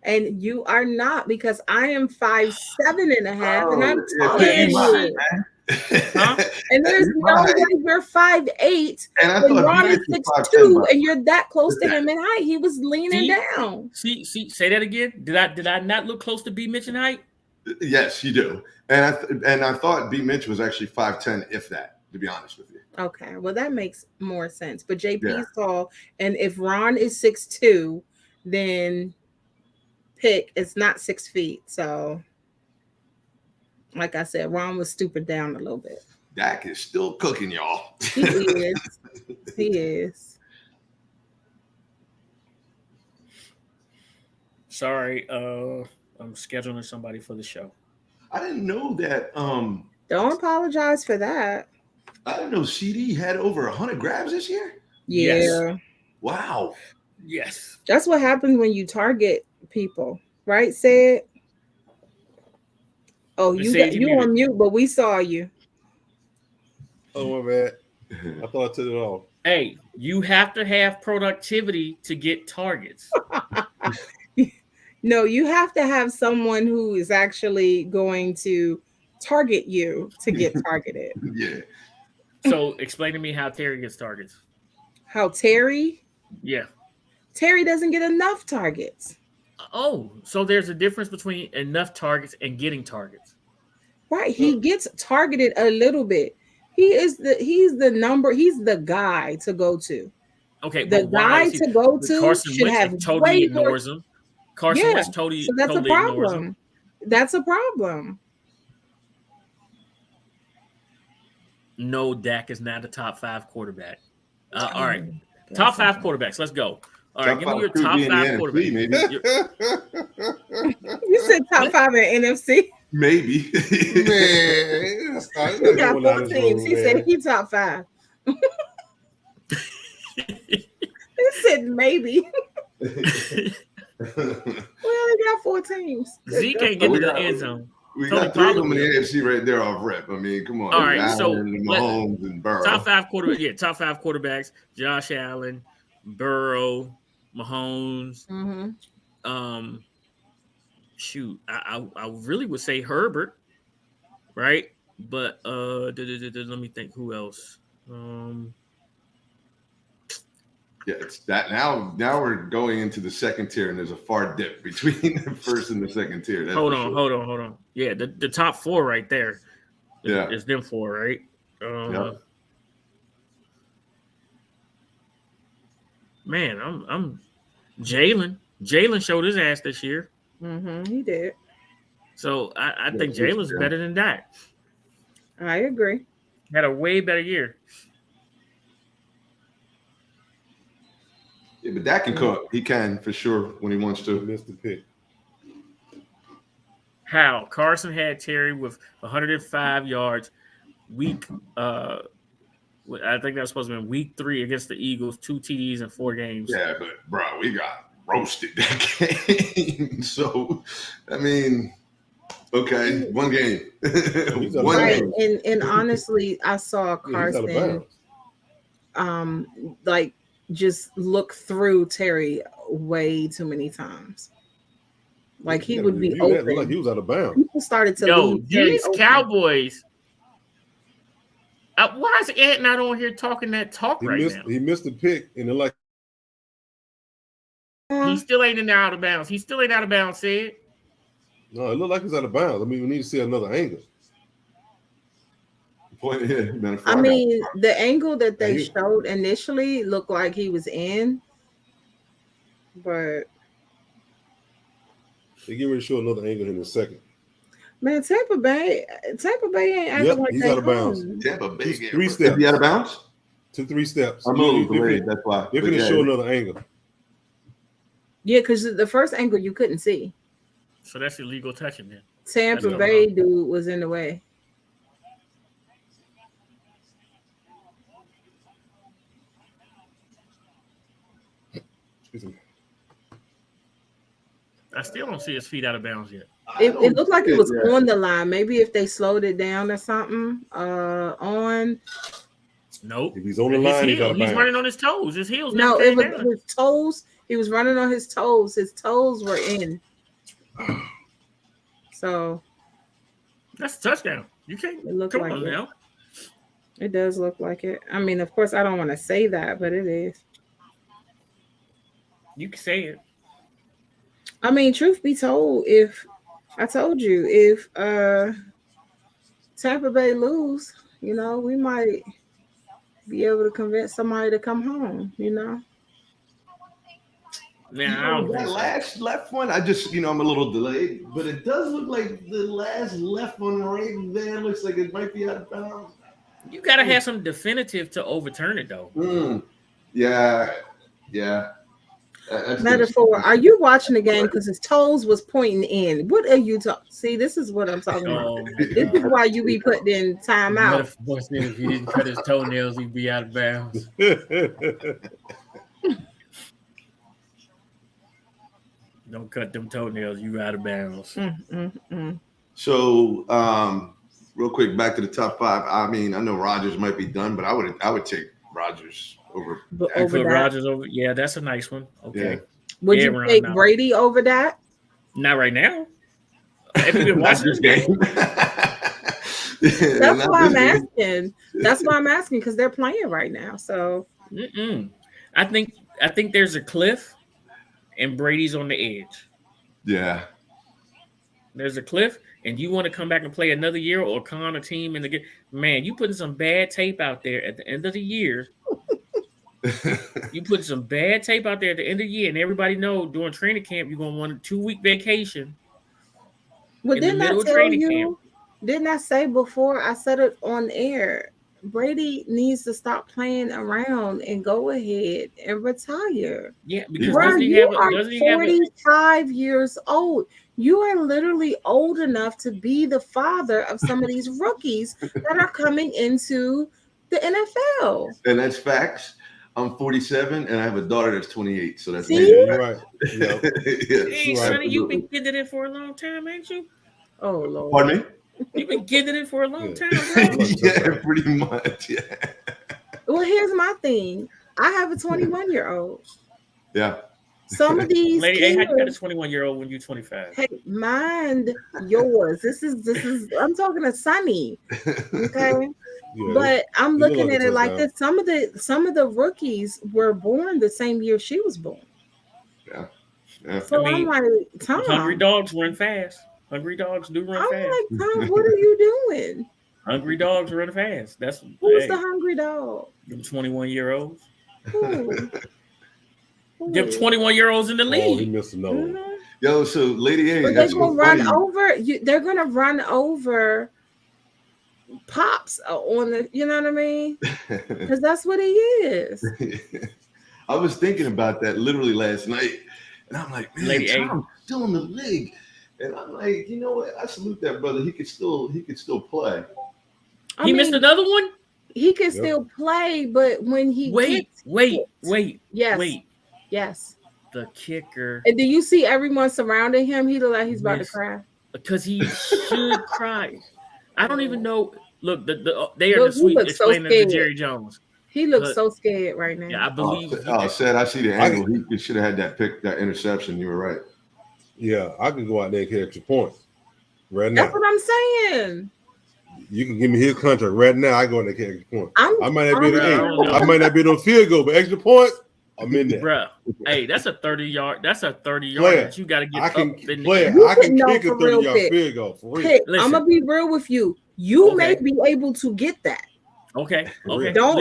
And you are not, because I am 5'7.5", and I'm taller than you. Huh? And there's no way you're 5'8", and Ron is 6'2", and you're that close to him in height. He was leaning down. See, say that again. Did I not look close to B. Mitch in height? Yes, you do. And I thought B. Mitch was actually 5'10", if that, to be honest with you. Okay, well that makes more sense. But JP's tall, and if Ron is 6'2", then Pick is not 6 feet. So, like I said, Ron was stooping down a little bit. Dak is still cooking, y'all. He is. He is. Sorry, I'm scheduling somebody for the show. I didn't know that. Don't apologize for that. I didn't know CD had over 100 grabs this year. Yeah. Yes. Wow. Yes. That's what happens when you target people, right, Sid? Oh, you on mute, but we saw you. Oh, my bad. I thought I took it off. Hey, you have to have productivity to get targets. No, you have to have someone who is actually going to target you to get targeted. Yeah. So explain to me how Terry gets targets. How Yeah. Terry doesn't get enough targets. Oh, so there's a difference between enough targets and getting targets. Right. He gets targeted a little bit. He's the guy to go to. Okay, The but why guy is he? to go But to Carson should Wentz have totally way more. ignores him. Carson Yeah. Wentz So totally that's a totally ignores him. problem. That's a problem. No, Dak is not a top 5 quarterback. All right, Oh, top 5 quarterbacks. Let's go. All right, Top give me five your could top be in the 5 NFC, quarterbacks. maybe. You said top What? 5 in NFC. Maybe. Man, stop. You're He not got going 4 down this teams. road, He said man. he top 5. He said maybe. We only got 4 teams. Zeke can't get we to the got, end zone. we Tony got 3 of them Pollard in the will. AFC right there off rep. I mean, come on. All right, so Allen, and Mahomes, and Burrow. top 5 quarterbacks. Yeah, top 5 quarterbacks: Josh Allen, Burrow, Mahomes. Mm-hmm. Shoot, I really would say Herbert, right? But let me think. Who else? Yeah, it's that now. Now we're going into the second tier, and there's a far dip between the first and the second tier. That's hold for on, sure. hold on. Yeah, the top 4 right there. Yeah. It's them 4, right? Yep. Man, I'm Jalen. Jalen showed his ass this year, Mm-hmm. He did. so I Yeah, think Jalen's better than Dak. I agree. Had a way better year. Yeah, but Dak can cook. He can for sure when he wants He to. missed the pick. How Carson had Terry with 105 yards. Week, I think that was supposed to be week 3 against the Eagles. 2 TDs in 4 games. Yeah, but bro, we got roasted that game. So, I mean, okay, one game, He's out of one Right. game. And honestly, I saw Yeah, he's out of Carson bounds. like just look through Terry way too many times. Like he You would gotta be review that. Looked like open. he was out of bounds. People started to Yo, leave Terry these open. Cowboys. Why is Ant not on here talking that talk He right missed. now? He missed the pick, and then like He still ain't in there out of bounds. He still ain't out of bounds, Sid. no, it looked like he's out of bounds. I mean, we need to see another angle. Point, yeah, man, I mean, the angle that they Hey. showed initially looked like he was in, but They get ready to show another angle in a second. man, Tampa Bay ain't acting Yep, like he's they out of bounds. home. Tampa Bay. He's game. 3 Is steps. he out of bounds? 2-3 steps. I'm a little They're delayed. finna- That's why. They're But going to yeah, show another angle. Yeah, because the first angle you couldn't see. So that's illegal touching then. Tampa That's Bay wrong. dude was in the way. Excuse me. I still don't see his feet out of bounds yet. It looked like it was Yeah. on the line. Maybe if they slowed it down or something. On Nope. If he's on the His line, he's heel. out of He's bounds. running on his toes. His heels no, never it came was down. his toes. He was running on his toes. His toes were in. So That's a touchdown. You can't. it looked Come like on it. now. It does look like it. I mean, of course, I don't want to say that, but it is. You can say it. I mean, truth be told, if I told you if Tampa Bay lose, you know, we might be able to convince somebody to come home, you know. Now I don't that think so. last left one, I just, I'm a little delayed, but it does look like the last left one right there looks like it might be out of bounds. You gotta have some definitive to overturn it though. Yeah. That's Metaphor. Are you watching the game because his toes was pointing in? What are you talking? See, this is what I'm talking about. Oh my This is God. why you be put in timeout. Metaphor said if he didn't cut his toenails, he'd be out of bounds. Don't cut them toenails, you out of bounds. So, real quick, back to the top 5. I mean, I know Rodgers might be done, but I would take Rodgers over. But I over put that, Rodgers over. Yeah, that's a nice one. Okay. would Yeah, you Ron, take no. Brady over that? Not right now. Have you been Not watching this this game? Yeah, That's not why I'm this game. asking. That's why I'm asking because they're playing right now. So Mm-mm. I think there's a cliff, and Brady's on the edge. Yeah. There's a cliff, and you want to come back and play another year or con a team in the game. Man, you putting some bad tape out there at the end of the year. You put some bad tape out there at the end of the year, and everybody know during training camp you're gonna want a 2-week vacation well, in the didn't I middle of tell training camp. you? Didn't I say before? I said it on air. Brady needs to stop playing around and go ahead and retire. Yeah, because Bro, doesn't he you have are a 45 years old. You are literally old enough to be the father of some of these rookies that are coming into the NFL. And that's facts. I'm 47 and I have a daughter that's 28. So that's See? major You're facts. right. Yeah. Hey, Right. Sonny, you've been getting it for a long time, ain't you? Oh Lord. Pardon me? You've been getting it for a long Yeah. time, bro. Yeah, pretty much. Yeah. Well, here's my thing. I have a 21-year-old. Yeah. Some of these Lady, hey, how you got a kids, 21-year-old when you're 25? hey, mind yours. This is I'm talking to Sonny. Okay. Yeah. But I'm you look looking like at a it like touchdown. this. Some of the rookies were born the same year she was born. Yeah. So I mean, I'm like, Tom. Hungry dogs run fast. Hungry dogs do run I'm fast. like, Tom, what are you doing? Hungry dogs run fast. That's Who's hey, the hungry dog? them 21-year-olds. Who? Who Them is? 21-year-olds in the Oh, he league. missed a nose. Mhm. Yo, so Lady A, But they're that's so gonna run funny. over you. They're gonna run over Pops on the. You know what I mean? Because that's what he is. I was thinking about that literally last night. And I'm like, man, Lady A. Tom's still in the league. And I'm like, you know what? I salute that brother. He could still play. I He mean, missed another one? he can Yep. still play, but when he Wait. yes, yes. The kicker. And do you see everyone surrounding him? He look like he's about to Yes. cry. Because he should cry. I don't even know. Look, they are Look, the he sweet looks so explaining to scared. Jerry Jones. He looks But- so scared right now. Yeah, I believe. Said I see the angle. He should have had that pick, that interception. You were right. Yeah, I can go out there and get extra points right That's now. what I'm saying. You can give me his contract right now. I go in there and get extra points. I might not be able I don't know. to. I might not be able to field goal, but extra points, I'm in there. Bruh, hey, that's a 30-yard. That's a 30-yard Player, that you got to get I up can in play the it. You I can can know kick a for real, 30-yard Pitt. field goal for real. Pitt, Listen. I'm gonna be real with you. You may Okay. be able to get that. Okay. Don't.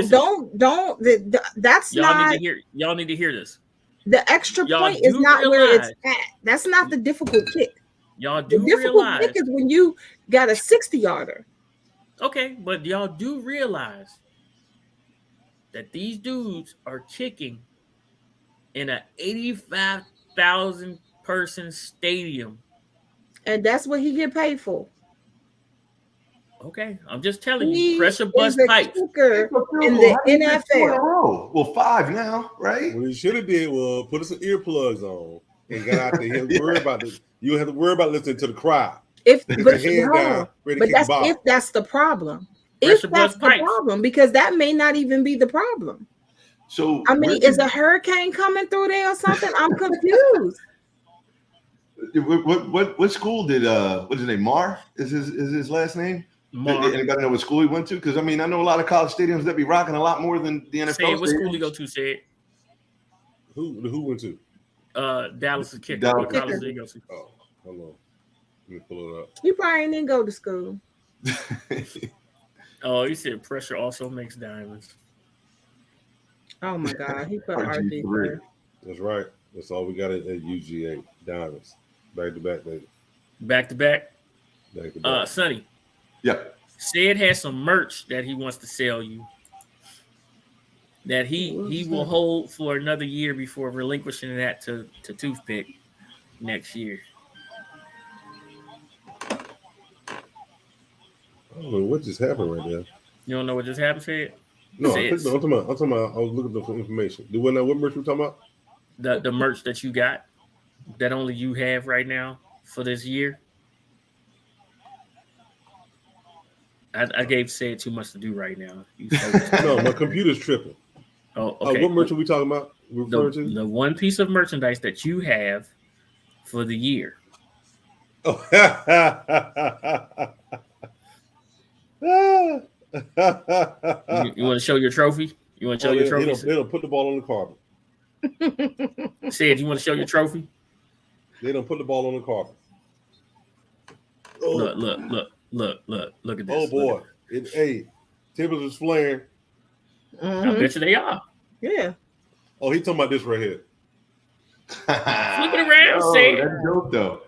Listen, That's y'all not need to hear. Y'all need to hear this. the extra y'all point is do not where it's realize- at. That's not the difficult kick. Y'all The do difficult realize. kick is when you got a 60-yarder. Okay, but y'all do realize that these dudes are kicking in an 85,000 person stadium. And that's what he get paid for. Okay, I'm just telling He you, pressure is bust a pipes. kicker in the NFL. Well, 5 now, right? What he should have did was put some earplugs on and got out there. He didn't worry about this. You don't have to worry about listening to the crowd. If Put but, your hand hold down, on. ready to But kick that's the ball. if that's the problem. Pressure If that's bust the pipes. problem, because that may not even be the problem. So I mean, is a hurricane coming through there or something? I'm confused. what school did what's his name? Mar is his last name? Mark, Anybody know what school he went to? Because I mean, I know a lot of college stadiums that be rocking a lot more than the NFL. said what school stadiums. you go to? Said Who went to? Dallas is kicker. Dallas. What college did you go to? Oh, hold on. Let me pull it up. You probably didn't go to school. Oh, you said pressure also makes diamonds. Oh my God, he put RG3. RG first. That's right. That's all we got at UGA. Diamonds. Back to back, baby. Back to back. Back to back. Sonny. Yeah. Sid has some merch that he wants to sell you. That he will hold for another year before relinquishing that to Toothpick next year. I don't know what just happened right there. You don't know what just happened, Sid? No, Sid, I'm talking about. I was looking for information. Do we know what merch we're talking about? the merch that you got that only you have right now for this year. I gave Sid too much to do right now. You focus. No, my computer's tripping. Oh, okay. What merch are we talking about? We're referring to? The one piece of merchandise that you have for the year. You want to show your trophy? You want to show your trophy? They don't put the ball on the carpet. Said, you want to show your trophy? They don't put the ball on the carpet. Oh. Look at this. Oh boy. Hey, Tibbs is flaring. I bet you they are. Yeah. Oh, he's talking about this right here. Flip it around, Oh, say that's dope though.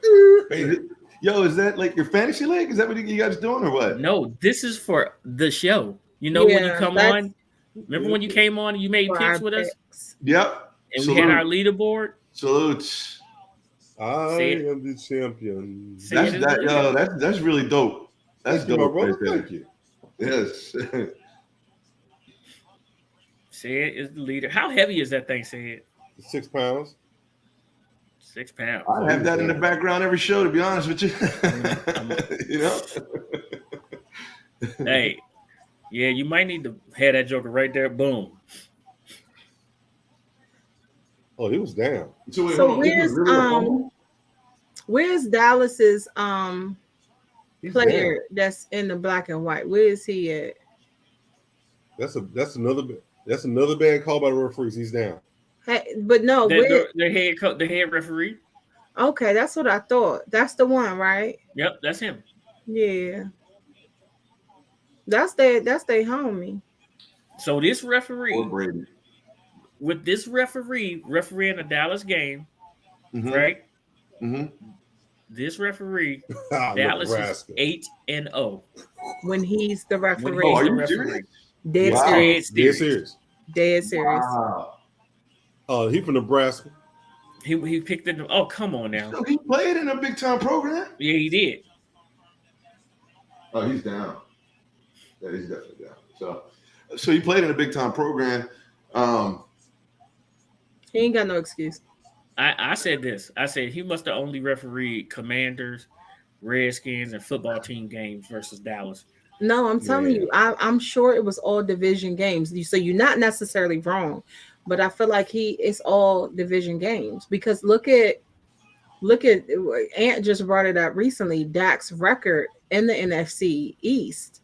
Yo, is that like your fantasy league? Is that what you guys doing or what? No, this is for the show. You know when you come on? Remember when you came on and you made picks with us? Yep. And we had our leaderboard? Salutes. I am the champion. That's really dope. That's Thank dope. you, Right there. Thank you. Yes. Said is the leader. How heavy is that thing, Said? 6 pounds. 6 pounds. I have that in the background every show, to be honest with you. You know? Hey, yeah, you might need to have that joker right there. Boom. Oh, he was down. So where's Dallas's He's player down. that's in the black and white? Where is he at? That's another bad call by the referees. He's down. Hey, but no, The head referee. Okay, that's what I thought. That's the one, right? Yep, that's him. Yeah. That's their homie. So this referee, Or Brady. with this refereeing the Dallas game, right? Mm-hmm. This referee, Dallas is 8-0 when he's the referee. Oh, are you serious? Dead Wow. serious. Dead serious. Dead serious. Wow. He from Nebraska. He picked it. Oh, come on now. So he played in a big time program? Yeah, he did. Oh, he's down. Yeah, he's definitely down. So he played in a big time program. He ain't got no excuse. I said this. I said he must have only refereed Commanders, Redskins, and football team games versus Dallas. No, I'm telling you, I'm sure it was all division games. So you're not necessarily wrong, but I feel like it's all division games because look at Ant just brought it up recently. Dak's record in the NFC East,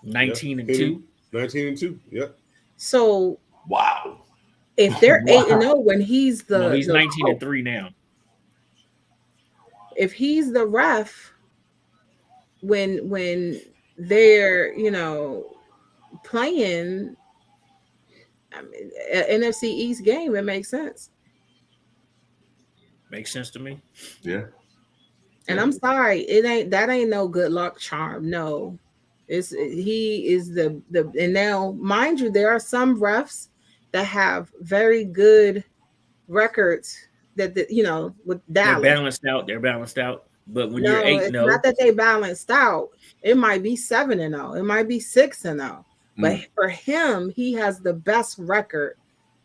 19-2. 19-2. Yep. So Wow. if they're 8-0 when he's he's 19-3 now. If he's the ref when they're playing, I mean, an NFC East game, it makes sense. Makes sense to me. Yeah. And I'm sorry, that ain't no good luck charm. No, he is the and now mind you, there are some refs that have very good records that with Dallas. They're balanced out. But when No, you're 8-0, it's not that they balanced out. It might be 7-0. It might be 6-0. But for him, he has the best record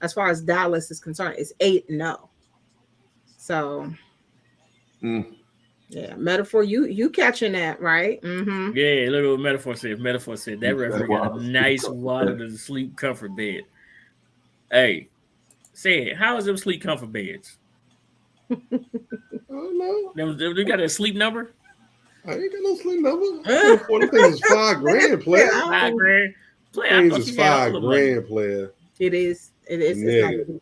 as far as Dallas is concerned. It's 8-0. So, yeah, metaphor. You catching that right? Mm-hmm. Yeah, look at what Metaphor said. Metaphor said that referee got a nice water to sleep comfort bed. Hey, say it. How is them sleep comfort beds? Oh no, They got a sleep number. I ain't got no sleep number. 40 things is $5,000, player. $5,000. Things is $5,000, player. It is. Nigga.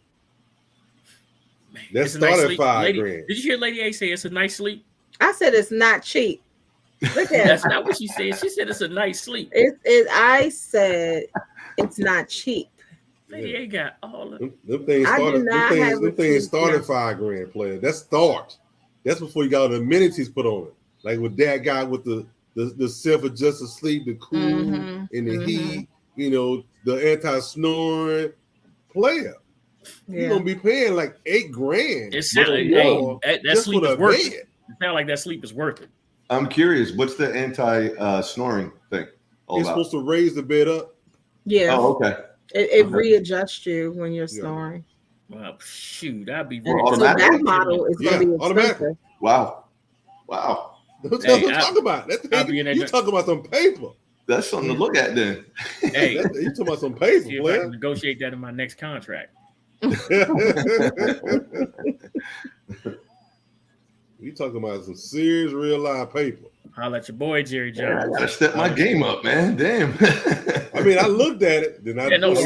That started $5,000. Did you hear Lady A say it's a nice sleep? I said it's not cheap. Look at That's not what she said. She said it's a nice sleep. I said it's not cheap. Lady A got all of them things started. Them things started $5,000, player. That's start. That's before you got all the amenities put on it. Like with that guy with the self-adjusted sleep, the cool and the heat, the anti-snoring player. You're gonna be paying like $8,000. It sounds like that sleep is worth it. It sounds like that sleep is worth it. I'm curious, what's the anti-snoring thing? It's supposed to raise the bed up. Yeah. Oh, okay. It readjusts you when you're snoring. Well, shoot, I'd be so that model is going to be expensive. Wow. That's what I'm talking about. You talking about some paper. That's something to look at then. Hey, you talking about some paper, see if I can negotiate that in my next contract. We talking about some serious real life paper. Holla at your boy Jerry Yeah, I Jones. gotta step my game up, man. Damn. I mean, I looked at it, then I looked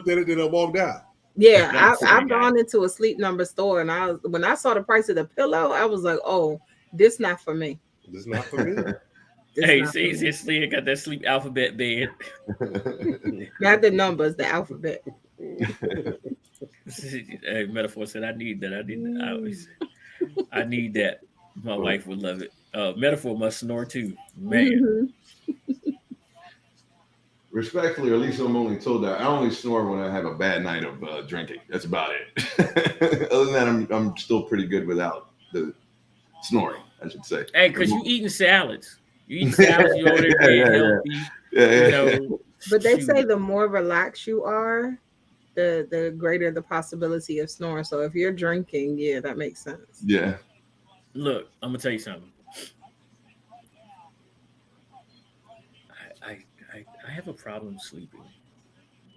at it, then I walked out. Yeah, I've gone into a sleep number store, and when I saw the price of the pillow, I was like, "Oh, this not for me. This not for me." Hey, see, got that sleep alphabet bed. Not the numbers, the alphabet. Hey, Metaphor said, "I need that. I need that. My wife would love it." Metaphor must snore too, man. Respectfully, or at least I'm only told that I only snore when I have a bad night of drinking. That's about it. Other than that, I'm still pretty good without the snoring, I should say. Hey, because you eating salads. You eat salads, you over there being healthy. You know, but they say the more relaxed you are, the greater the possibility of snoring. So if you're drinking, yeah, that makes sense. Yeah. Look, I'm gonna tell you something. I have a problem sleeping.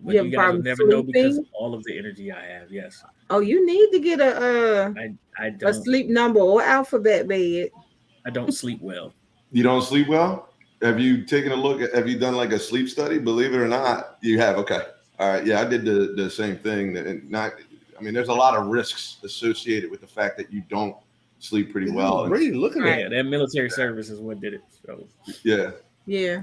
But you guys will never know because all of the energy I have. Yes. Oh, you need to get a sleep number or alphabet bed. I don't sleep well. You don't sleep well? Have you taken a look at? Have you done like a sleep study? Believe it or not, you have. Okay. All right. Yeah, I did the same thing. I mean, there's a lot of risks associated with the fact that you don't sleep pretty well. Really looking at that military service is what did it. So yeah. Yeah.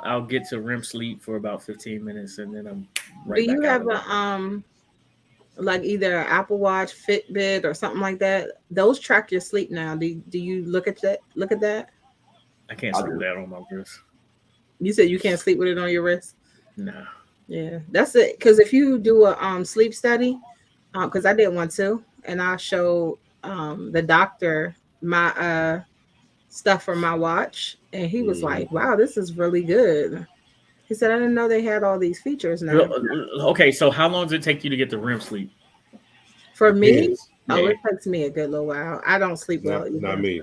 I'll get to REM sleep for about 15 minutes and then I'm right. Do you have a like either an Apple Watch, Fitbit, or something like that? Those track your sleep now. Do you look at that? I can't sleep with that on my wrist. You said you can't sleep with it on your wrist? No. Yeah, that's it. Because if you do a sleep study, because I did one too, and I showed the doctor my stuff from my watch, and he was like, "Wow, this is really good." He said, "I didn't know they had all these features now." Okay, so how long does it take you to get the REM sleep? For me, it takes me a good little while. I don't sleep well. Not me.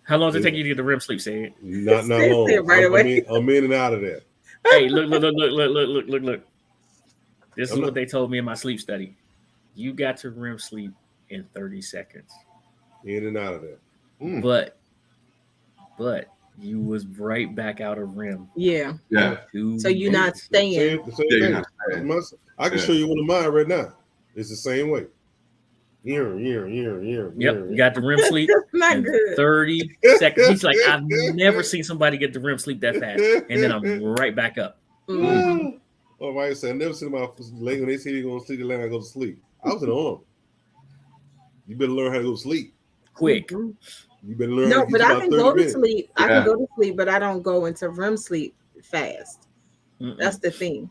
How long does it take you to get the REM sleep? Say it. Not long. Right away. I'm in and out of that. Hey, look. This is what they told me in my sleep study. You got to REM sleep in 30 seconds. In and out of that. But you was right back out of REM. Yeah. So you're not staying. I can show you one of mine right now. It's the same way. Yep, you got the REM sleep in 30 seconds. He's like, I've never seen somebody get the REM sleep that fast. And then I'm right back up. Mm-hmm. All right, so I never seen my leg when they say you're going to sleep, they let I go to sleep. I was in the army. You better learn how to go to sleep. Quick. Mm-hmm. You better learn No, but I can go to sleep. Yeah. I can go to sleep, but I don't go into REM sleep fast. Mm-mm. That's the thing.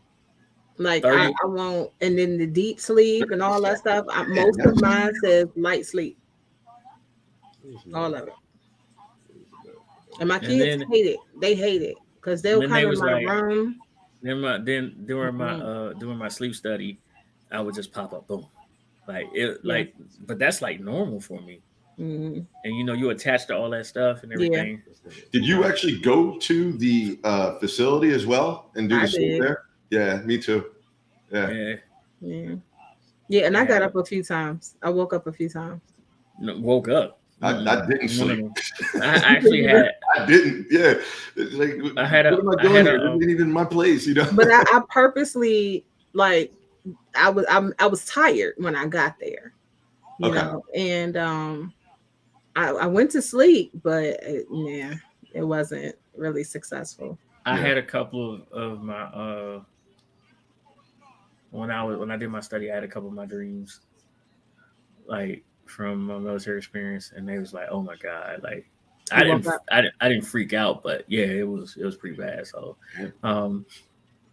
Like I won't, and then the deep sleep and all that stuff. Most of mine says light sleep. All of it. And my kids hate it. They hate it because they'll come in my room. Then during my sleep study, I would just pop up, boom, but that's like normal for me. Mm-hmm. And you attach to all that stuff and everything. Yeah. Did you actually go to the facility as well and do the sleep there? Yeah, me too. Yeah. And I got up a few times. I woke up a few times. No, woke up. I didn't sleep. No. I actually had. I didn't. Yeah. It's like, I had a. What am I doing here? It wasn't even my place, But I purposely I was tired when I got there, you know, and I went to sleep, but it wasn't really successful. I had a couple of my when I did my study, I had a couple of my dreams, like from my military experience, and they was like, "Oh my god!" Like I didn't freak out, but yeah, it was pretty bad. So,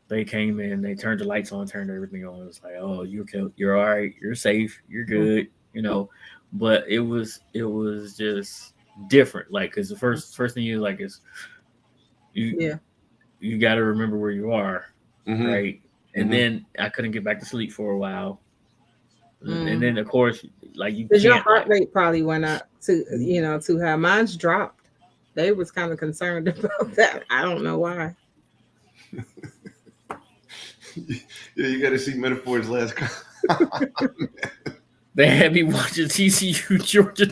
they came in, they turned the lights on, turned everything on. It was like, "Oh, you're all right, you're safe, you're good," But it was just different, like because the first thing you like is you got to remember where you are, right? And then I couldn't get back to sleep for a while. And then of course, like because your heart rate probably went up to too high. Mine's dropped. They was kind of concerned about that. I don't know why. Yeah, you got to see Metaphor's last. They had me watching TCU Georgia.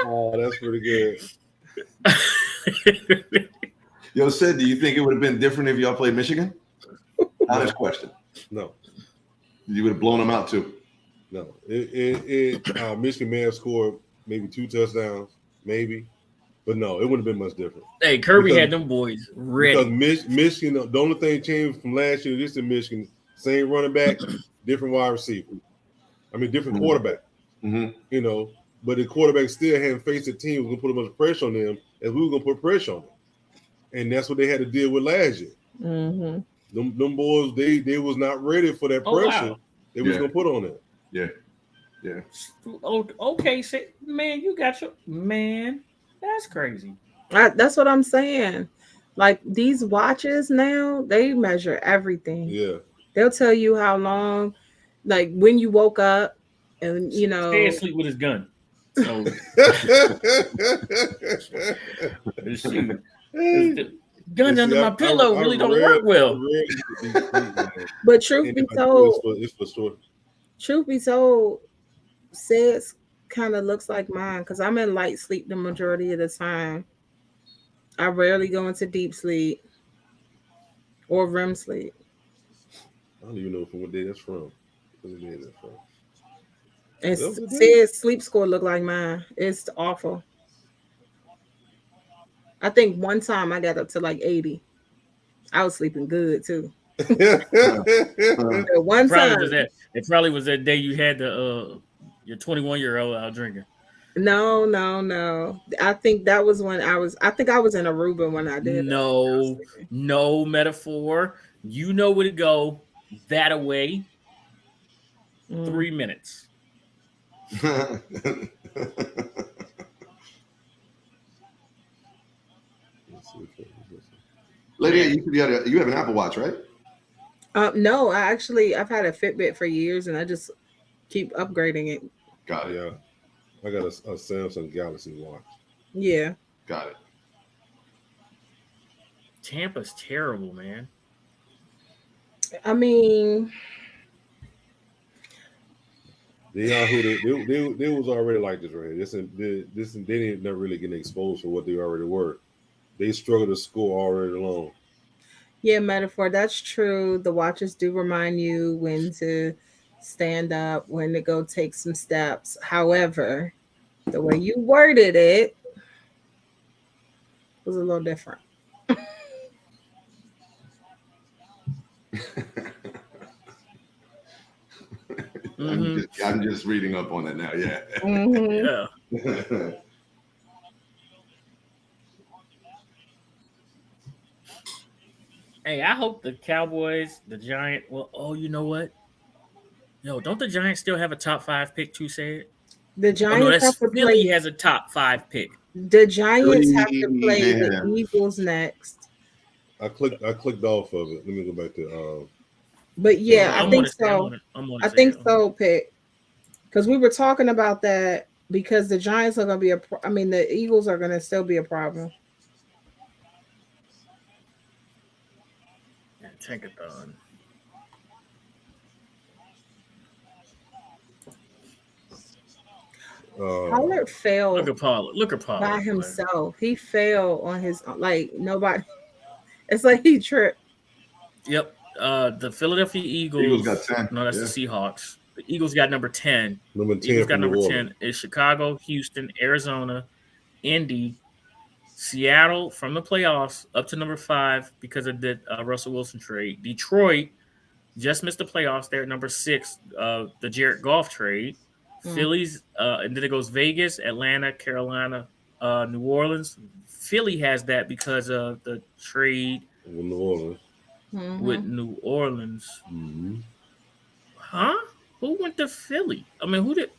Oh, that's pretty good. Yo, Sid, do you think it would have been different if y'all played Michigan? Honest question. No. You would have blown them out too. No. Michigan may have scored maybe 2 touchdowns, maybe. But no, it wouldn't have been much different. Hey, Kirby had them boys ready. Because Michigan, the only thing changed from last year to this in Michigan, same running back, different wide receiver. I mean, different quarterback. Mm-hmm. You know, but the quarterback still hadn't faced a team who was going to put as much pressure on them as we were going to put pressure on them. And that's what they had to deal with last year. Mm-hmm. Them boys, they was not ready for that pressure they was going to put on them. Yeah. Yeah. Oh, okay, man, you got your man. That's crazy. That's what I'm saying. Like these watches now, they measure everything. Yeah. They'll tell you how long, like when you woke up, and you know. Stay asleep with his gun. So the gun under my pillow really don't work well. But truth be told, it's for sure. Truth be told, Sid's kind of looks like mine because I'm in light sleep the majority of the time. I rarely go into deep sleep or REM sleep. I don't even know from what day that's from. What day that's from? And Sid's sleep score look like mine. It's awful. I think one time I got up to like 80. I was sleeping good too. One time. It probably was that day you had the your 21-year-old out drinking. No. I think that was when I was in Aruba when I did. No metaphor. You know where to go. That away. 3 minutes. Lady, you have an Apple Watch, right? No, I've had a Fitbit for years, and I just keep upgrading it. Got it. Yeah, I got a Samsung Galaxy Watch. Yeah. Got it. Tampa's terrible, man. I mean, they was already like this right here. They didn't never really get exposed for what they already were. They struggled to score already alone. Yeah, metaphor. That's true. The watches do remind you when to stand up, when to go take some steps. However, the way you worded it was a little different. I'm just reading up on it now. Yeah. Mm-hmm. Yeah. Hey, I hope the Cowboys, the Giants. Well, you know what? Yo, don't the Giants still have a top 5 pick too? Said the Giants have to Philly play. has a top 5 pick. The Giants have to play the Eagles next. I clicked off of it. Let me go back to. But yeah, I think so. I think so, Pick. Because we were talking about that because the Giants are going to be the Eagles are going to still be a problem. Tankathon. Pollard failed. Look at Pollard by himself. He fell on his nobody. It's like he tripped. Yep. The Philadelphia Eagles got 10. No, that's the Seahawks. The Eagles got number 10. Number 10. Eagles got number 10. It's Chicago, Houston, Arizona, Indy, Seattle from the playoffs up to number 5 because of the Russell Wilson trade. Detroit just missed the playoffs. They're at number 6. The Jared Goff trade. Phillies, and then it goes Vegas, Atlanta, Carolina, New Orleans. Philly has that because of the trade with New Orleans. With New Orleans. Mm-hmm. Huh? Who went to Philly? I mean, who did?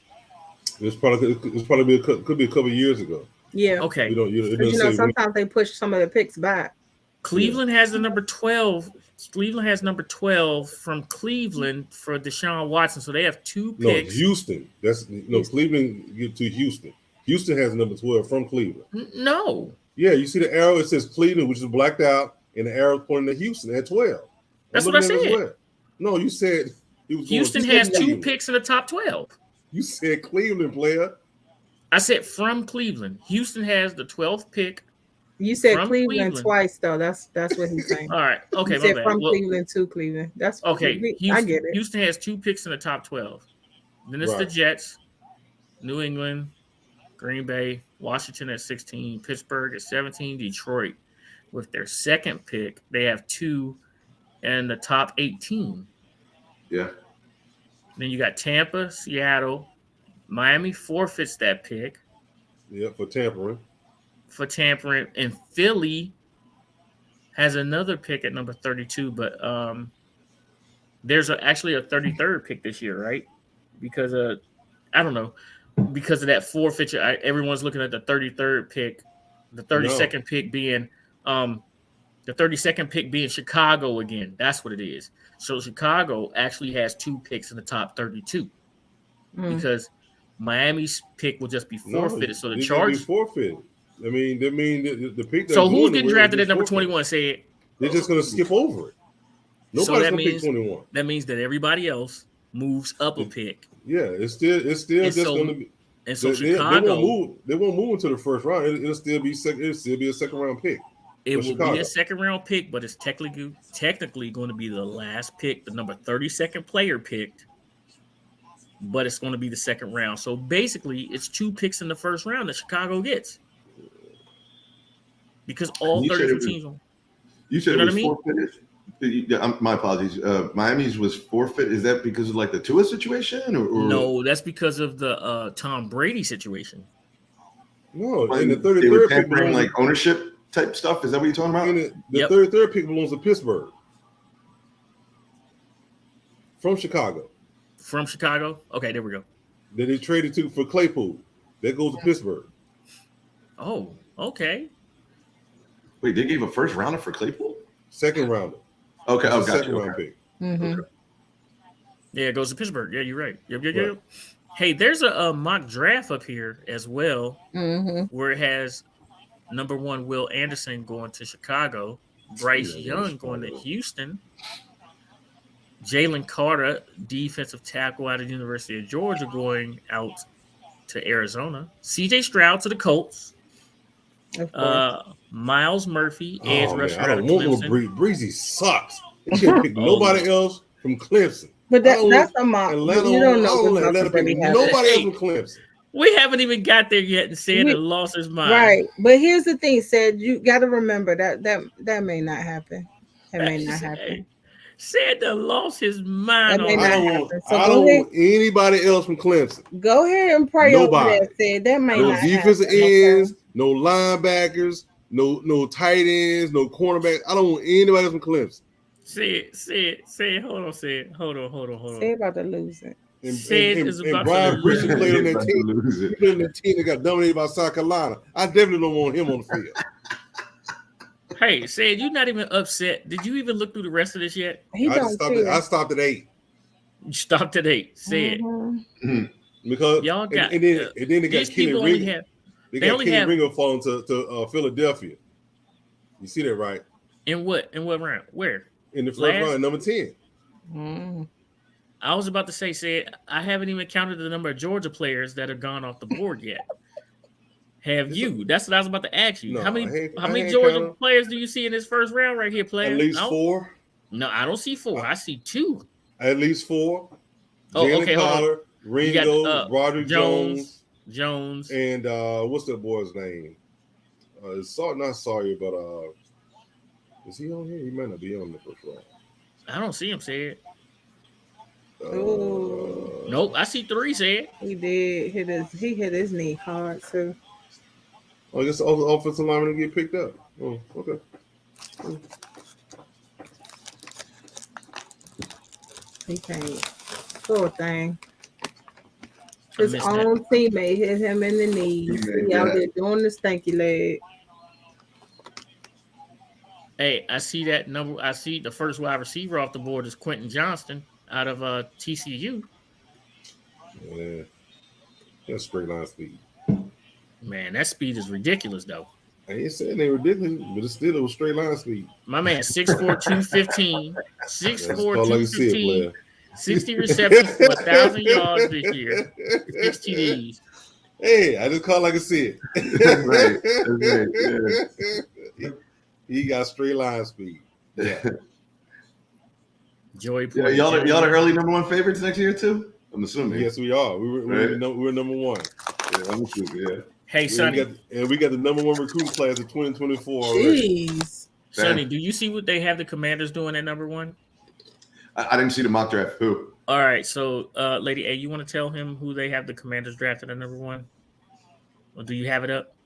It's probably could be a couple of years ago. Yeah. Okay. Sometimes they push some of the picks back. Cleveland has the number 12. Cleveland has number 12 from Cleveland for Deshaun Watson. So they have 2 picks. No, Houston. Cleveland get to Houston. Houston has number 12 from Cleveland. No. Yeah, you see the arrow, it says Cleveland, which is blacked out, and the arrow pointing to Houston at 12. That's what I said. Well. No, you said Houston has 2 picks in the top 12. You said Cleveland, player. I said from Cleveland. Houston has the 12th pick. You said Cleveland twice, though. That's what he's saying. All right. Okay. You said from Cleveland to Cleveland. That's okay. Houston, I get it. Houston has 2 picks in the top 12. Then it's the Jets, New England, Green Bay, Washington at 16, Pittsburgh at 17, Detroit with their 2nd pick. They have 2 in the top 18. Yeah. Then you got Tampa, Seattle, Miami forfeits that pick. Yeah, for tampering. And Philly has another pick at number 32, but there's actually a 33rd pick this year, right? Because I don't know, because of that forfeiture, everyone's looking at the 33rd pick, the 32nd pick being the 32nd pick being Chicago again. That's what it is. So Chicago actually has 2 picks in the top 32 because Miami's pick will just be forfeited. So the Chargers forfeited. I mean, the pick. So who's getting drafted at number 21? Said they're just going to skip over it. Nobody's going to pick 21. That means that everybody else moves up a pick. Yeah, it's still just going to be. And so Chicago, they won't move into the first round. It'll still be second. It'll still be a second round pick. It will be a second round pick, but it's technically going to be the last pick, the number 32nd player picked. But it's going to be the second round. So basically, it's 2 picks in the first round that Chicago gets. Because all 32 teams. You said it was forfeited? My apologies. Miami's was forfeit. Is that because of like the Tua situation? Or? No, that's because of the Tom Brady situation. No, in the 33rd pick bring like ownership type stuff. Is that what you're talking about? The 33rd pick belongs to Pittsburgh. From Chicago. From Chicago? Okay, there we go. Then they traded for Claypool. That goes to Pittsburgh. Oh, okay. Wait, they gave a first rounder for Claypool? Second rounder. Okay, gotcha. Second round pick. Mm-hmm. Okay. Yeah, it goes to Pittsburgh. Yeah, you're right. Yep. Hey, there's a mock draft up here as well, where it has number 1 Will Anderson going to Chicago, Bryce Young going to Houston, Jalen Carter, defensive tackle out of the University of Georgia, going out to Arizona, C.J. Stroud to the Colts, Miles Murphy, edge rusher out of Clemson. Breezy sucks. He can't pick nobody else from Clemson. But that's a mock. You don't know nobody else from Clemson. We haven't even got there yet, and said that lost his mind. Right, but here's the thing: said you got to remember that may not happen. It may not happen. Said that lost his mind. I don't want anybody else from Clemson. Go ahead and pray over that. Said that may not happen. No defensive ends, no linebackers, no tight ends, no cornerbacks. I don't want anybody else from Clemson. Say it. Hold on. Say about to lose it. And Brian Christian played on that team. He played on that team that got dominated by South Carolina. I definitely don't want him on the field. Hey, said you're not even upset. Did you even look through the rest of this yet? I stopped at 8. You stopped at 8. Said because y'all got and then they got Kenny Ringo. They got Kenny Ringo falling to Philadelphia. You see that, right? In what round? Where? In the first round, number 10. I was about to say, I haven't even counted the number of Georgia players that have gone off the board yet. Have you? That's what I was about to ask you. No, how many Georgia players do you see in this first round right here, player? At least 4. No, I don't see 4. I see 2. At least 4. Okay, Collar, Ringo, got, Roger Jones, and what's that boy's name? Not Sawyer, but is he on here? He might not be on the first round. I don't see him. Said. Nope, I see 3. Said he did hit his knee hard too. I guess the offensive lineman to get picked up. Oh, okay. He can't. Poor thing. His own teammate hit him in the knees. He out there doing the stanky leg. Hey, I see that number. I see the first wide receiver off the board is Quentin Johnston out of TCU. Yeah, that's straight line speed. Man, that speed is ridiculous, though. I ain't saying they ridiculous, but it's still a straight line speed. My man, 6'4", 215. 6'4", That's called like a sit 215. player. 60 receptions for 1,000 yards this year. 6 TDs. Hey, I just call like a sit. That's right. That's right. He got straight line speed. Yeah. Joey Yeah, Porter y'all Jr. are early number one favorites next year too. I'm assuming. Yes, we are. We're number one. Yeah, I'm assuming. Yeah. Hey, Sonny. We got the number one recruiting class of 2024 already. Jeez. Sonny, do you see what they have the Commanders doing at number one? I didn't see the mock draft. Who? All right, so Lady A, you want to tell him who they have the Commanders drafted at number one? Or do you have it up?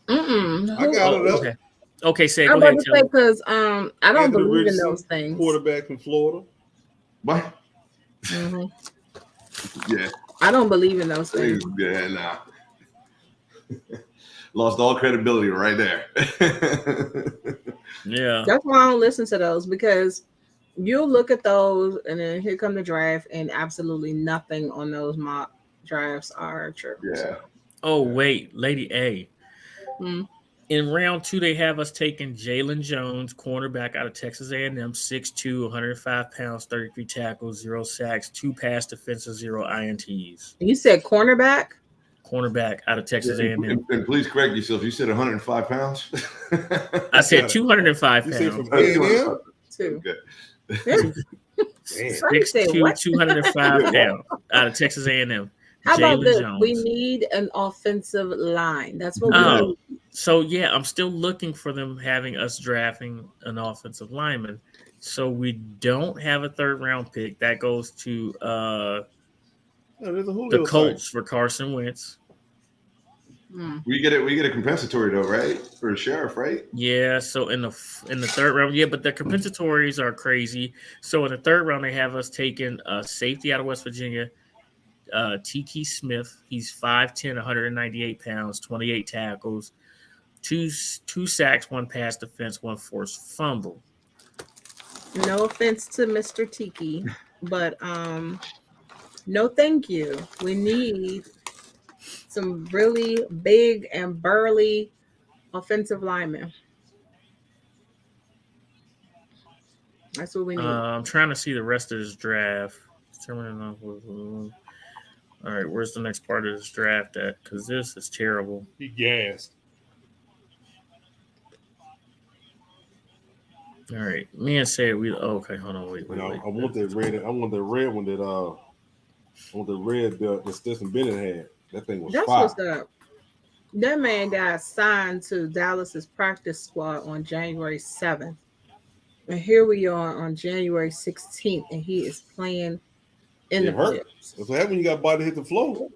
I got it up. Okay, say I'm go about ahead. to say because I don't Anthony believe in Richardson, those things. Quarterback from Florida. What? Mhm. Yeah. I don't believe in those things. Yeah, nah. Lost all credibility right there. Yeah. That's why I don't listen to those, because you'll look at those and then here come the draft and absolutely nothing on those mock drafts are true. Yeah. Oh, wait, Lady A. Hmm. In round 2, they have us taking Jalen Jones, cornerback out of Texas A&M, 6'2", 105 pounds, 33 tackles, 0 sacks, 2 pass defenses, 0 INTs. You said cornerback? Cornerback out of Texas A&M. And please correct yourself. You said 105 pounds? I said 205 You say pounds. from A&M? Two. Okay. Damn. Somebody said 6'2", what? 205 pounds out of Texas A&M. How about Jalen this? Jones. We need an offensive line. That's what we Oh, need. so yeah, I'm still looking for them having us drafting an offensive lineman. So we don't have a 3rd round pick. That goes to There's a Julio the Colts for Carson Wentz. Hmm. We get a compensatory though, right? For the sheriff, right? Yeah, so in the 3rd round, yeah, but the compensatories are crazy. So in the 3rd round, they have us taking a safety out of West Virginia, T.K. Smith. He's 5'10", 198 pounds, 28 tackles, two sacks, 1 pass defense, 1 forced fumble. No offense to Mr. Tiki, but no thank you. We need some really big and burly offensive linemen. That's what we need. I'm trying to see the rest of this draft. All right, where's the next part of this draft at? Because this is terrible. He gassed. All right, me and say we. Okay, hold on, wait. I want that red. I want the red one that I want the red that Stetson Bennett had. That thing was That's fire. what's up. That man got signed to Dallas's practice squad on January 7th. And here we are on January 16th, and he is playing in the hurt. playoffs. That's what happened when you got body hit the floor.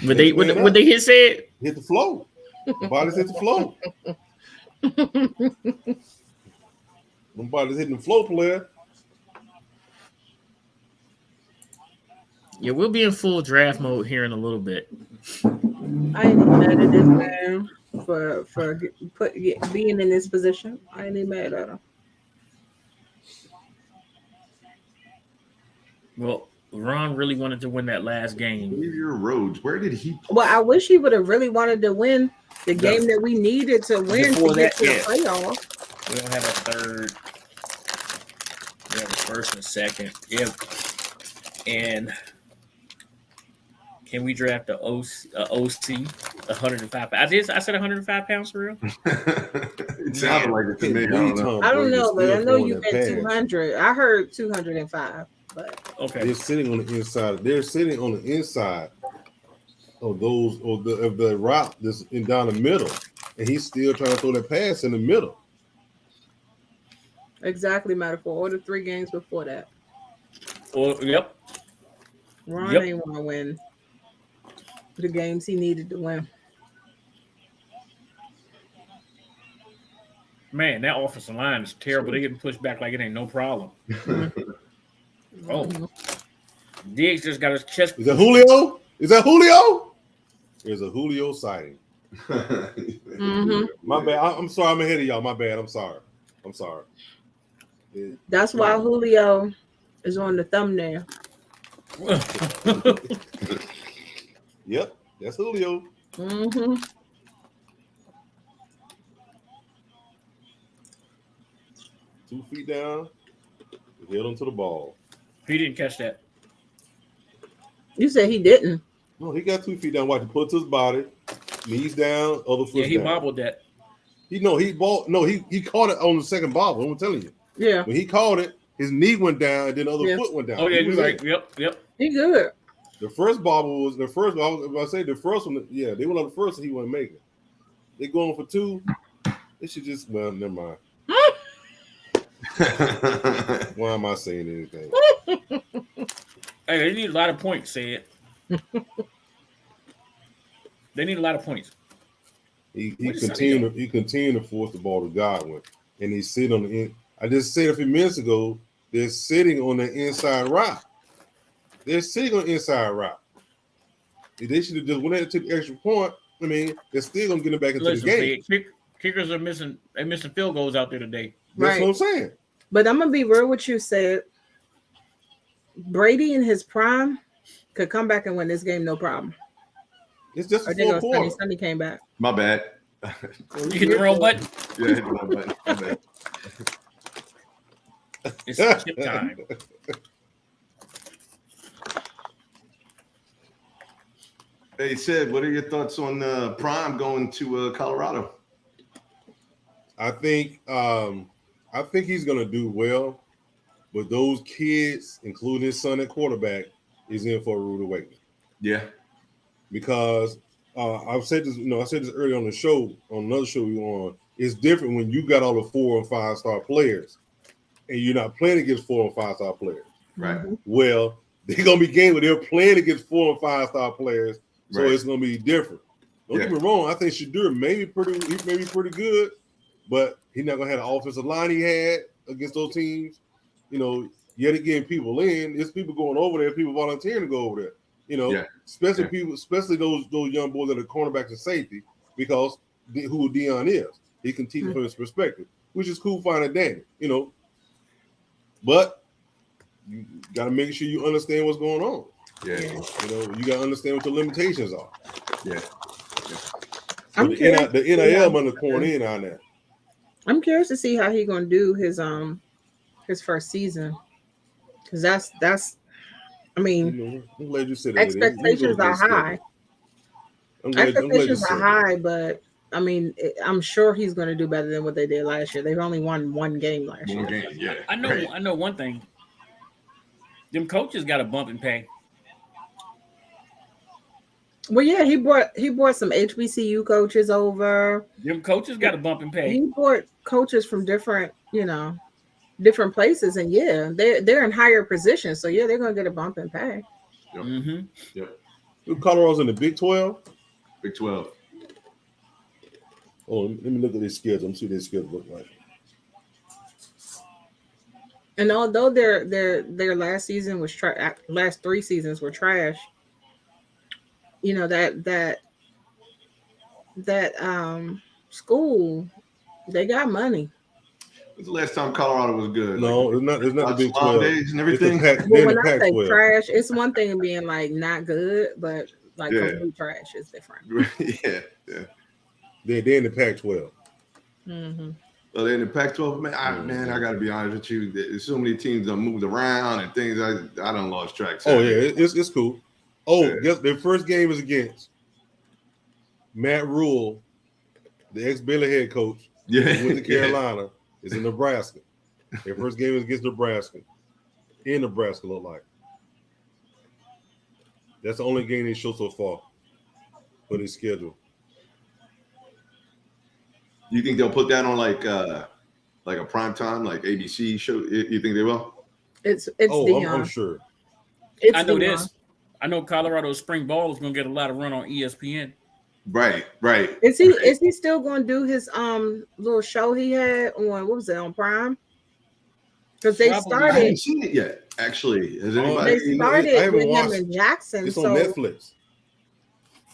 Would they hit said? Hit the floor. The bodies hit the floor. Them bodies hitting the floor, player. Yeah, we'll be in full draft mode here in a little bit. I ain't even mad at this man for being in this position. I ain't even mad at him. Well, Ron really wanted to win that last game. Xavier Rhodes. Where did he play? Well, I wish he would have really wanted to win the game that we needed to win Before to get that, to yeah. the playoff. We don't have a 3rd. We have a 1st and 2nd. Yep. And can we draft the OC 105? I said 105 pounds for real. It sounded like it to me. I don't know. I don't know, but I know you meant 200. I heard 205, but Okay. They're sitting on the inside. They're sitting on the inside of those of the route that's down the middle, and he's still trying to throw that pass in the middle. exactly, metaphor. Or the 3 games before that. Well, yep. Ron ain't want to win the games he needed to win. Man, that offensive line is terrible. They getting pushed back like it ain't no problem. Oh, Diggs just got his chest. Is that Julio? Is that Julio? There's a Julio sighting. Mm-hmm. My bad. I'm sorry. I'm ahead of y'all. My bad. I'm sorry. That's why Julio is on the thumbnail. Yep, that's Julio. Mm-hmm. 2 feet down, held onto the ball. He didn't catch that. You said he didn't. No, he got 2 feet down. Watch, he put to his body, knees down, other foot Yeah, he down. bobbled that. He caught it on the second bobble. I'm telling you. Yeah. When he caught it, his knee went down and then the other Yeah. foot went down. Oh yeah, He was you're right. in. Yep. He good. The first bobble was the first. I say the first one. Yeah, they went on the first and he wasn't making it. They going for 2. They should just never mind. Why am I saying anything? Hey, they need a lot of points, said. They need a lot of points. He continued to force the ball to Godwin, and he's sitting on the end. I just said a few minutes ago, they're sitting on the inside route. They're sitting on the inside route. They should have just went ahead to the extra point. I mean, they're still gonna get it back into the game. Kickers are missing. They're missing field goals out there today. That's what I'm saying. But I'm gonna be real with you. Said Brady in his prime could come back and win this game, no problem. It's just a Or full quarter. Sunday came back. My bad. You hit the wrong button. Yeah, I hit the wrong button. My bad. It's chip time. Hey, Sid, what are your thoughts on Prime going to Colorado? I think he's gonna do well, but those kids, including his son at quarterback, is in for a rude awakening. Yeah, because I've said this. I said this earlier on the show, on another show we were on. It's different when you got all the 4 and 5 star players, and you're not playing against 4 and 5 star players. right. Well, they're gonna be games where they're playing against 4 and 5 star players, so Right. it's gonna be different. Don't get me wrong. I think Shadur may be pretty good, but he's not gonna have the offensive line he had against those teams. Yet again, people in. There's people going over there. People volunteering to go over there. Especially those young boys that are cornerbacks and safety, because who Dion is, he can teach from his perspective, which is cool, fine and dandy. But you got to make sure you understand what's going on. Yeah. You got to understand what the limitations are. Yeah. So the NIL money pouring in on that. I'm curious to see how he's gonna do his first season, because that's. I mean, I'm glad you said that. expectations are high. Expectations are high, but I mean, I'm sure he's going to do better than what they did last year. They've only won 1 game last year. 1 game, yeah. I know one thing. Them coaches got a bump in pay. Well, yeah, he brought some HBCU coaches over. Them coaches got a bump in pay. He brought coaches from different places, and yeah, they're in higher positions. So yeah, they're going to get a bump in pay. Yep. Mm-hmm. Yep. Colorado's in the Big 12. Big 12. Oh, let me look at their schedule. Let me see what their schedule look like. And although their last season was last 3 seasons were trash, that school, they got money. When's the last time Colorado was good? No, it's not the Big 12. Days and everything. Well, when I say trash, it's one thing being like not good, but like complete trash is different. yeah. They're in the Pac-12. Mm-hmm. Well, they're in the Pac-12, man. I got to be honest with you. There's so many teams that moved around and things. I done lost track. Oh yeah, it's cool. Guess their first game is against Matt Rule, the ex-Baylor head coach. Yeah, who went to Carolina. Is in Nebraska. Their first game is against Nebraska. In Nebraska, look like. That's the only game they show so far for their schedule. You think they'll put that on like a prime time, like ABC show? You think they will? It's I'm sure. I know this. I know Colorado's spring ball is going to get a lot of run on ESPN. Right. Is he still going to do his little show he had on, what was it, on Prime? Because they started. I haven't seen it yet. Actually, has anybody? They started with him and Jackson. It's on Netflix.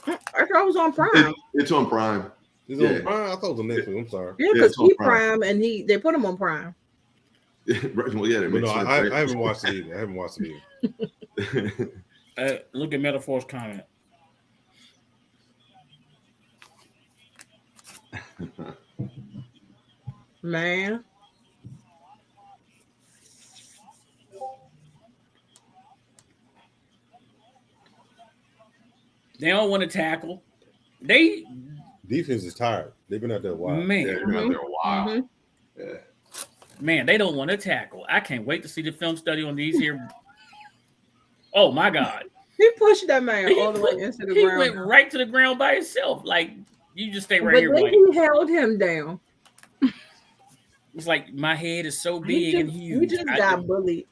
I thought it was on Prime. It's on Prime. It's on Prime. I thought it was on Netflix. I'm sorry. Yeah, because he Prime and they put him on Prime. Well, yeah, I haven't watched it either. Look at Metaphor's comment. Man, They don't want to tackle. They Defense is tired. They've been out there a while. man, Yeah, they've been out there a while. Mhm. Yeah. man, they don't want to tackle. I can't wait to see the film study on these here. Oh my God. He pushed that man all the way into the He ground. went right to the ground by himself. Like, you just stay right But here, then White. he held him down. It's like my head is so He big and just, he huge. just got bullied.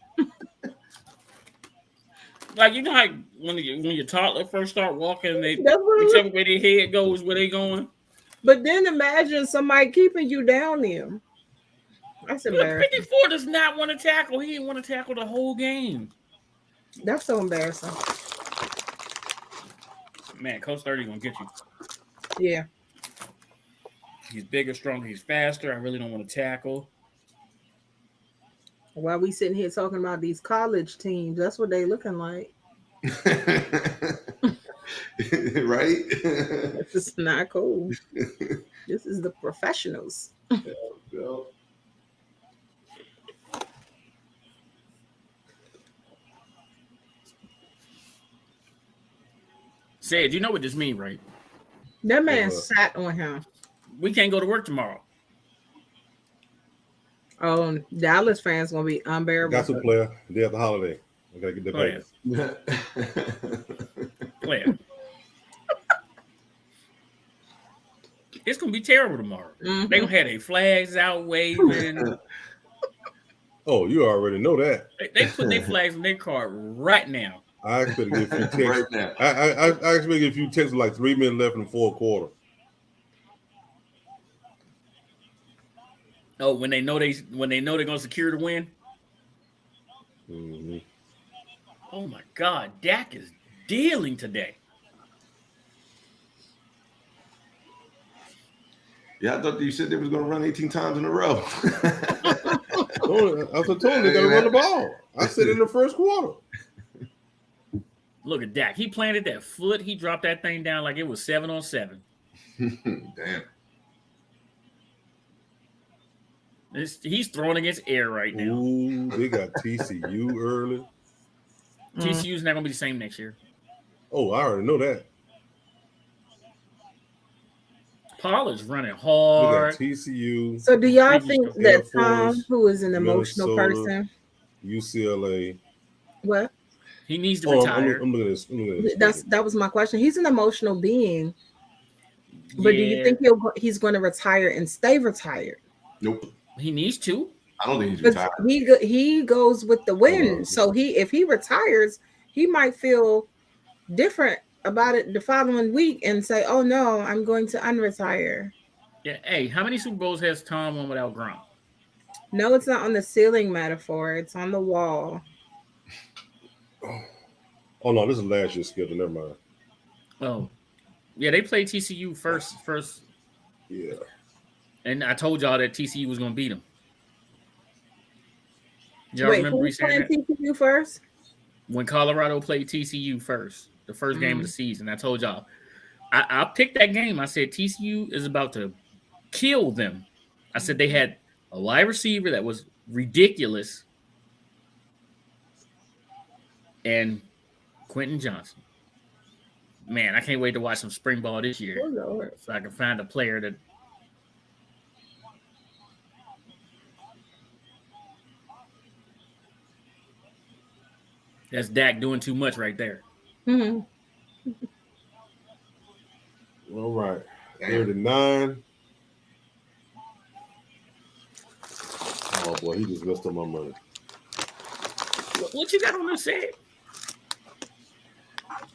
Like, you know how when your toddler first start walking, they That's what it whichever way their head goes, where they going. But then imagine somebody keeping you down there. That's Look, embarrassing. 54 does not want to tackle. He didn't want to tackle the whole game. That's so embarrassing. Man, Coach 30 gonna get you. Yeah. He's bigger, stronger, he's faster. I really don't want to tackle. While we sitting here talking about these college teams, that's what they looking like. Right? This is not cool. This is the professionals. Yeah. Said, you know what this means, right? That man Uh-huh. sat on him. We can't go to work tomorrow. Oh, Dallas fans gonna be unbearable. Got to player. Day after holiday. I gotta get the Player. baby. Player. It's gonna be terrible tomorrow. Mhm. They gonna have their flags out waving. Oh, you already know that. They put their flags in their car right now. I expect to get a few texts. Right now. I expect to get a few texts with like 3 minutes left in the fourth quarter. Oh, when they know they're gonna secure the win. Mm-hmm. Oh my God, Dak is dealing today. Yeah, I thought you said they was going to run 18 times in a row. I was told they gotta run the ball. I said in the first quarter. Look at Dak. He planted that foot. He dropped that thing down like it was 7-on-7. Damn. He's throwing against air right now. Ooh, they got TCU early. TCU's not gonna be the same next year. Oh, I already know that. Pollard's running We got hard. TCU, So do y'all Maybe think some that Air Tom, Force, who is an emotional Minnesota. person, UCLA. what? He needs to Oh, retire. I'm looking at this. That was my question. He's an emotional being, but do you Yeah, think he's going to retire and stay retired? Nope. he needs to? I don't think he's Because retired. he goes with the win. So if he retires, he might feel different about it the following week and say, "Oh no, I'm going to unretire." Yeah. Hey, how many Super Bowls has Tom won without Gronk? No, it's not on the ceiling metaphor. It's on the wall. Oh no, this is last year's schedule. Never mind. Oh, yeah. They played TCU first, Yeah. and I told y'all that TCU was gonna beat them. Y'all Wait, remember me who's saying playing that? TCU first? When Colorado played TCU first, the first game of the season. I told y'all, I picked that game. I said TCU is about to kill them. I said they had a wide receiver that was ridiculous and Quentin Johnson. Man, I can't wait to watch some spring ball this year Oh Lord. so I can find a player that. That's Dak doing too much right there. Mhm. All right. 39. Oh boy, he just messed up my money. What you got on this set?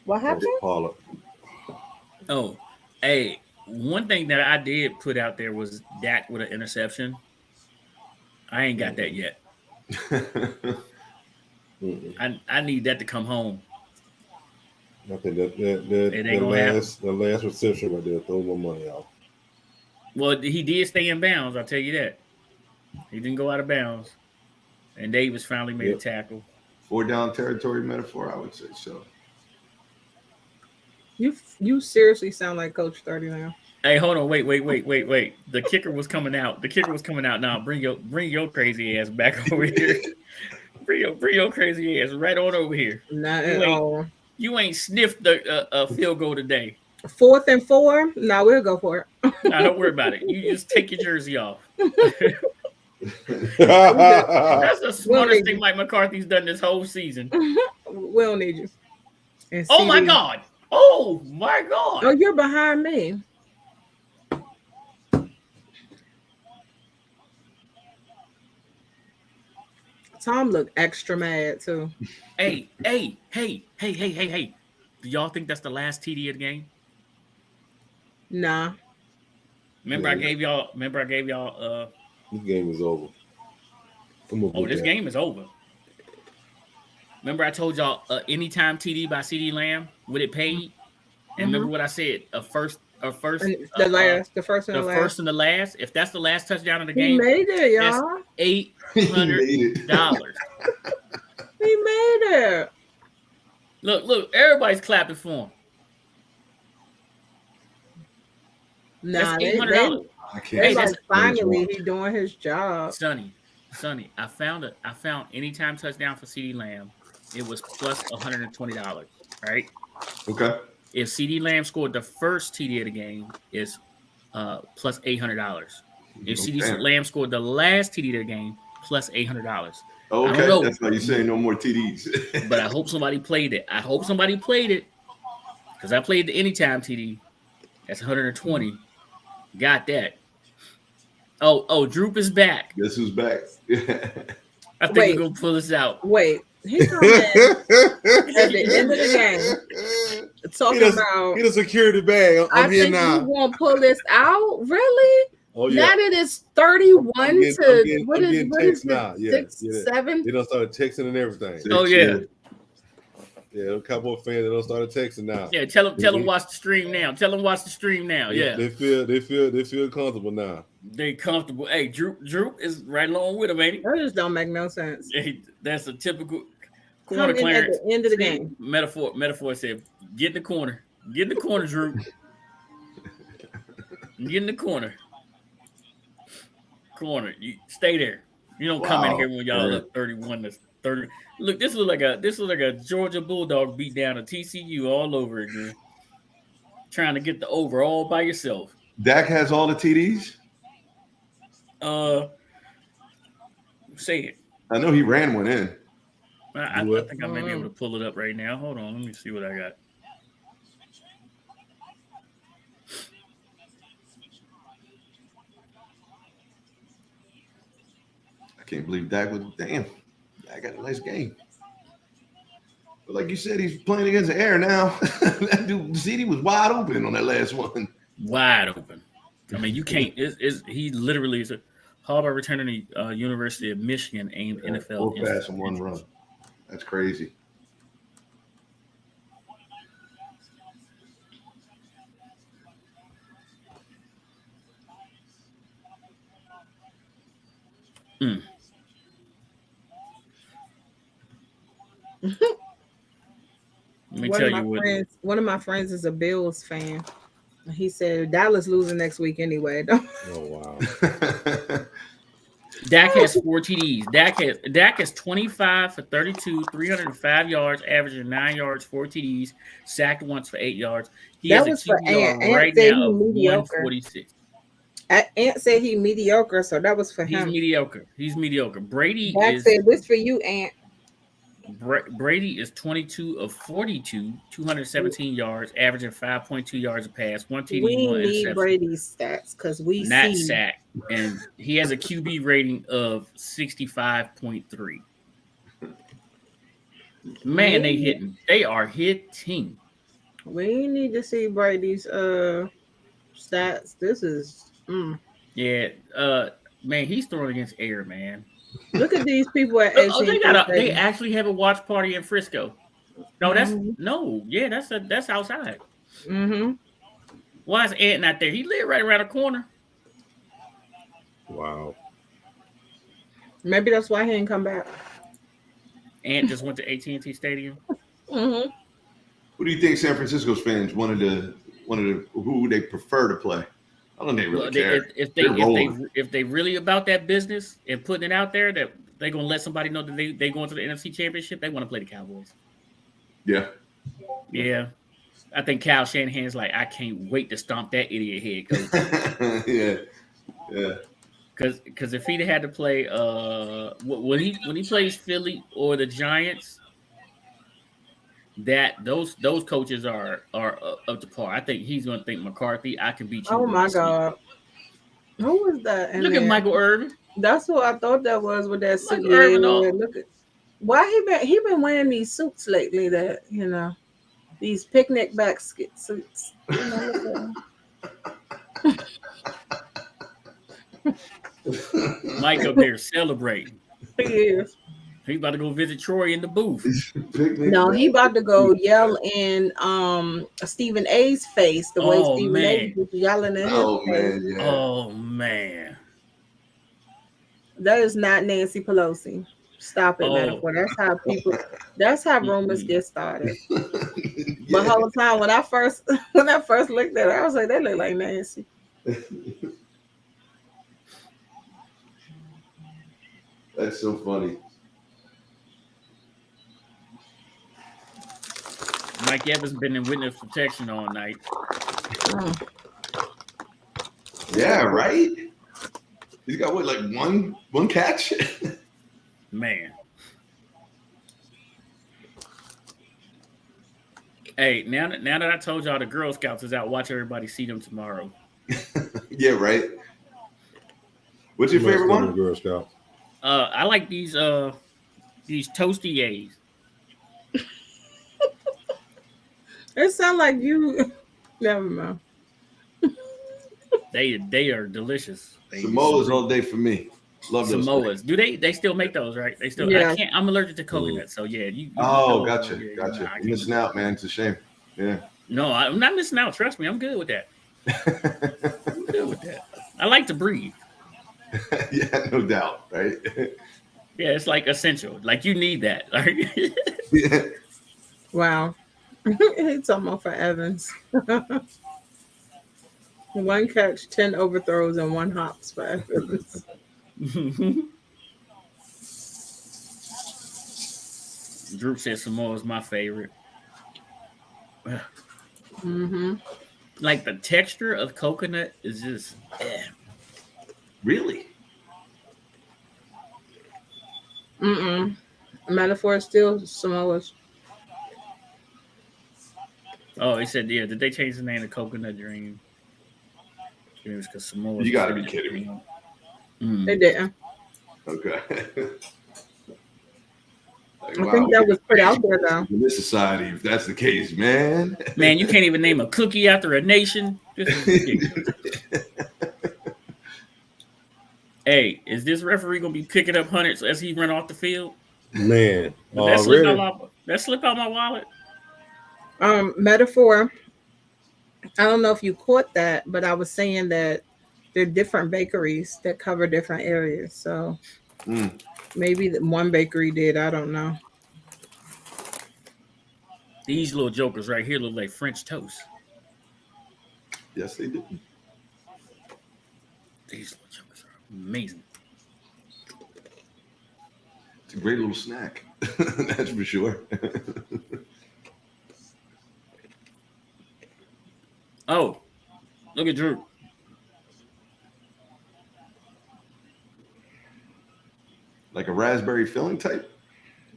What happened? Pollard. Oh, hey, one thing that I did put out there was Dak with an interception. I ain't got that yet. I need that to come home. I think that It ain't gonna the last reception right there throw my money out. Well, he did stay in bounds. I'll tell you that. He didn't go out of bounds. And Davis finally made a tackle. 4 down territory metaphor, I would say so. You seriously sound like Coach 30 now. Hey, hold on, wait. The kicker was coming out. Now. Bring your crazy ass back over here. bring your crazy ass right on over here. Not at Wait. all. You ain't sniffed the field goal today. 4th and 4. No, we'll go for it. Nah, don't worry about it. You just take your jersey off. That's That's the smartest thing Mike McCarthy's done this whole season. We don't need you. And Oh my CD. God. Oh my Oh, God. you're behind me. Tom looked extra mad too. Hey. Do y'all think that's the last TD of the game? Nah. Remember, Yeah. I gave y'all. This game is over. This game is over. Remember, I told y'all anytime TD by CD Lamb would it paid? And remember what I said? The first And the first and the last. first and the last. If that's the last touchdown of the He game, made it, that's y'all. $800. He made it. Look, everybody's clapping for him. Nah, That's $800. I they can't. like that's- finally he doing his job. Sonny, I found anytime touchdown for CD Lamb. It was plus $120. Right? Okay. If CD Lamb scored the first TD of the game, is plus $800. If CD Lamb scored the last TD of the game, plus $800. Okay, know. that's why you say no more TDs. But I hope somebody played it. Because I played the anytime TD. That's 120. Got that. Oh, Droop is back. Guess who's back? I think Wait. we're gonna pull this out. Wait, he coming at the end of the game talking about. Get a security bag. I'm here think now. you won't pull this out, really? Oh Now that it's 31 I'm getting what texts is now. it? Yeah, 6, yeah. 7? They don't start texting and everything. Oh yeah. Yeah, a couple of fans they don't start texting now. Yeah, tell them watch the stream now. Yeah. They feel comfortable now. They comfortable. Hey, Droop is right along with him, ain't he? That just don't make no sense. Hey, that's a typical Come corner in at clearance. the end of the game. Metaphor said, get in the corner. Get in the corner, Droop. Get in the corner. You stay there. You don't come in here when y'all up 31 to 30. Look, this looks like a Georgia Bulldog beat down a TCU all over again. Trying to get the over all by yourself. Dak has all the TDs. Say it. I know he ran one in. I think I may be able to pull it up right now. Hold on, let me see what I got. I can't believe Dak was damn. Dak got a nice game. But like you said, he's playing against the air now. That dude, CD was wide open on that last one. Wide open. I mean, you can't. He literally is a Harbaugh returning to University of Michigan aimed NFL. 4 pass and 1 run. That's crazy. Let me tell you what. One of my friends is a Bills fan. He said Dallas losing next week anyway. Oh wow. Dak has 4 TDs. Dak has 25 for 32, 305 yards, averaging 9 yards, 4 TDs, sacked once for 8 yards. He That has was a for QBR Ant. right Ant said now he of mediocre. 146. Ant said he mediocre, so that was for He's him. mediocre. Brady Dak is said this for you, Ant. Brady is 22 of 42, 217 yards, averaging 5.2 yards a pass, 1 TD, We 1 need interception. Brady's stats because we Not see sack, and he has a QB rating of 65.3. Man, they are hitting. we need to see Brady's stats. This is Yeah, man, he's throwing against air, man. look at these people at They actually have a watch party in Frisco. No, that's outside. Mm-hmm. Why is Ant not there? He lived right around the corner. Wow. Maybe that's why he didn't come back. Ant just went to AT&T Stadium. Mm-hmm. Who do you think San Francisco's fans wanted to who they prefer to play? I don't think they really care. If they really about that business and putting it out there that they're gonna let somebody know that they going to the NFC Championship, they want to play the Cowboys. Yeah. Yeah. I think Kyle Shanahan's like, I can't wait to stomp that idiot head coach. Yeah. Because if he'd had to play when he plays Philly or the Giants, that those coaches are up to par. I think he's gonna think McCarthy, I can beat you Oh in my your sleep. God. Who was that in Look at there? Michael Irvin. That's what I thought that was with that suit. Michael Yeah, Irvin look at why he been wearing these suits lately that, these picnic basket suits. Look at him. Mike up there celebrating. He is. He's about to go visit Troy in the booth. No, he about to go yell in Stephen A's face the way Oh Stephen A man. was yelling in his Oh face. man, yeah. Oh man. That is not Nancy Pelosi. Stop it, Oh. metaphor. That's how rumors get started. Yeah. But whole time when I first looked at her, I was like, they look like Nancy. That's so funny. Mike Evans been in witness protection all night. Yeah, right? He's got what, like one catch? Man. Hey, now that I told y'all the Girl Scouts is out, watch everybody see them tomorrow. Yeah, right. What's your favorite one? Girl Scout. I like these toasty A's. It sounds like you. Never mind. They are delicious. Samoa's all day for me. Love those Samoas. Do they still make those, right? They still. Yeah. I can't. I'm allergic to coconut, so yeah. You Oh, gotcha. yeah, Gotcha. nah, I You're missing out, man. It's a shame. Yeah. No, I'm not missing out. Trust me, I'm good with that. I'm good with that. I like to breathe. Yeah, no doubt, right? Yeah, it's like essential. Like you need that. Like, Yeah. Wow. He's talking about for Evans. 1 catch, 10 overthrows, and 1 hops for Evans. Drew said Samoa is my favorite. Mm-hmm. Like the texture of coconut is just. Really? Metaphor is still Samoa's. Oh, he said, yeah. Did they change the name to Coconut Dream? It was because Samoa. You got to be kidding me. They didn't. Okay. Like, I think that was put out there though. In this society, if that's the case, man. Man, you can't even name a cookie after a nation. This is ridiculous. Hey, is this referee gonna be picking up hundreds as he run off the field? Man, Did that slip out my wallet? Metaphor. I don't know if you caught that, but I was saying that there are different bakeries that cover different areas. So maybe one bakery did. I don't know. These little jokers right here look like French toast. Yes, they do. These little jokers are amazing. It's a great little snack. That's for sure. Oh, look at Drew. Like a raspberry filling type?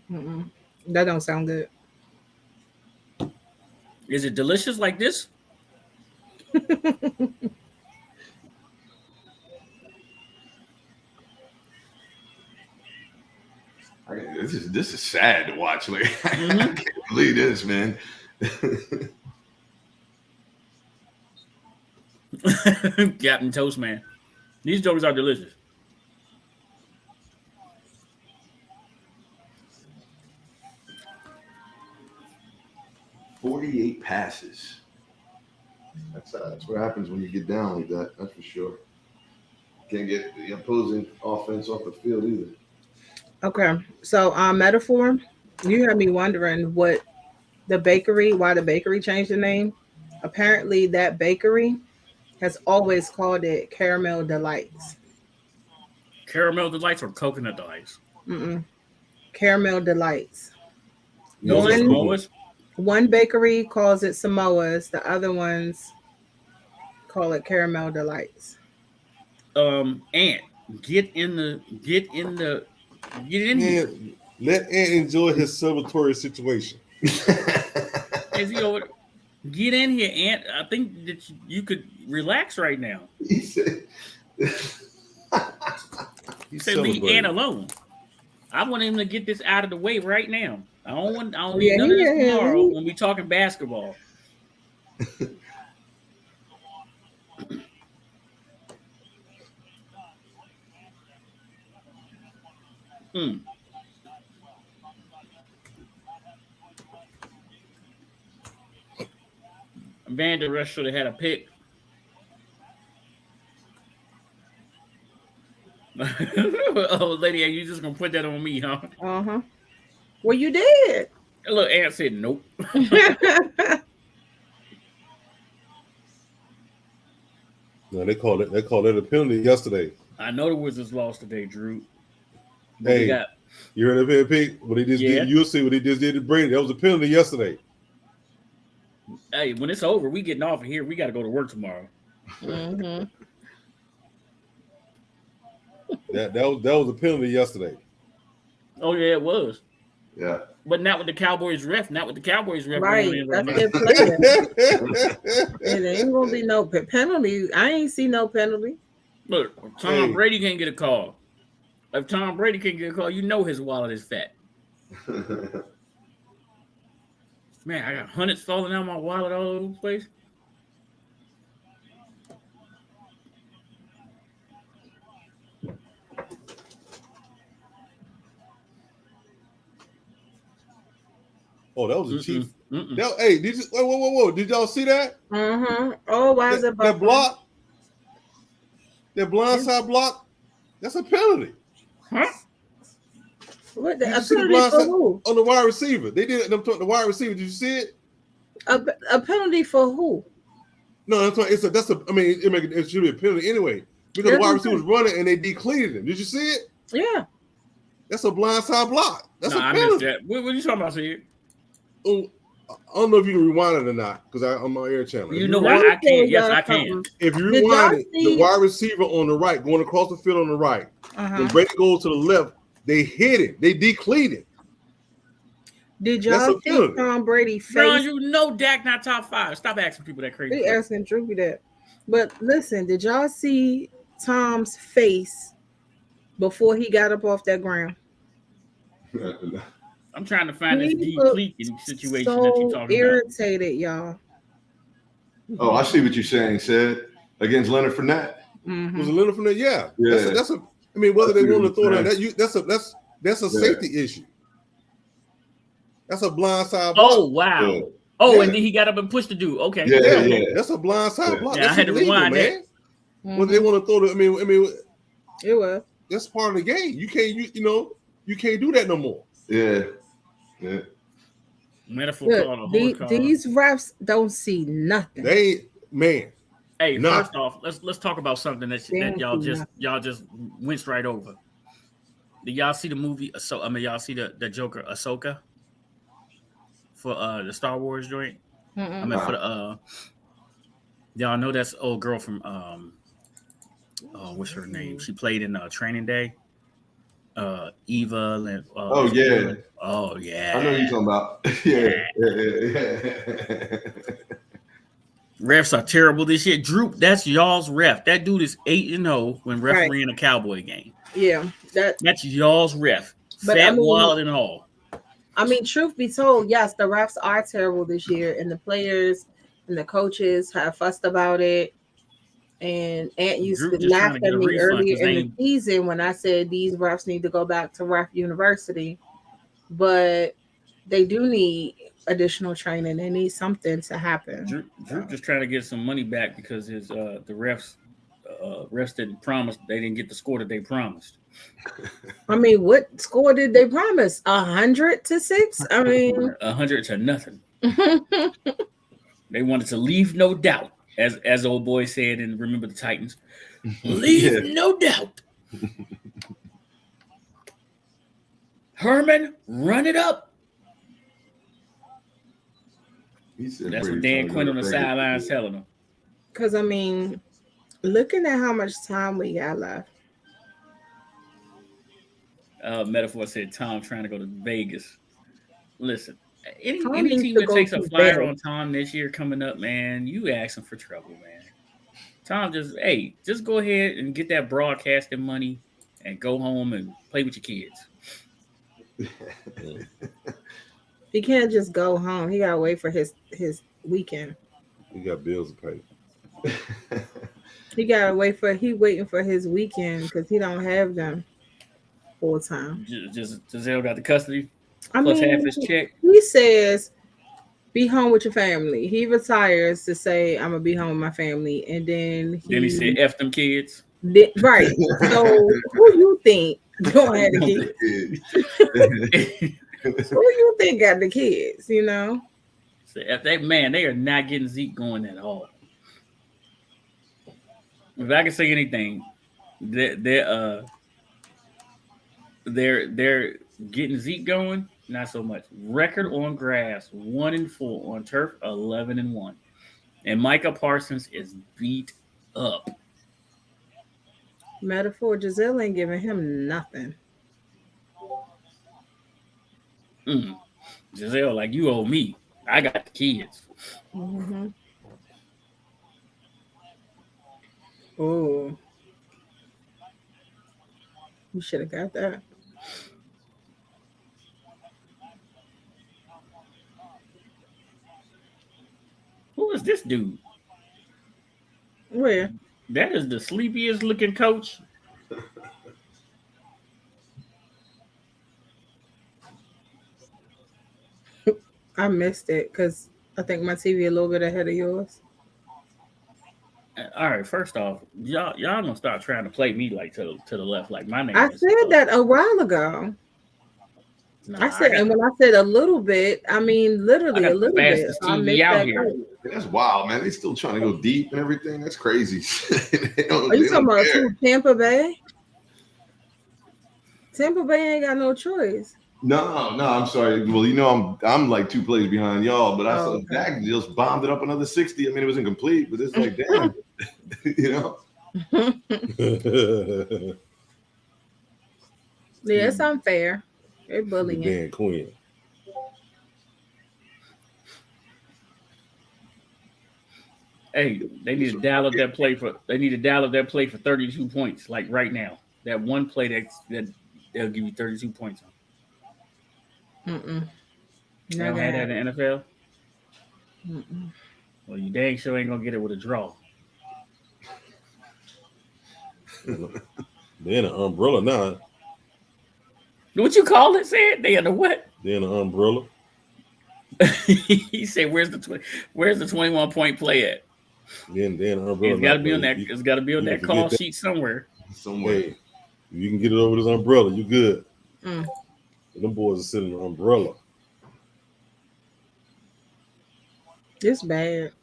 That don't sound good. Is it delicious like this? This is sad to watch. Like, I can't believe this, man. Captain Toast, man. These jokers are delicious. "48 passes. That's what happens when you get down like that. That's for sure. Can't get the opposing offense off the field either. Okay, so metaphor. You had me wondering why the bakery changed the name. Apparently, that bakery has always called it Caramel Delights. Caramel Delights or Coconut Delights? Caramel Delights. Those are Samoas? One bakery calls it Samoa's. The other ones call it Caramel Delights. Ant, get in here. Man, let Ant enjoy his celebratory situation. Is he over? Get in here, Ant. I think that you could relax right now. He said, He's Say leave celebrating. Ant alone. I want him to get this out of the way right now. I don't need Yeah, none of this yeah, tomorrow he- when we talking basketball. Hmm. Van Der Esch should have had a pick. Oh, lady, are you just gonna put that on me, huh? Uh-huh. Well, you did. Look, Ant said nope. No, they called it a penalty yesterday. I know the Wizards lost today, Drew. But we Hey, got you heard that pick? What he just Yeah. did? You'll see what he just did to Brady. That was a penalty yesterday. hey, when it's over, we getting off of here. We got to go to work tomorrow. hmm That was a penalty yesterday. Oh yeah, it was. yeah. But not with the Cowboys ref. Not with the Cowboys ref. Right. going in right That's now. their plan. And there ain't gonna be no penalty. I ain't see no penalty. Look, Tom Hey. Brady can't get a call. If Tom Brady can't get a call, you know his wallet is fat. Man, I got hundreds falling out of my wallet all over the place. Oh, that was a cheat. Mm-mm. Hey, did you? Whoa! Did y'all see that? Oh, why is it That block? That blindside block? That's a penalty. Huh? What the Did you see the penalty for blindside who? on the wide receiver? They did it. The wide receiver. Did you see it? A penalty for who? No, that's it should be a penalty anyway because the wide receiver was running and they decleated him. Did you see it? Yeah. That's a blindside block. That's No, a I missed penalty. that. What are you talking about, Sid? Oh, I don't know if you can rewind it or not because I'm on air channel. You If know you what? rewind- I can. Yes, I can. If you Did rewind y'all it, see- the wide receiver on the right, going across the field on the right, when Brady goes to the left, they hit it. They decleated. Did That's y'all a see penalty. Tom Brady Bro, face? you know Dak not top 5. Stop asking people that crazy They stuff. asking Droopy that. But listen, did y'all see Tom's face before he got up off that ground? I'm trying to find this He depleting situation that you're So talking irritated, y'all. Oh, I see what you're saying, said against Leonard Fournette. Mhm. Was it Leonard from there? Yeah. Yeah. That's a. I mean, whether they I see want to what throw you're it, that's a Yeah. safety issue. That's a blindside about. block. Oh, wow. Yeah. Oh, Yeah. and then he got up and pushed the dude. Okay. Yeah. Yeah, that's a blindside Yeah. block. Yeah, I That's had to illegal, rewind man. Mhm. Whether they want to throw the, I mean, It was. that's part of the game. You can't, you can't do that no more. Yeah. Yeah. Metaphor called a Look, horse call. these refs don't see nothing. They ain't, man. Hey, Nah. first off, let's talk about something that Damn, y'all Tina. just winced right over. Did y'all see the movie? Y'all see the Joker Ahsoka for the Star Wars joint? Mm-mm. For the y'all know that's old girl from what's her name? She played in Training Day. Eva and Oh yeah. oh yeah. I know who you're talking about. Yeah. Refs are terrible this year. Drew, that's y'all's ref. That dude is 8-0 when refereeing a Cowboy game. Yeah, That's y'all's ref. But Fat I mean- wallet and all. I mean, truth be told, yes, the refs are terrible this year, and the players and the coaches have fussed about it. And Ant used Drew to just laugh trying to get at a me refund earlier 'cause in they the season when I said these refs need to go back to Ref University, but they do need additional training. They need something to happen. Drew just trying to get some money back because his the refs didn't promise, they didn't get the score that they promised. I mean, what score did they promise? 100-6? I mean, 100 to nothing. They wanted to leave no doubt, as old boy said in Remember the Titans. Leave no doubt. Herman, run it up. He said That's what Brady Dan trying to Quinn go on the to Vegas. sidelines telling him. Because I mean, looking at how much time we got left. Metaphor said Tom trying to go to Vegas. Listen, Tom any needs team to that go takes a to flyer bed. on Tom this year coming up, man, you asking for trouble, man. Tom just go ahead and get that broadcasting money and go home and play with your kids. He can't just go home. He gotta wait for his weekend. He got bills to pay. He gotta wait for waiting for his weekend because he don't have them full time. Just Giselle got the custody I plus half mean, his check. he says be home with your family. He retires to say I'm gonna be home with my family, and then Then he said, "F them kids." right. So who you think gonna have the kids? Who you think got the kids? You know. So if they are not getting Zeke going at all. If I can say anything, they're getting Zeke going. Not so much. Record on grass 1-4 on turf 11-1, and Micah Parsons is beat up. Metaphor, Giselle ain't giving him nothing. Giselle, like you owe me. I got the kids. Mm-hmm. Oh, you should have got that. Who is this dude? Where? That is the sleepiest looking coach. I missed it because I think my TV a little bit ahead of yours. All right, first off, y'all gonna start trying to play me like to the left, like my name. I said that a while ago. No, I said, and when I said a little bit, I mean literally a little bit. I missed out that here. That's wild, man. They still trying to go deep and everything. That's crazy. Are you talking about Tampa Bay? Tampa Bay ain't got no choice. No, I'm sorry. Well, you know, I'm like 2 plays behind y'all, but I saw Dak just bombed it up another 60. I mean, it was incomplete, but it's like, damn, you know. Yeah, it's unfair. They're bullying. Dan Quinn. Hey, they need to dial up that play for 32 points, like right now. That one play that they'll give you 32 points on. They don't have that in the NFL. Well, you dang sure ain't gonna get it with a draw. They're in an umbrella now. What you call it? Say it. They in the what? They're in an umbrella. He said, "Where's the 21-point play at?" Then an umbrella. It's got to be on that. It's got to be on that call sheet somewhere. Hey, you can get it over this umbrella. You good? Them boys are sitting in an umbrella. It's bad.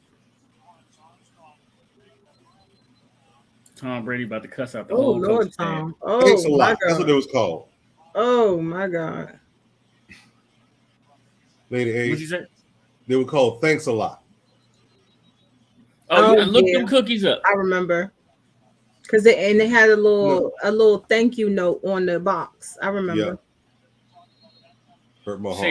Tom Brady about to cuss out the whole Lord, Tom. Oh, thanks a lot. My God. That's what it was called. Oh my God. Lady A. What'd you say? They were called thanks a lot. Oh, yeah, look them cookies up. I remember. Because they had a little thank you note on the box. I remember. Yeah. Hurt my heart.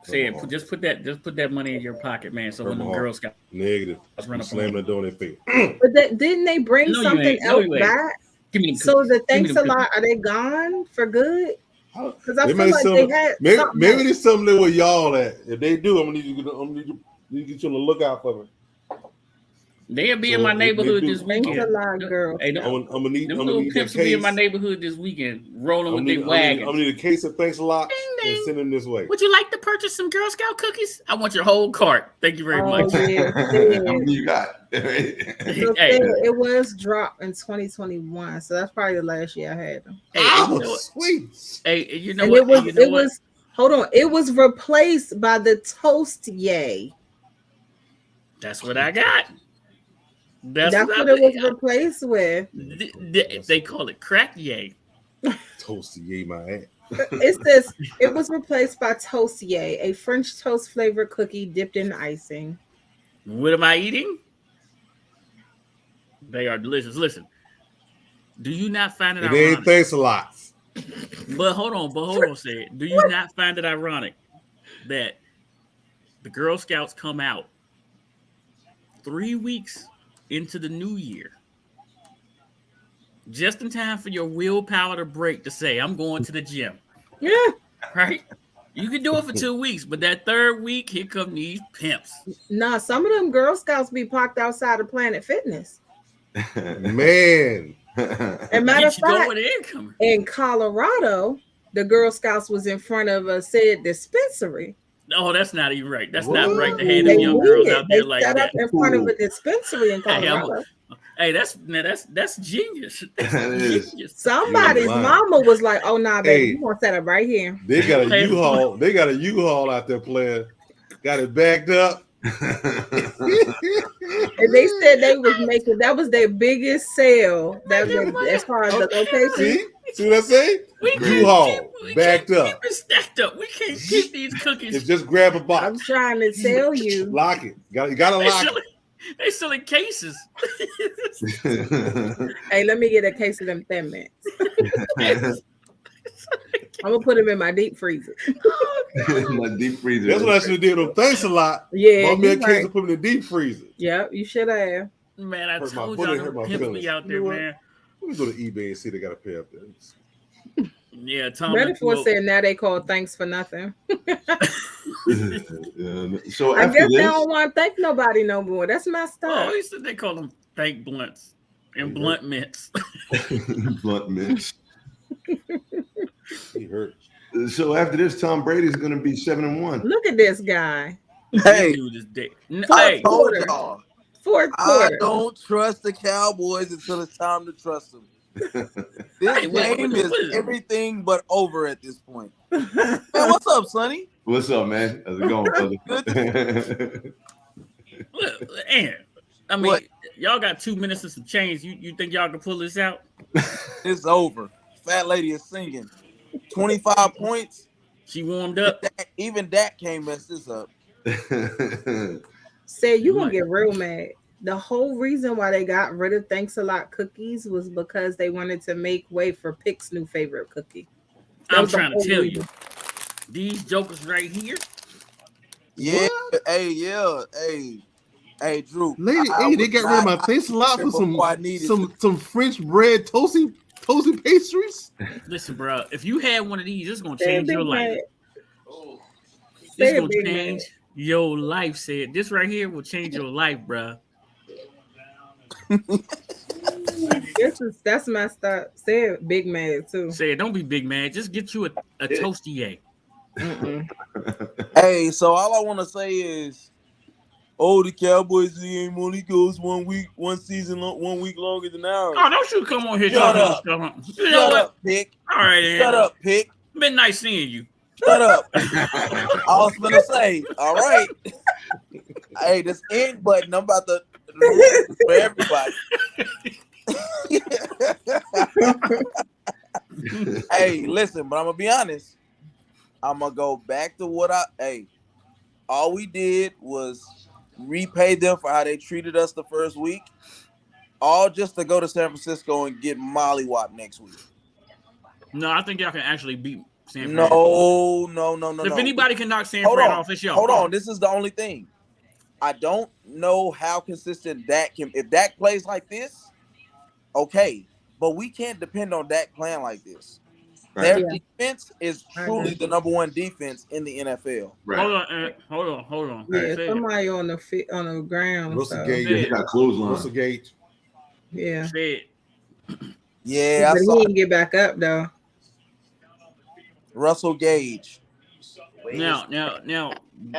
Say it. Just put that money in your pocket, man. So when the Girl Scouts negative, slam that door in their face. But didn't they bring something else back? So the thanks a lot, are they gone for good? Because I feel like they had maybe there's something there with y'all at. If they do, I'm gonna need you to get you on the lookout for me. They'll be in my neighborhood this weekend. Thanks a lot, girl. Hey, I'm gonna need pimps will be in my neighborhood this weekend, rolling with their wagons. I'm gonna need a case of thanks a lot and send them this way. Would you like to purchase some Girl Scout cookies? I want your whole cart. Thank you very much. Yeah. How many you got? So it was dropped in 2021, so that's probably the last year I had them. Sweet. Hey, you know and what? It was. Hold on. It was replaced by the Toast Yay. That's what I got. That's what it was replaced with. They call it Crack Yay. Toast Yay, my ass. It says it was replaced by Toastier, a French toast flavored cookie dipped in icing. What am I eating? They are delicious. Listen, do you not find it It ain't ironic? thanks a lot. But hold on, say it. Do you not find it ironic that the Girl Scouts come out 3 weeks into the new year, just in time for your willpower to break to say, I'm going to the gym, Yeah. right? You can do it for 2 weeks, but that third week, here come these pimps. Nah, some of them Girl Scouts be parked outside of Planet Fitness. Man. And matter of Get you fact, going and coming. in Colorado, the Girl Scouts was in front of a said dispensary. Oh, that's not even right. That's What? not right to have They them young girls did. out there They like set up that. in front of a dispensary in Hey, Colorado. hey, that's genius. That's That is. genius. Somebody's Lying. mama was like, "Oh nah, baby, Hey. you gonna set up right here." They got a Hey, U-Haul. They got a U-Haul out there playing. Got it backed up. And they said they was making that was their biggest sale. That was as far as the location. See what I say? We can't U-Haul we backed can't up. keep it stacked up. We can't keep these cookies. It's just grab a I'm box, trying to tell you. lock it. You gotta They lock sell it. it. They sell in cases. Hey, let me get a case of them Thin Mints. I'm gonna put them in my deep freezer. My deep freezer. That's what I should have did. Them. Thanks a lot. Yeah, Bought me a you case right. and put it in the deep freezer. Yep, you should have. Man, I Hurt my told foot, y'all it hurt them my pimps feelings. be out You there, know what? man. Let me go to eBay and see if they got a pair up there. Yeah, Tom. Metaphor said now they call thanks for nothing. So I after guess they this, don't want to thank nobody no more. That's messed Oh, up. he said they call them thank blunts and blunt mints. blunt mints. He hurt. So after this, Tom Brady's going to be 7-1. Look at this guy. Hey, This dude is dead. I Hey, told quarter. y'all, Fourth I quarter. don't trust the Cowboys until it's time to trust them. This Hey, what- game what- is what is- everything but over at this point. Man, what's up, Sonny? What's up, man? How's it going, brother? look, and I mean, What? y'all got 2 minutes and some change. You think y'all can pull this out? It's over. Fat lady is singing. 25 points. She warmed up. Even Dak can't mess this up. Say you Might. gonna get real mad. The whole reason why they got rid of Thanks a Lot cookies was because they wanted to make way for Pick's new favorite cookie. That I'm was the trying to whole tell reason. you, these jokers right here. Yeah. Hey, Drew. Lady, I hey, they was got rid of my not thanks a lot for before I needed some French bread toasty pastries. Listen, bro, if you had one of these, it's gonna Say change it, your Big life. Mac. It's Say it, gonna Big change Mac. your life. Said this right here will change your life, bro. That's messed up. Say it, Big Mac too. Said don't be big man. Just get you a toastier. Mm-mm. Hey, so all I want to say is, the Cowboys game only goes 1 week, 1 season, 1 week longer than ours. Oh, don't you come on here Shut talking up. this stuff. You know Shut what? up, Pick. All right, then. Shut up, Pick. Been nice seeing you. Shut up. I was gonna say, all right. Hey, this end button, I'm about to for everybody. Hey, listen, but I'm gonna be honest. I'm gonna go back to what all we did was repay them for how they treated us the first week, all just to go to San Francisco and get mollywopped next week. No, I think y'all can actually beat San Fran. No. If anybody can knock San Hold Fran on. off, it's y'all. Hold on. This is the only thing. I don't know how consistent Dak can. If Dak plays like this, okay. But we can't depend on Dak playing like this. Their Yeah. defense is truly the number one defense in the NFL. Right. Hold on. Yeah, Say it. somebody on the ground. Russell So. Gage. He got clothesline. Russell Gage. Yeah, Say it. Yeah, I but saw he didn't get back up though. Russell Gage. Now,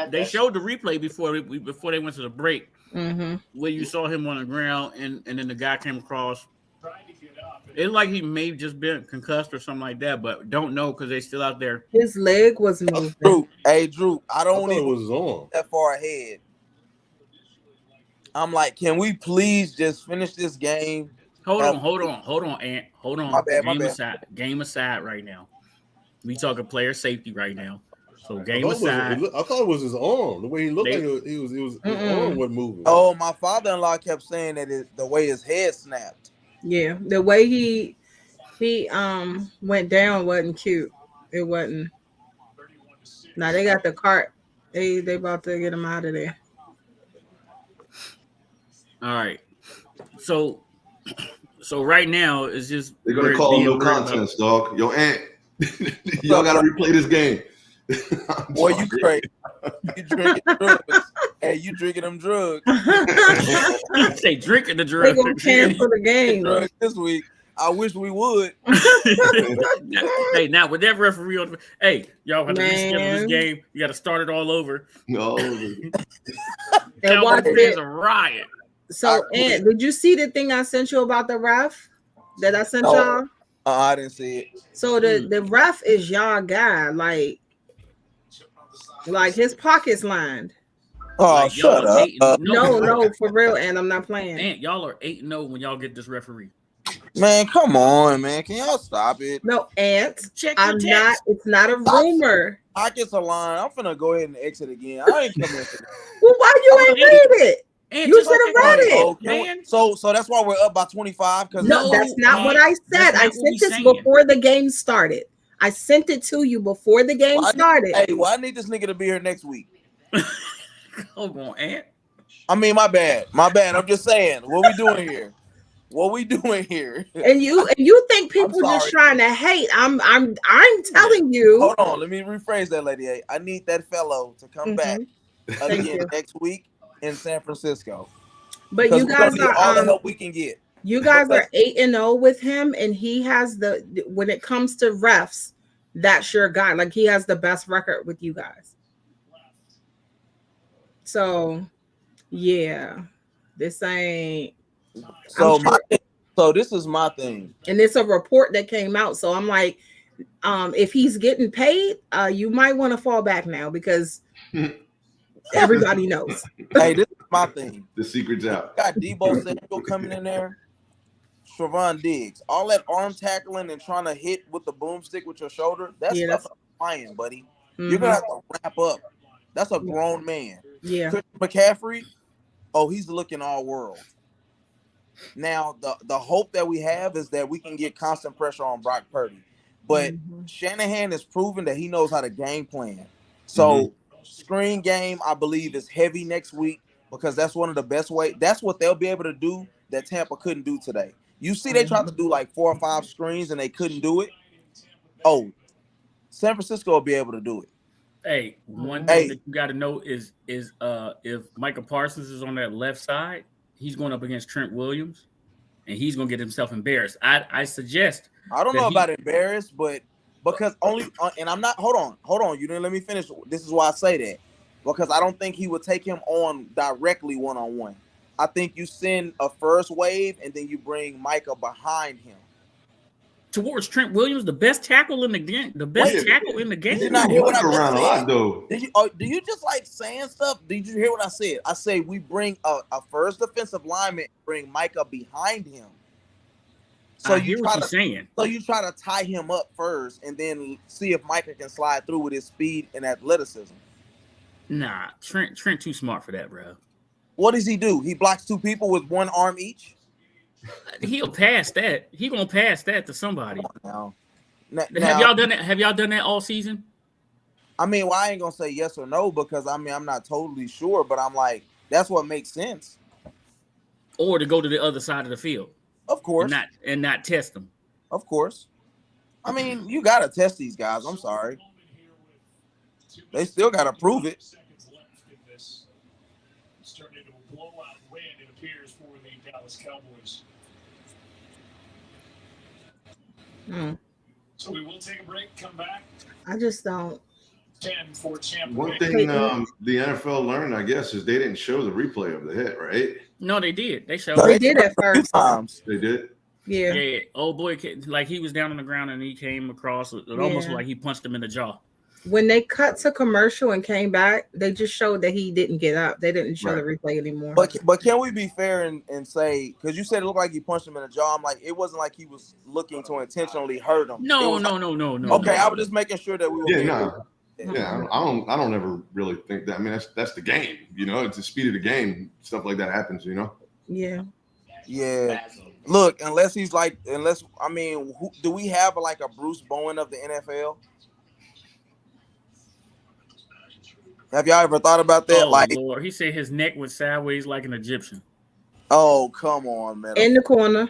they showed the replay before they went to the break, Mm-hmm. where you saw him on the ground and then the guy came across. It's like he may have just been concussed or something like that, but don't know because they still out there. His leg was moving. Drew, I I don't thought it even was his arm. that far ahead. I'm like, can we please just finish this game? Hold on, Ant. Hold on. My bad. Game aside right now. We talking player safety right now. So I game thought, aside, I thought it was his arm. The way he looked They- like his Mm-mm. arm wasn't moving. Oh, my father-in-law kept saying that the way his head snapped. Yeah, the way he went down wasn't cute. It wasn't. Now they got the cart. They about to get him out of there. all right. So right now it's just They're gonna we're call him being no worried about- contest, dog. Yo, Aunt, y'all gotta replay this game. I'm Boy, sorry. you crazy. You drinking drugs. Hey, you drinking them drugs. Say drinking the They drug. gonna cancel the game. Drugs this week. I wish we would. Hey, now with that referee on, hey, y'all have to reschedule this Man. game. You got to start it all over. No, And Cowboys watch fans it. a riot. So, Aunt, did you see the thing I sent you about the ref that I sent y'all? I didn't see it. So the ref is y'all guy, like his pockets lined. Oh, Like, y'all shut are up. 8-0. No, for real, and I'm not playing. Man, y'all are 8-0 when y'all get this referee. Man, come on, man. Can y'all stop it? No, Aunt, Check your I'm not. text. It's not a rumor. Pockets aligned. I'm finna go ahead and exit again. I ain't coming for this. Well, why you ain't read it? And You just should have read it. Oh, man. So that's why we're up by 25. Because No, that's not man, what I said. that's I not what we sent this saying. before the game started. I sent it to you before the game started. Hey, well, I need this nigga to be here next week. Hold on, Aunt. I mean, my bad. I'm just saying. What we doing here? What we doing here? And you think people just trying to hate? I'm telling you. Hold on. Let me rephrase that, Lady A. I need that fellow to come back Thank again you. next week in San Francisco. But you We're gonna guys need are all the help we can get. you guys are 8-0 with him, and he has when it comes to refs, that's your guy. Like he has the best record with you guys. So yeah, this ain't. So this is my thing. And it's a report that came out. So I'm like, if he's getting paid, you might want to fall back now because everybody knows. Hey, this is my thing. the secret's out. Got Debo Samuel coming in there. Trevon Diggs. All that arm tackling and trying to hit with the boomstick with your shoulder. That's stuff I'm flying, buddy. You're gonna have to wrap up. That's a grown man. Yeah. Christian McCaffrey, oh, he's looking all world. Now, the hope that we have is that we can get constant pressure on Brock Purdy. But Shanahan has proven that he knows how to game plan. So screen game, I believe, is heavy next week because that's one of the best ways. That's what they'll be able to do that Tampa couldn't do today. You see, they tried to do like 4 or 5 screens and they couldn't do it. Oh, San Francisco will be able to do it. Hey, one thing that you got to know is if Michael Parsons is on that left side, he's going up against Trent Williams, and he's going to get himself embarrassed. I suggest. I don't know about embarrassed, but because only and I'm not. Hold on. You didn't let me finish. This is why I say that because I don't think he would take him on directly 1-on-1. I think you send a first wave and then you bring Micah behind him towards Trent Williams, the best tackle in the game. The best tackle in the game. Did you not hear what I just around said? a lot, though. Do you just like saying stuff? Did you hear what I said? I say we bring a first defensive lineman, bring Micah behind him. So I hear what you're saying. So you try to tie him up first, and then see if Micah can slide through with his speed and athleticism. Nah, Trent too smart for that, bro. What does he do? He blocks 2 people with 1 arm each. He'll pass that. He gonna pass that to somebody. Now, have y'all done that? Have y'all done that all season? I mean, well, I ain't gonna say yes or no because I mean I'm not totally sure, but I'm like that's what makes sense. Or to go to the other side of the field, of course, and not test them. Of course, I mean you gotta test these guys. I'm sorry, they still gotta prove it. It's turned into a blowout win, it appears, for the Dallas Cowboys. So we will take a break, come back. I just don't. 10 for Tampa. One thing the NFL learned, I guess, is they didn't show the replay of the hit, right? No, they did. They showed. They did at first. They did. Yeah. Yeah. Old boy, like he was down on the ground and he came across. It almost like he punched him in the jaw. when they cut to commercial and came back, they just showed that he didn't get up. They didn't show the Right. replay anymore. But can we be fair and say, because you said it looked like he punched him in the jaw? I'm like, it wasn't like he was looking to intentionally hurt him. It No. was like, No. okay, I was just making sure that we were. Yeah, being no. Yeah, I don't ever really think that. I mean, that's the game, you know. It's the speed of the game. Stuff like that happens, you know. Yeah. Yeah. Look, unless I mean, do we have like a Bruce Bowen of the NFL? Have y'all ever thought about that? Oh Like, Lord, he said his neck was sideways like an Egyptian. oh come on, man. In the corner.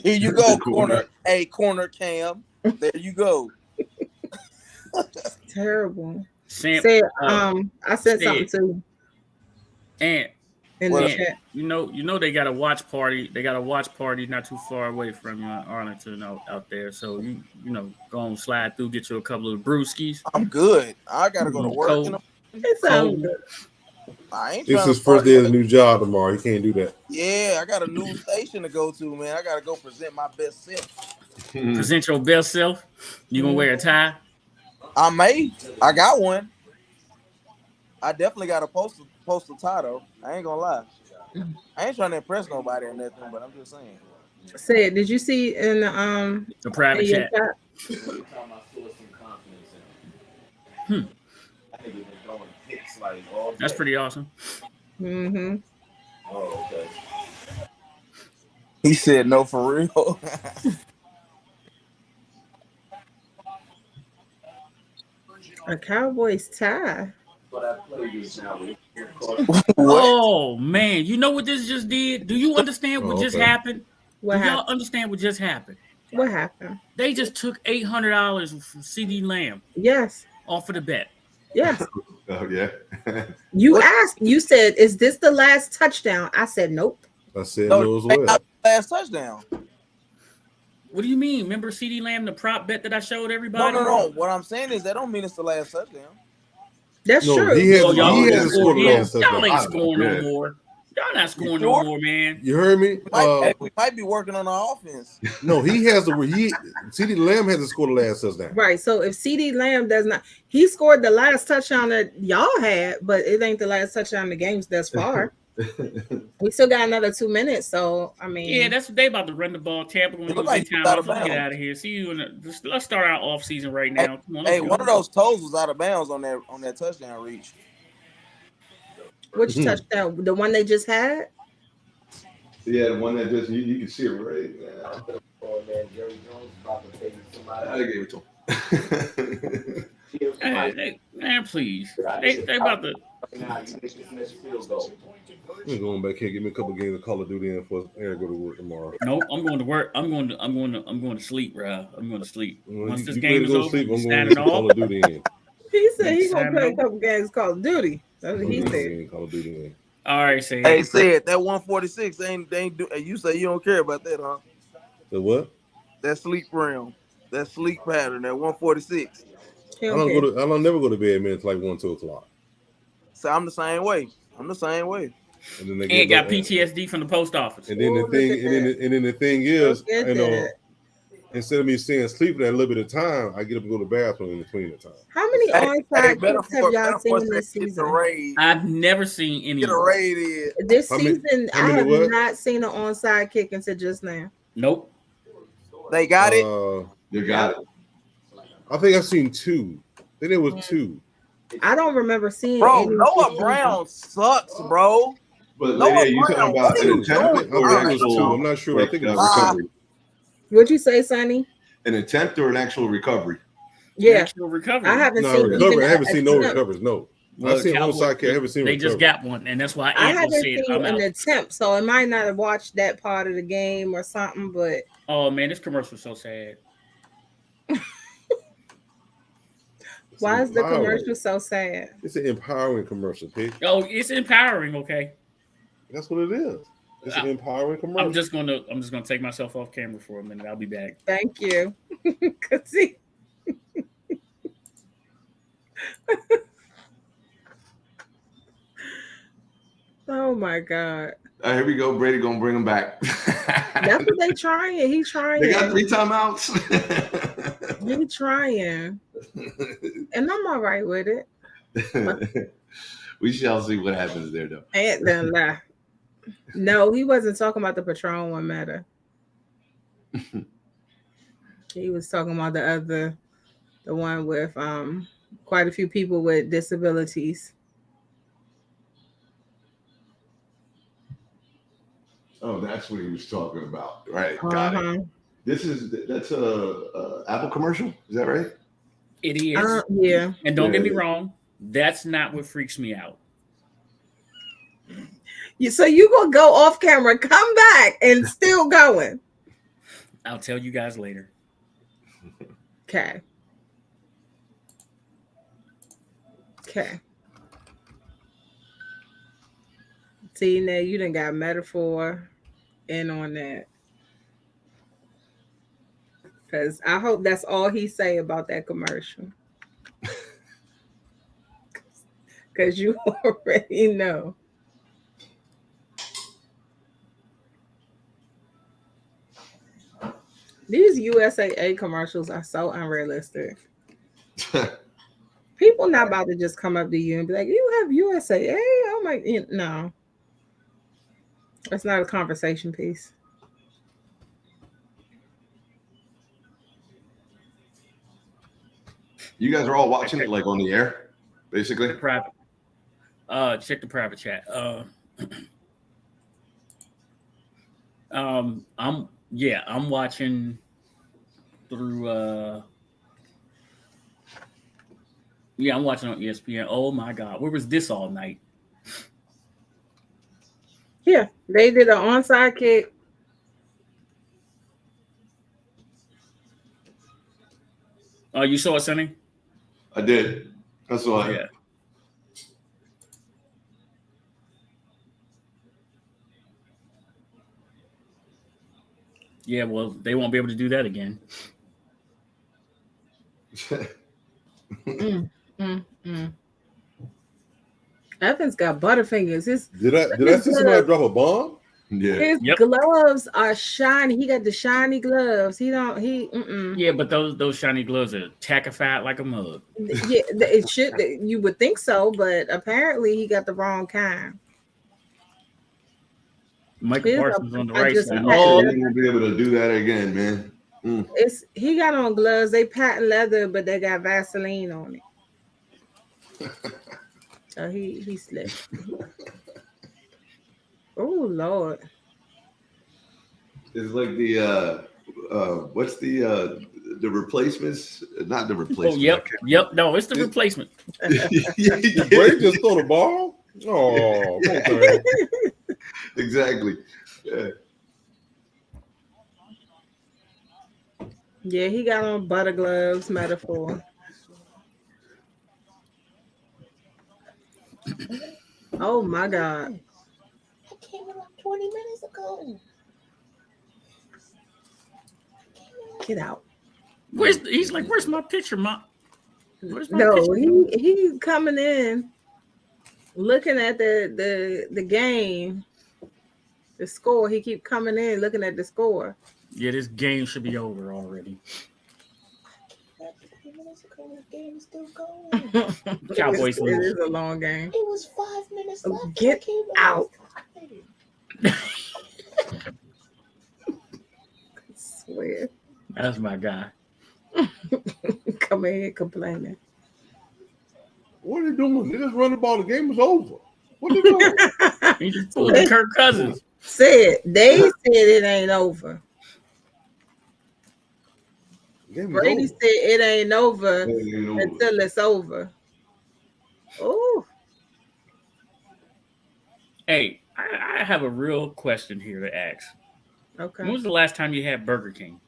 Here you go, corner. Hey, corner Cam. There you go. Terrible. Sam, Said, I said something too. And In the chat. you know they got a watch party. They got a watch party not too far away from Arlington out there. So you know go on slide through, get you a couple of brewskis. I'm good. I gotta go to work. Cold. It sounds good. I ain't It's trying his to first day of party. the new job tomorrow. He can't do that. Yeah, I got a new station to go to, man. I gotta go present my best self. Present your best self. You gonna wear a tie? I may. I got one. I definitely got a postal tie though. I ain't gonna lie. I ain't trying to impress nobody or nothing, but I'm just saying. Said, did you see in the private in your chat? That's pretty awesome. Mm-hmm. Oh, okay. He said no for real. A Cowboys tie. Oh man, you know what this just did? Do you understand what just happened? What Do y'all happened? understand what just happened? What happened? They just took $800 from CD Lamb Yes. off of the bet. Yes. Oh yeah. You asked. You said, "Is this the last touchdown?" I said, "Nope." I said no as well. Last touchdown. What do you mean? Remember CD Lamb, the prop bet that I showed everybody? No. What I'm saying is that don't mean it's the last touchdown. That's No, true. he has y'all he hasn't scored the last Y'all touchdown. ain't scoring Yeah. no more. Y'all not scoring no more, man. You heard me? We might be working on our offense. No, he has CD Lamb hasn't scored the last touchdown. Right. So if CD Lamb does not, he scored the last touchdown that y'all had, but it ain't the last touchdown in the games thus far. We still got another 2 minutes, so I mean, Yeah, that's what they about to run the ball. Tampa gonna use their time off. Let's get out of here. See you let's start our off season right now. Come on, Hey, go. one of those toes was out of bounds on that touchdown reach. which touchdown? The one they just had? Yeah, the one that just you can see it right now. I gave it to him. Man, please. They about to. I'm going back here, give me a couple games of Call of Duty and for Eric go to work tomorrow. No, I'm going to work. I'm going to sleep, bro. I'm going to sleep. Once this you game is over, sleep, I'm signing going to off. Call of Duty in. He said he's gonna Signing play a off. couple games Call of Duty. That's what he I'm said. going Call of Duty in. All right, say Hey, said that 146 ain't do. You say you don't care about that, huh? The what? That sleep realm, that sleep pattern, that 146. He I don't care. don't never go to bed, man. It's like 1-2 o'clock. So I'm the same way. And And then and got PTSD from the post office. And then the thing is, Look at you know, that. instead of me staying asleep for that little bit of time, I get up and go to the bathroom in between the time. How many onside kicks have y'all seen this season? I've never seen any. Get a raid in. This How many- season, how I many have what? not seen an onside kick until just now. Nope. They got it. You got it. I think I've seen 2. I think there was 2. I don't remember seeing Bro, any Noah this Brown sucks, bro. But Noah lady, you Brown, talking about what are an you attempt doing? or I an think it was 2. actual I'm not sure. I think it was recovery? What'd you say, Sonny? An attempt or an actual recovery? Yeah, Actual recovery. I haven't No seen recovery. even I haven't a seen no attempt. recovers. No, Well, I've seen Cowboys, onside kick. I haven't seen they recovery. just got one, and that's why I Ant haven't said seen I'm an out. attempt, so I might not have watched that part of the game or something. But Oh man, this commercial is so sad. why is the empowering. commercial so sad? It's an empowering commercial, Pig. Oh, it's empowering. Okay, That's what it is. It's an empowering commercial. I'm just gonna take myself off camera for a minute. I'll be back. Thank you. 'Cause see, oh my God. Here we go. Brady gonna bring him back. That's what they trying. He trying. They got 3 timeouts. He trying. And I'm all right with it. We shall see what happens there, though. And then lie. No, he wasn't talking about the Patron one matter. He was talking about the one with quite a few people with disabilities. Oh, that's what he was talking about, right? Got it. That's a Apple commercial. Is that right? It is. Yeah. And don't get me wrong, that's not what freaks me out. So you gonna go off camera, come back, and still going? I'll tell you guys later. Okay. See, now you done got metaphor in on that. Because I hope that's all he say about that commercial. Because you already know. These USAA commercials are so unrealistic. People not about to just come up to you and be like, "You have USAA?" I'm like, no. That's not a conversation piece. You guys are all watching it like on the air, basically. Private. Check the private chat. I'm watching through I'm watching on ESPN. Oh my God, where was this all night? Yeah, they did an onside kick. Oh, you saw it, Sonny? I did. I saw it. Yeah. Yeah, well, they won't be able to do that again. Evans got butterfingers. Did I see somebody drop a bomb? Yeah. His gloves are shiny. He got the shiny gloves. Yeah, but those shiny gloves are tackified like a mug. Yeah, it should. You would think so, but apparently he got the wrong kind. Michael Parsons on the right side. Oh, he won't be able to do that again, man. He got on gloves. They patent leather, but they got Vaseline on it. So he slipped. Oh Lord! It's like the what's the replacements? Not the replacement. Oh, yep. No, it's the replacement. The Brady just throw the ball. Oh, okay. Exactly. Yeah, he got on butter gloves. Metaphor. Oh my God! I came in like 20 minutes ago. Get out. He's like, where's my picture, Mom? He's coming in, looking at the game, the score. He keep coming in, looking at the score. Yeah, this game should be over already. 20 minutes ago, the game is still going. Cowboys It lose. is a long game. It was 5 minutes left. Get out. I swear. That's my guy. Come in here complaining. What are they doing? They just run the ball. The game was over. What are they doing? He just pulled the Kirk Cousins. They said it ain't over. Brady said it ain't over until it's over. Oh. Hey, I have a real question here to ask. Okay. When was the last time you had Burger King?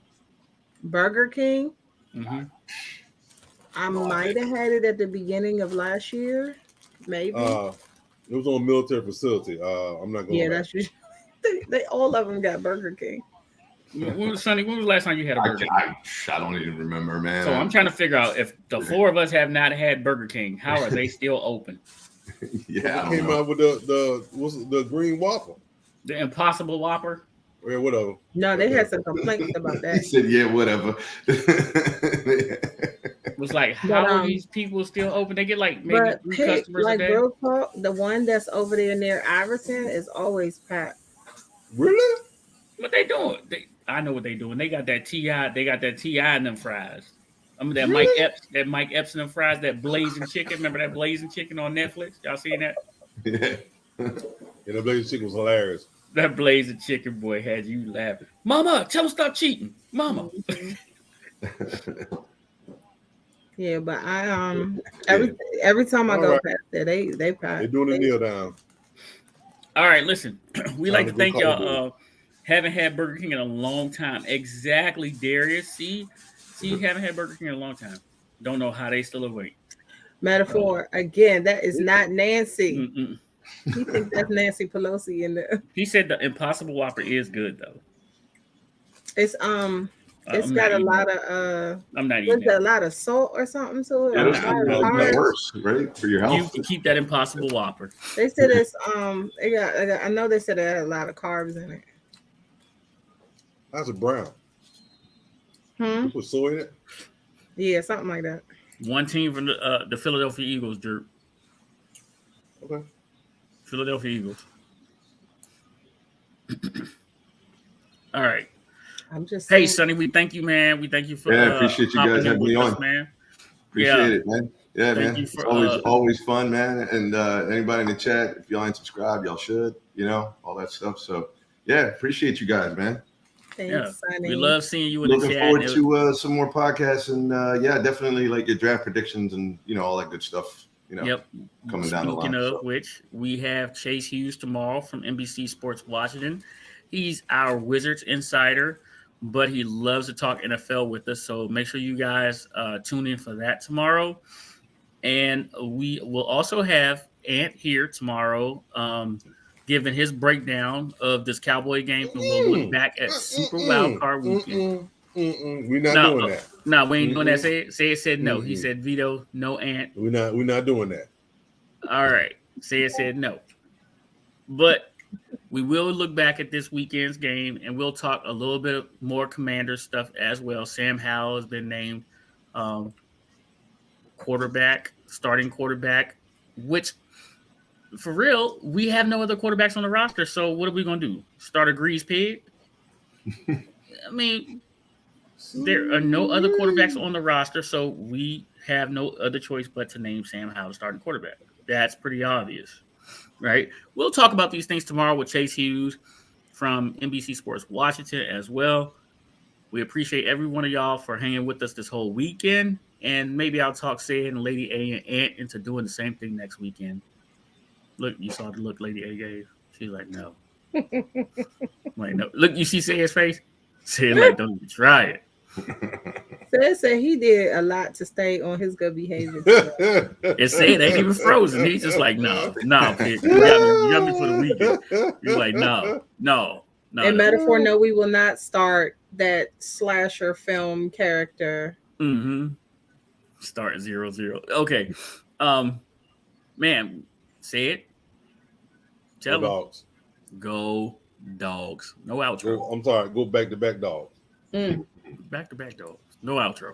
Burger King? Mm-hmm. I might have had it at the beginning of last year. Maybe. It was on a military facility. I'm not going. Yeah, that's usually they all of them got Burger King. When was the last time you had a Burger King? I don't even remember, man. So I'm trying to figure out if the 4 of us have not had Burger King, how are they still open? Yeah, They came out with the green waffle. The Impossible Whopper. Yeah, whatever. No, they had some complaints about He that. said, "Yeah, whatever." Was like, But how are these people still open? They get like maybe but 3 pick customers a like day. Grove Park, the one that's over there near Iverson is always packed. Really? What they doing? I know what they doing. They got that TI. They got that TI in them fries. I mean that Really? Mike Epps in them fries. That blazing chicken. Remember that blazing chicken on Netflix? Y'all seen that? Yeah. And the blazing chicken was hilarious. That blazing chicken boy had you laughing. Mama, tell him stop cheating. Mama. Mhm. Yeah, but I Yeah. every time I All go right. past there, they They're pack. doing the kneel down. All right, listen. We Time like to to go thank Cowboys. y'all. Haven't had Burger King in a long time. Exactly, Darius. See, haven't had Burger King in a long time. Don't know how they still awake. Metaphor again. That is not Nancy. Mm-mm. He thinks that's Nancy Pelosi in there. He said the Impossible Whopper is good though. It's it's I'm not got a eating lot that. of I'm not what's eating that, a that. lot of salt or something to it, Yeah, or a those lot I'm things of not are eating carbs. worse, right, for your that. You health. can keep that Impossible Whopper. They said it's I know they said it had a lot of carbs in it. How's it brown? Hmm? You put soy in it? Yeah, something like that. One team from the Philadelphia Eagles, Drew. Okay. Philadelphia Eagles. All right. I'm just Hey, saying. Sonny, we thank you, man. We thank you for Yeah, I appreciate you hopping guys in having me with us, on. man. Appreciate Yeah. it, man. Yeah, Thank man. you It's for always fun, man. And anybody in the chat, if y'all ain't subscribed, y'all should. All that stuff. So yeah, appreciate you guys, man. Thanks, Sonny. We love seeing you in the Looking chat. forward to some more podcasts and yeah, definitely like your draft predictions and all that good stuff. Yep. Coming down the Speaking line. of which, we have Chase Hughes tomorrow from NBC Sports Washington. He's our Wizards insider, but he loves to talk NFL with us. So make sure you guys tune in for that tomorrow. And we will also have Ant here tomorrow, giving his breakdown of this Cowboy game, and we'll look back at Super Wild Card Weekend. We're not doing that. No, we ain't doing that. Say it said no. He said veto, no Ant. We're not doing that. All right. Say it said no. But we will look back at this weekend's game and we'll talk a little bit more Commander stuff as well. Sam Howell has been named starting quarterback, which for real, we have no other quarterbacks on the roster. So what are we going to do? Start a grease pig? I mean, there are no other quarterbacks on the roster, so we have no other choice but to name Sam Howell starting quarterback. That's pretty obvious, right? We'll talk about these things tomorrow with Chase Hughes from NBC Sports Washington as well. We appreciate every one of y'all for hanging with us this whole weekend, and maybe I'll talk Sid and Lady A and Ant into doing the same thing next weekend. Look, you saw the look Lady A gave. She's like, no. Like, no. Look, you see Sid's face? Sid like, don't even try it. Said he did a lot to stay on his good behavior. It said ain't even frozen. He's just like, no, pig. You got me for the weekend. You're like, no. And metaphor, no, we will not start that slasher film character. Mm-hmm. Start 0-0. Okay. Man, say it. Tell them. Dogs. Go Dogs. No outro. I'm sorry. Go back to back dogs. Back to back dogs. No outro.